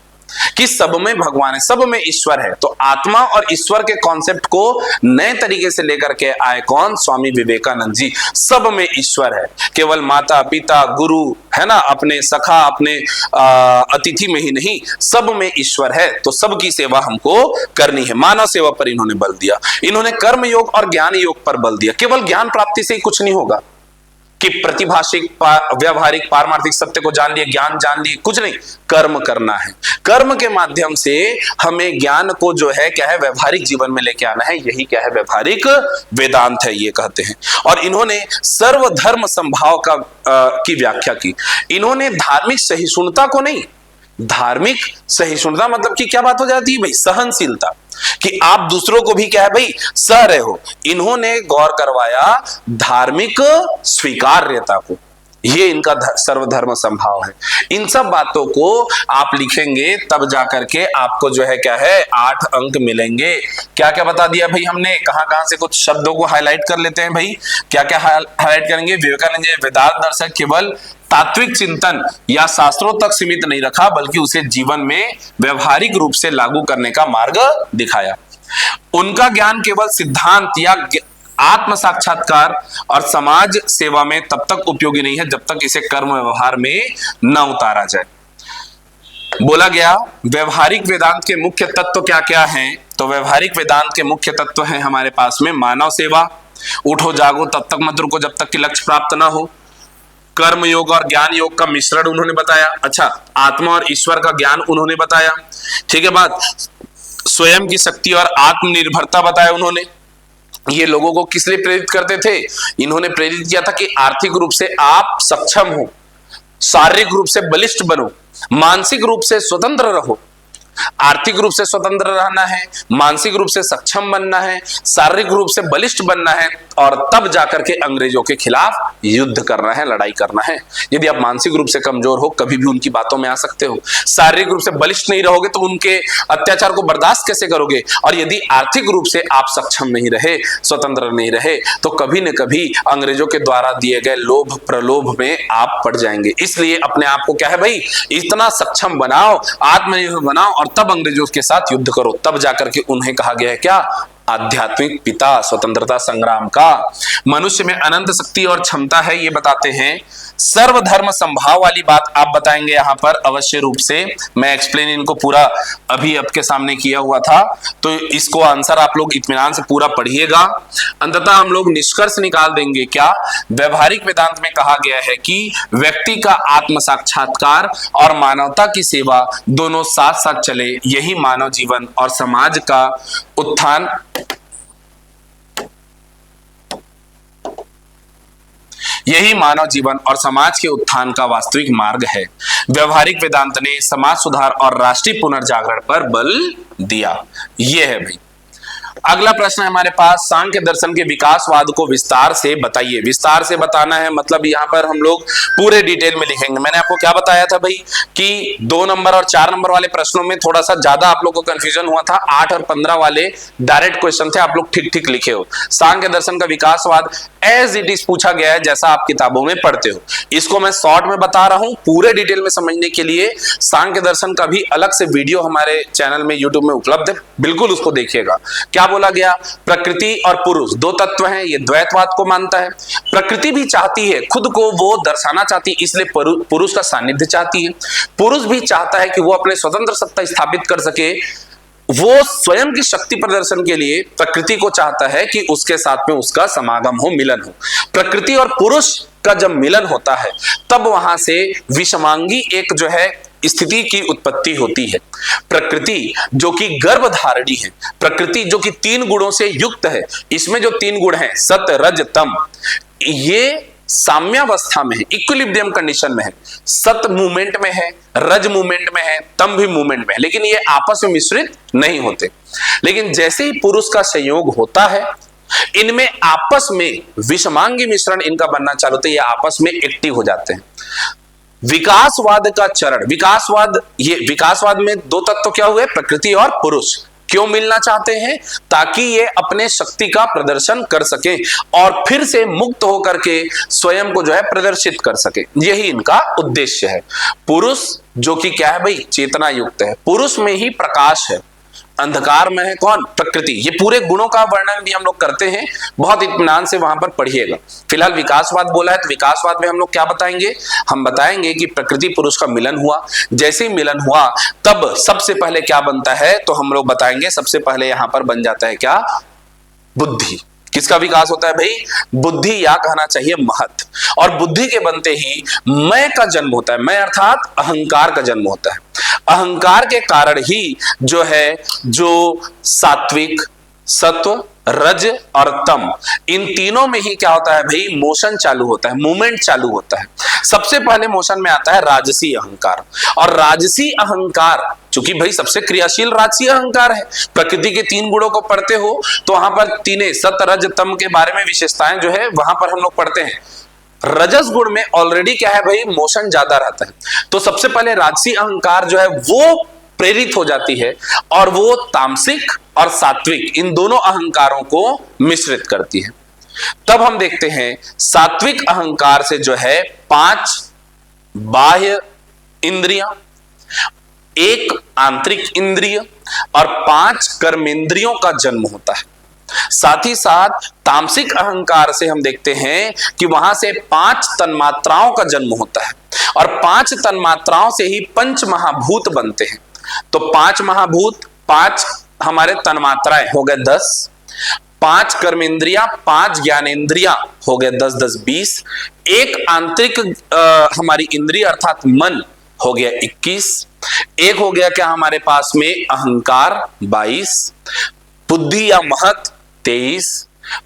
A: कि सब में भगवान है, सब में ईश्वर है। तो आत्मा और ईश्वर के कॉन्सेप्ट को नए तरीके से लेकर के आए कौन? स्वामी विवेकानंद जी। सब में ईश्वर है, केवल माता पिता गुरु है ना, अपने सखा अपने अतिथि में ही नहीं, सब में ईश्वर है। तो सबकी सेवा हमको करनी है। मानव सेवा पर इन्होंने बल दिया। इन्होंने कर्म योग और ज्ञान योग पर बल दिया। केवल ज्ञान प्राप्ति से ही कुछ नहीं होगा कि प्रतिभाषिक व्यवहारिक पारमार्थिक सत्य को जान लिए, ज्ञान जान लिए, कुछ नहीं। कर्म करना है, कर्म के माध्यम से हमें ज्ञान को जो है क्या है व्यवहारिक जीवन में लेके आना है। यही क्या है? व्यवहारिक वेदांत है, ये कहते हैं। और इन्होंने सर्वधर्म संभाव की व्याख्या की। इन्होंने धार्मिक सहिष्णुता को नहीं, धार्मिक सहिष्णुता मतलब कि क्या बात हो जाती है भाई? सहनशीलता, कि आप दूसरों को भी क्या है भाई सह रहे हो। इन्होंने गौर करवाया धार्मिक स्वीकार्यता को, ये इनका सर्वधर्म संभाव है। इन सब बातों को आप लिखेंगे तब जाकर के आपको जो है क्या है 8 अंक मिलेंगे। क्या क्या बता दिया भाई हमने, कहां कहां से कुछ शब्दों को हाईलाइट कर लेते हैं भाई। क्या क्या हाईलाइट करेंगे? विवेकानंद जी वेदांत दर्शन केवल तात्विक चिंतन या शास्त्रों तक सीमित नहीं रखा, बल्कि उसे जीवन में व्यवहारिक रूप से लागू करने का मार्ग दिखाया। उनका ज्ञान केवल सिद्धांत या आत्म साक्षात्कार और समाज सेवा में तब तक उपयोगी नहीं है जब तक इसे कर्म व्यवहार में न उतारा जाए। बोला गया व्यवहारिक वेदांत के मुख्य तत्व क्या क्या हैं? तो व्यवहारिक वेदांत के मुख्य तत्व हैं हमारे पास में मानव सेवा, उठो जागो तब तक मत रुको जब तक कि लक्ष्य प्राप्त ना हो। कर्म योग और ज्ञान योग का मिश्रण उन्होंने बताया। अच्छा, आत्मा और ईश्वर का ज्ञान उन्होंने बताया। ठीक है बात। स्वयं की शक्ति और आत्मनिर्भरता बताया उन्होंने। ये लोगों को किस लिए प्रेरित करते थे? इन्होंने प्रेरित किया था कि आर्थिक रूप से आप सक्षम हो, शारीरिक रूप से बलिष्ठ बनो, मानसिक रूप से स्वतंत्र रहो। आर्थिक रूप से स्वतंत्र रहना है, मानसिक रूप से सक्षम बनना है, शारीरिक रूप से बलिष्ठ बनना है और तब जाकर के अंग्रेजों के खिलाफ युद्ध करना है, लड़ाई करना है। यदि आप मानसिक रूप से कमजोर हो कभी भी उनकी बातों में आ सकते हो, शारीरिक रूप से बलिष्ठ नहीं रहोगे तो उनके अत्याचार को बर्दाश्त कैसे करोगे, और यदि आर्थिक रूप से आप सक्षम नहीं रहे, स्वतंत्र नहीं रहे, तो कभी न कभी अंग्रेजों के द्वारा दिए गए लोभ प्रलोभ में आप पड़ जाएंगे। इसलिए अपने आप को क्या है भाई इतना सक्षम बनाओ, आत्मनिर्भर बनाओ और तब अंग्रेजों के साथ युद्ध करो। तब जाकर के उन्हें कहा गया है क्या? आध्यात्मिक पिता स्वतंत्रता संग्राम का। मनुष्य में अनंत शक्ति और क्षमता है, ये बताते हैं। सर्वधर्म संभाव वाली बात आप बताएंगे यहां पर अवश्य रूप से। मैं एक्सप्लेन इनको पूरा अभी आपके सामने किया हुआ था, तो इसको आंसर आप लोग इत्मीनान से पूरा पढ़िएगा। अंततः हम लोग निष्कर्ष निकाल देंगे क्या? व्यवहारिक वेदांत में कहा गया है कि व्यक्ति का आत्म साक्षात्कार और मानवता की सेवा दोनों साथ साथ चले, यही मानव जीवन और समाज का उत्थान यही मानव जीवन और समाज के उत्थान का वास्तविक मार्ग है। व्यवहारिक वेदांत ने समाज सुधार और राष्ट्रीय पुनर्जागरण पर बल दिया। यह है भाई। अगला प्रश्न है हमारे पास, सांख्य दर्शन के विकासवाद को विस्तार से बताइए। विस्तार से बताना है मतलब यहाँ पर हम लोग पूरे डिटेल में लिखेंगे। मैंने आपको क्या बताया था भाई कि 2 नंबर और 4 नंबर वाले प्रश्नों में थोड़ा सा ज्यादा आप लोग को कंफ्यूजन हुआ था, 8 और 15 वाले डायरेक्ट क्वेश्चन थे, आप लोग ठीक ठीक लिखे हो। सांख्य दर्शन का विकासवाद एज इट इज पूछा गया है जैसा आप किताबों में पढ़ते हो। इसको मैं शॉर्ट में बता रहा हूं, पूरे डिटेल में समझने के लिए सांख्य दर्शन का भी अलग से वीडियो हमारे चैनल में यूट्यूब में उपलब्ध है, बिल्कुल उसको देखिएगा। क्या बोला गया, प्रकृति और पुरुष 2 तत्व हैं, ये द्वैतवाद को मानता है। प्रकृति भी चाहती है, खुद को वो दर्शाना चाहती है, इसलिए पुरुष का सानिध्य चाहती है। पुरुष भी चाहता है कि वो अपने स्वतंत्र सत्ता स्थापित कर सके, वो स्वयं की शक्ति प्रदर्शन के लिए प्रकृति को चाहता है कि उसके साथ में उसका समागम हो, मिलन हो। प्रकृति और पुरुष का जब मिलन होता है तब वहां से विषमांगी एक जो है स्थिति की उत्पत्ति होती है। प्रकृति जो कि गर्भधारिणी है, प्रकृति जो कि 3 गुणों से युक्त है, इसमें जो 3 गुण हैं सत रज तम, ये साम्यावस्था में है, इक्विलिब्रियम कंडीशन में है। सत मूवमेंट में है, रज मूवमेंट में है, तम भी मूवमेंट में है, लेकिन ये आपस में मिश्रित नहीं होते। लेकिन जैसे ही पुरुष का संयोग होता है, इनमें आपस में विषमांगी मिश्रण इनका बनना चालू होता है, ये आपस में एक्टिव हो जाते हैं। विकासवाद का चरण, विकासवाद में 2 तत्व क्या हुए, प्रकृति और पुरुष। क्यों मिलना चाहते हैं, ताकि ये अपने शक्ति का प्रदर्शन कर सके और फिर से मुक्त होकर के स्वयं को जो है प्रदर्शित कर सके, यही इनका उद्देश्य है। पुरुष जो कि क्या है भाई, चेतना युक्त है, पुरुष में ही प्रकाश है, अंधकार में है कौन, प्रकृति। ये पूरे गुणों का वर्णन भी हम लोग करते हैं, बहुत इत्मीनान से वहां पर पढ़िएगा। फिलहाल विकासवाद बोला है तो विकासवाद में हम लोग क्या बताएंगे, हम बताएंगे कि प्रकृति पुरुष का मिलन हुआ, जैसे ही मिलन हुआ तब सबसे पहले क्या बनता है, तो हम लोग बताएंगे सबसे पहले यहां पर बन जाता है क्या, बुद्धि। किसका विकास होता है भाई, बुद्धि, या कहना चाहिए महत। और बुद्धि के बनते ही मैं का जन्म होता है, मैं अर्थात अहंकार का जन्म होता है। अहंकार के कारण ही जो है, जो सात्विक, सत्व, रज और तम, इन तीनों में ही क्या होता है भाई, मोशन चालू होता है, मूवमेंट चालू होता है। सबसे पहले मोशन में आता है राजसी अहंकार, और राजसी अहंकार चूंकि भाई सबसे क्रियाशील राजसी अहंकार है, प्रकृति के 3 गुणों को पढ़ते हो तो वहां पर तीनों सत रज तम के बारे में विशेषताएं जो है वहां पर हम लोग पढ़ते हैं। रजस गुण में ऑलरेडी क्या है भाई, मोशन ज्यादा रहता है, तो सबसे पहले राजसी अहंकार जो है वो प्रेरित हो जाती है और वो तामसिक और सात्विक इन दोनों अहंकारों को मिश्रित करती है। तब हम देखते हैं सात्विक अहंकार से जो है 5 बाह्य इंद्रियां, 1 आंतरिक इंद्रिय और 5 कर्मेंद्रियों का जन्म होता है। साथ ही साथ तामसिक अहंकार से हम देखते हैं कि वहां से 5 तन्मात्राओं का जन्म होता है, और 5 तन्मात्राओं से ही 5 महाभूत बनते हैं। तो 5 महाभूत, 5 हमारे तन्मात्राएं हो गए 10, 5 कर्मेंद्रियां, 5 ज्ञानेंद्रियां हो गए 10 10 20, 1 आंतरिक हमारी इंद्रिय अर्थात मन हो गया 21, 1 हो गया क्या हमारे पास में अहंकार 22, बुद्धि या महत 23,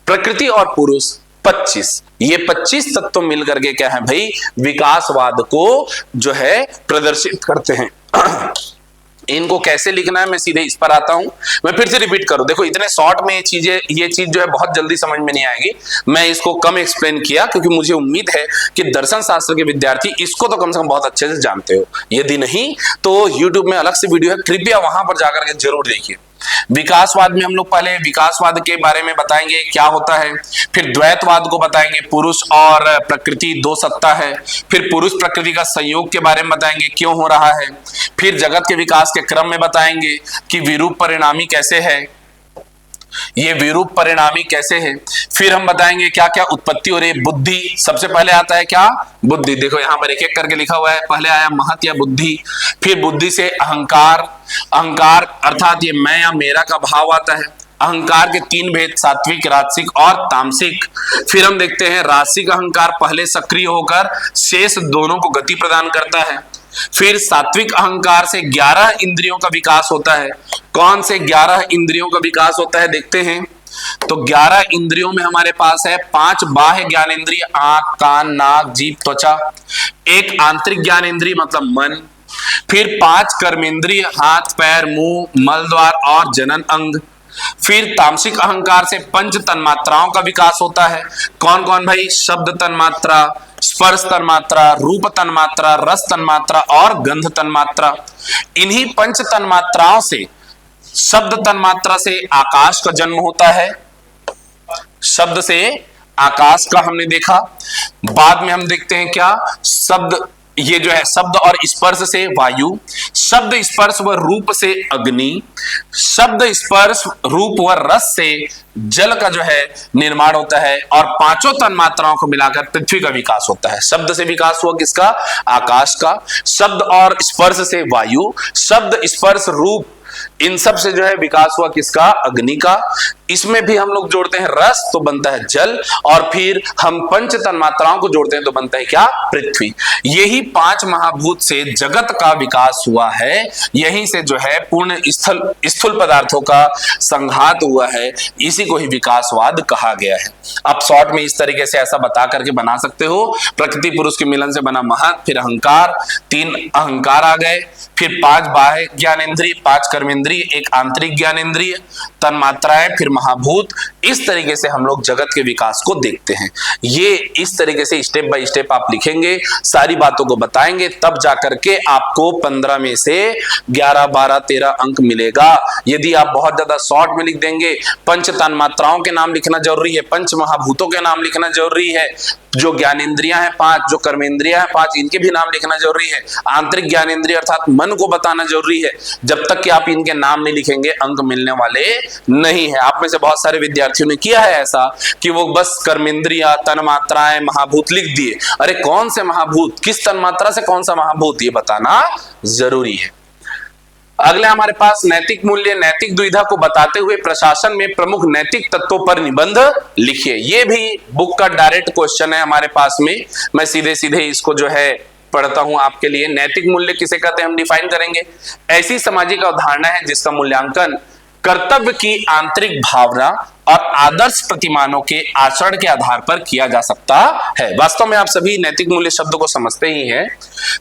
A: प्रकृति और पुरुष 25। ये 25 तत्व मिलकर के क्या है भाई, विकासवाद को जो है प्रदर्शित करते हैं। इनको कैसे लिखना है मैं सीधे इस पर आता हूं, मैं फिर से रिपीट करूं। देखो इतने शॉर्ट में ये चीज जो है बहुत जल्दी समझ में नहीं आएगी, मैं इसको कम एक्सप्लेन किया क्योंकि मुझे उम्मीद है कि दर्शन शास्त्र के विद्यार्थी इसको तो कम से कम बहुत अच्छे से जानते हो। यदि नहीं तो YouTube में अलग से वीडियो है, कृपया वहां पर जाकर के जरूर देखिए। विकासवाद में हम लोग पहले विकासवाद के बारे में बताएंगे क्या होता है, फिर द्वैतवाद को बताएंगे, पुरुष और प्रकृति 2 सत्ता है, फिर पुरुष प्रकृति का संयोग के बारे में बताएंगे क्यों हो रहा है, फिर जगत के विकास के क्रम में बताएंगे कि विरूप परिणामी कैसे है, ये विरूप परिणामी कैसे है, फिर हम बताएंगे क्या क्या उत्पत्ति हो रही है। बुद्धि सबसे पहले आता है क्या, बुद्धि। देखो यहां पर एक एक करके लिखा हुआ है, पहले आया महत या बुद्धि, फिर बुद्धि से अहंकार, अहंकार अर्थात ये मैं या मेरा का भाव आता है। अहंकार के 3 भेद, सात्विक, राजसिक और तामसिक। फिर हम देखते हैं राजसिक अहंकार पहले सक्रिय होकर शेष दोनों को गति प्रदान करता है। फिर सात्विक अहंकार से 11 इंद्रियों का विकास होता है। कौन से 11 इंद्रियों का विकास होता है देखते हैं, तो 11 इंद्रियों में हमारे पास है 5 बाह्य ज्ञानेंद्रिय, आंख, कान, नाक, जीभ, त्वचा, 1 आंतरिक ज्ञानेंद्रिय मतलब मन, फिर 5 कर्मेंद्रिय, हाथ, पैर, मुंह, मलद्वार और जनन अंग, फिर तामसिक अहंकार से पंच तन्मात्राओं का विकास होता है। कौन कौन भाई? शब्द तन्मात्रा, स्पर्श तन्मात्रा, रूप तन्मात्रा, रस तन्मात्रा और गंध तन्मात्रा। इन्हीं पंच तन्मात्राओं से, शब्द तन्मात्रा से आकाश का जन्म होता है। शब्द से आकाश का हमने देखा। बाद में हम देखते हैं क्या? शब्द, ये जो है शब्द और स्पर्श से वायु, शब्द स्पर्श व रूप से अग्नि, शब्द स्पर्श रूप व रस से जल का जो है निर्माण होता है, और पांचों तन्मात्राओं को मिलाकर पृथ्वी का विकास होता है। शब्द से विकास हुआ किसका? आकाश का। शब्द और स्पर्श से वायु, शब्द स्पर्श रूप, इन सब से जो है विकास हुआ किसका? अग्नि का। इसमें भी हम लोग जोड़ते हैं रस तो बनता है जल, और फिर हम पंच तन्मात्राओं को जोड़ते हैं तो बनता है क्या? पृथ्वी। यही पांच महाभूत से जगत का विकास हुआ है। यहीं से जो है पूर्ण स्थूल पदार्थों का संघात हुआ है। इसी को ही विकासवाद कहा गया है। अब शॉर्ट में इस तरीके से ऐसा बता करके बना सकते हो। प्रकृति पुरुष के मिलन से बना महत, फिर अहंकार, 3 अहंकार आ गए, फिर 5 बाह्य ज्ञानेंद्रिय, 5 कर्मेंद्रिय, 1 आंतरिक ज्ञानेंद्रिय, तन्मात्राएं, फिर महाभूत। इस तरीके से हम लोग जगत के विकास को देखते हैं। ये इस तरीके से स्टेप बाय स्टेप आप लिखेंगे, सारी बातों को बताएंगे, तब जाकर के आपको 15 में से 11, 12, 13 अंक मिलेगा। यदि आप बहुत ज्यादा शॉर्ट में लिख देंगे, पंच तन्मात्राओं के नाम लिखना जरूरी है, पंच महाभूतों के नाम लिखना जरूरी है, जो ज्ञानेंद्रियां हैं 5, जो कर्मेंद्रियां हैं 5, इनके भी नाम लिखना जरूरी है, आंतरिक ज्ञानेंद्रिय अर्थात मन को बताना जरूरी है। जब तक कि आप इनके नाम नहीं लिखेंगे, अंक मिलने वाले नहीं है। आप में से बहुत सारे विद्यार्थियों ने किया है ऐसा कि वो बस कर्मेंद्रिया, तन्मात्राएं, महाभूत लिख दिए। अरे कौन से महाभूत, किस तन्मात्रा से कौन सा महाभूत, ये बताना जरूरी है। अगले हमारे पास नैतिक मूल्य, नैतिक दुविधा को बताते हुए प्रशासन में प्रमुख नैतिक तत्वों पर निबंध लिखिए। ये भी बुक का डायरेक्ट क्वेश्चन है हमारे पास में। मैं सीधे सीधे इसको जो है पढ़ता हूं आपके लिए। नैतिक मूल्य किसे कहते हैं हम डिफाइन करेंगे। ऐसी सामाजिक अवधारणा है जिसका मूल्यांकन कर्तव्य की आंतरिक भावना और आदर्श प्रतिमानों के आचरण के आधार पर किया जा सकता है। वास्तव में आप सभी नैतिक मूल्य शब्द को समझते ही हैं,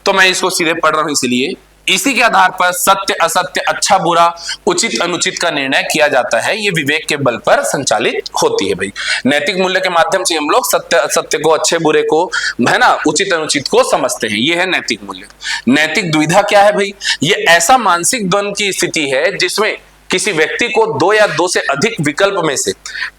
A: तो मैं इसको सीधे पढ़ रहा हूं। इसलिए इसी के आधार पर सत्य असत्य, अच्छा बुरा, उचित अनुचित का निर्णय किया जाता है। ये विवेक के बल पर संचालित होती है भाई। नैतिक मूल्य के माध्यम से हम लोग सत्य असत्य को, अच्छे बुरे को, है ना, उचित अनुचित को समझते हैं। ये है नैतिक मूल्य। नैतिक दुविधा क्या है भाई? ये ऐसा मानसिक द्वंद की स्थिति है जिसमें किसी व्यक्ति को 2 या 2 से अधिक विकल्प में से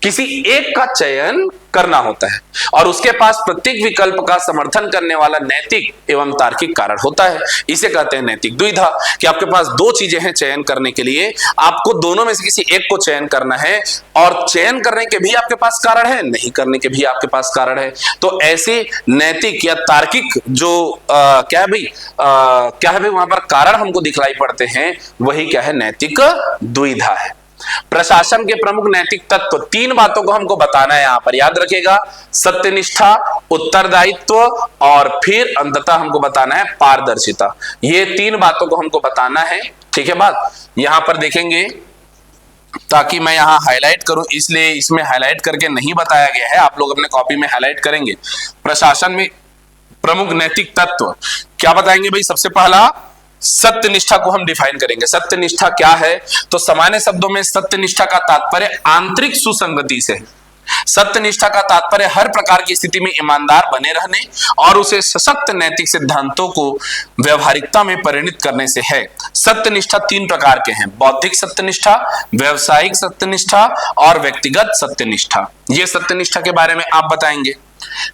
A: किसी एक का चयन करना होता है, और उसके पास प्रत्येक विकल्प का समर्थन करने वाला नैतिक एवं तार्किक कारण होता है। इसे कहते हैं नैतिक दुविधा, कि आपके पास 2 चीजें हैं चयन करने के लिए, आपको दोनों में से किसी एक को चयन करना है, और चयन करने के भी आपके पास कारण है, नहीं करने के भी आपके पास कारण है। तो ऐसे नैतिक या तार्किक जो क्या है भाई वहां पर कारण हमको दिखलाई पड़ते हैं, वही क्या है? नैतिक दुविधा है। प्रशासन के प्रमुख नैतिक तत्व, 3 बातों को हमको बताना है यहां पर, याद रखिएगा। सत्यनिष्ठा, उत्तरदायित्व, और फिर अंततः हमको बताना है पारदर्शिता। ये 3 बातों को हमको बताना है। ठीक है बात? यहां पर देखेंगे, ताकि मैं यहां हाईलाइट करूं, इसलिए इसमें हाईलाइट करके नहीं बताया गया है, आप लोग अपने कॉपी में हाईलाइट करेंगे। प्रशासन में प्रमुख नैतिक तत्व क्या बताएंगे भाई? सबसे पहला सत्यनिष्ठा को हम डिफाइन करेंगे। सत्यनिष्ठा क्या है? तो सामान्य शब्दों में सत्यनिष्ठा का तात्पर्य आंतरिक सुसंगति से है। सत्यनिष्ठा का तात्पर्य हर प्रकार की स्थिति में ईमानदार बने रहने और उसे सशक्त नैतिक सिद्धांतों को व्यवहारिकता में परिणत करने से है। सत्यनिष्ठा 3 प्रकार के हैं: बौद्धिक सत्यनिष्ठा, व्यवसायिक सत्यनिष्ठा और व्यक्तिगत सत्यनिष्ठा। ये सत्यनिष्ठा के बारे में आप बताएंगे।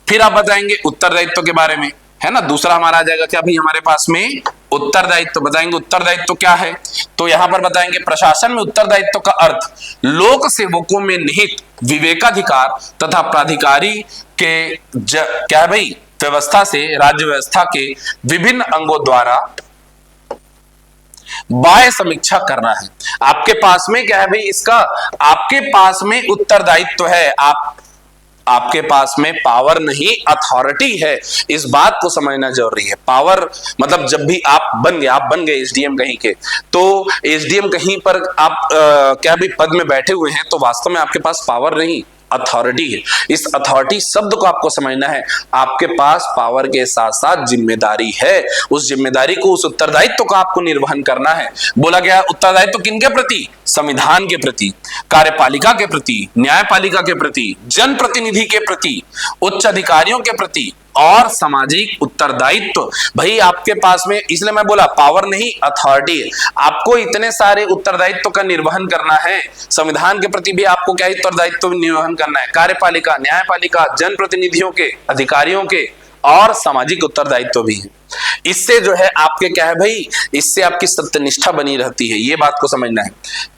A: फिर आप बताएंगे उत्तरदायित्व के बारे में, है ना। दूसरा हमारा आ जाएगा क्या भी हमारे पास में? उत्तरदायित्व। बताएंगे उत्तरदायित्व क्या है, तो यहां पर बताएंगे प्रशासन में उत्तरदायित्व का अर्थ लोक सेवकों में निहित विवेकाधिकार तथा प्राधिकारी के क्या है भाई व्यवस्था से राज्य व्यवस्था के विभिन्न अंगों द्वारा बाह्य समीक्षा करना है। आपके पास में क्या है भाई? इसका आपके पास में उत्तरदायित्व है, आपके पास में पावर नहीं अथॉरिटी है। इस बात को समझना जरूरी है। पावर मतलब जब भी आप बन गए एसडीएम कहीं के, तो एसडीएम कहीं पर आप क्या भी पद में बैठे हुए हैं, तो वास्तव में आपके पास पावर नहीं, अथॉरिटी है। इस अथॉरिटी शब्द को आपको समझना है। आपके पास पावर के साथ साथ जिम्मेदारी है। उस जिम्मेदारी को, उस उत्तरदायित्व का आपको निर्वहन करना है। बोला गया उत्तरदायित्व किनके प्रति? संविधान के प्रति, कार्यपालिका के प्रति, न्यायपालिका के प्रति, जनप्रतिनिधि के प्रति, उच्च अधिकारियों के प्रति और सामाजिक उत्तरदायित्व। भाई आपके पास में, इसलिए मैं बोला पावर नहीं अथॉरिटी, आपको इतने सारे उत्तरदायित्व का निर्वहन करना है। संविधान के प्रति भी आपको क्या उत्तरदायित्व निर्वहन करना है, कार्यपालिका, न्यायपालिका, जनप्रतिनिधियों के, अधिकारियों के और सामाजिक उत्तरदायित्व भी है। इससे जो है आपके क्या है भाई, इससे आपकी सत्यनिष्ठा बनी रहती है, ये बात को समझना है।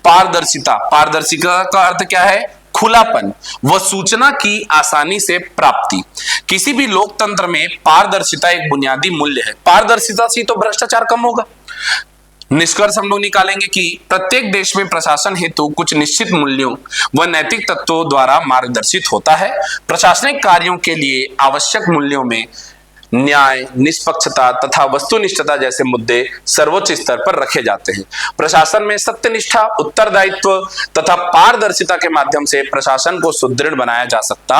A: पारदर्शिता, पारदर्शिता का अर्थ क्या है, खुलापन व सूचना की आसानी से प्राप्ति। किसी भी लोकतंत्र में पारदर्शिता एक बुनियादी मूल्य है। पारदर्शिता से तो भ्रष्टाचार कम होगा। निष्कर्ष हम लोग निकालेंगे कि प्रत्येक देश में प्रशासन हेतु कुछ निश्चित मूल्यों व नैतिक तत्वों द्वारा मार्गदर्शित होता है। प्रशासनिक कार्यों के लिए आवश्यक मूल्यों में न्याय, निष्पक्षता तथा वस्तुनिष्ठता जैसे मुद्दे सर्वोच्च स्तर पर रखे जाते हैं। प्रशासन में सत्यनिष्ठा, उत्तरदायित्व तथा पारदर्शिता के माध्यम से प्रशासन को सुदृढ़ बनाया जा सकता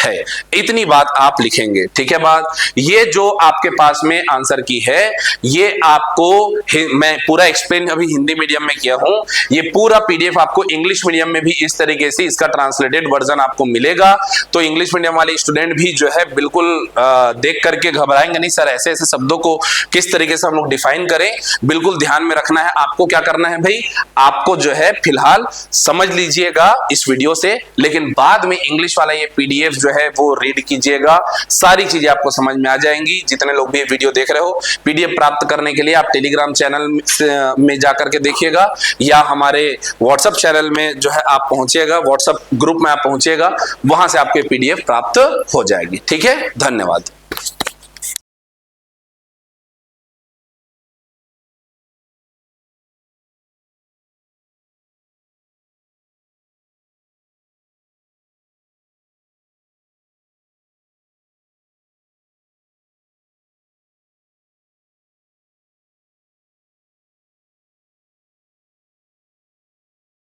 A: है। इतनी बात आप लिखेंगे, ठीक है बात। ये जो आपके पास में आंसर की है, ये आपको मैं पूरा एक्सप्लेन अभी हिंदी मीडियम में किया हूं। ये पूरा पीडीएफ आपको इंग्लिश मीडियम में भी इस तरीके से इसका ट्रांसलेटेड वर्जन आपको मिलेगा। तो इंग्लिश मीडियम वाले स्टूडेंट भी जो है बिल्कुल देख करके घबराएंगे नहीं, सर ऐसे ऐसे शब्दों को किस तरीके से हम लोग डिफाइन करें, बिल्कुल ध्यान में रखना है। आपको क्या करना है भाई, आपको जो है फिलहाल समझ लीजिएगा इस वीडियो से, लेकिन बाद में इंग्लिश वाला ये पीडीएफ जो है वो रीड कीजिएगा, सारी चीजें आपको समझ में आ जाएंगी। जितने लोग भी ये वीडियो देख रहे हो, पीडीएफ प्राप्त करने के लिए आप टेलीग्राम चैनल में जाकर के देखिएगा या हमारे व्हाट्सएप चैनल में जो है आप पहुंचिएगा, व्हाट्सएप ग्रुप में आप पहुंचिएगा, वहां से आपके पीडीएफ प्राप्त हो जाएगी। ठीक है, धन्यवाद।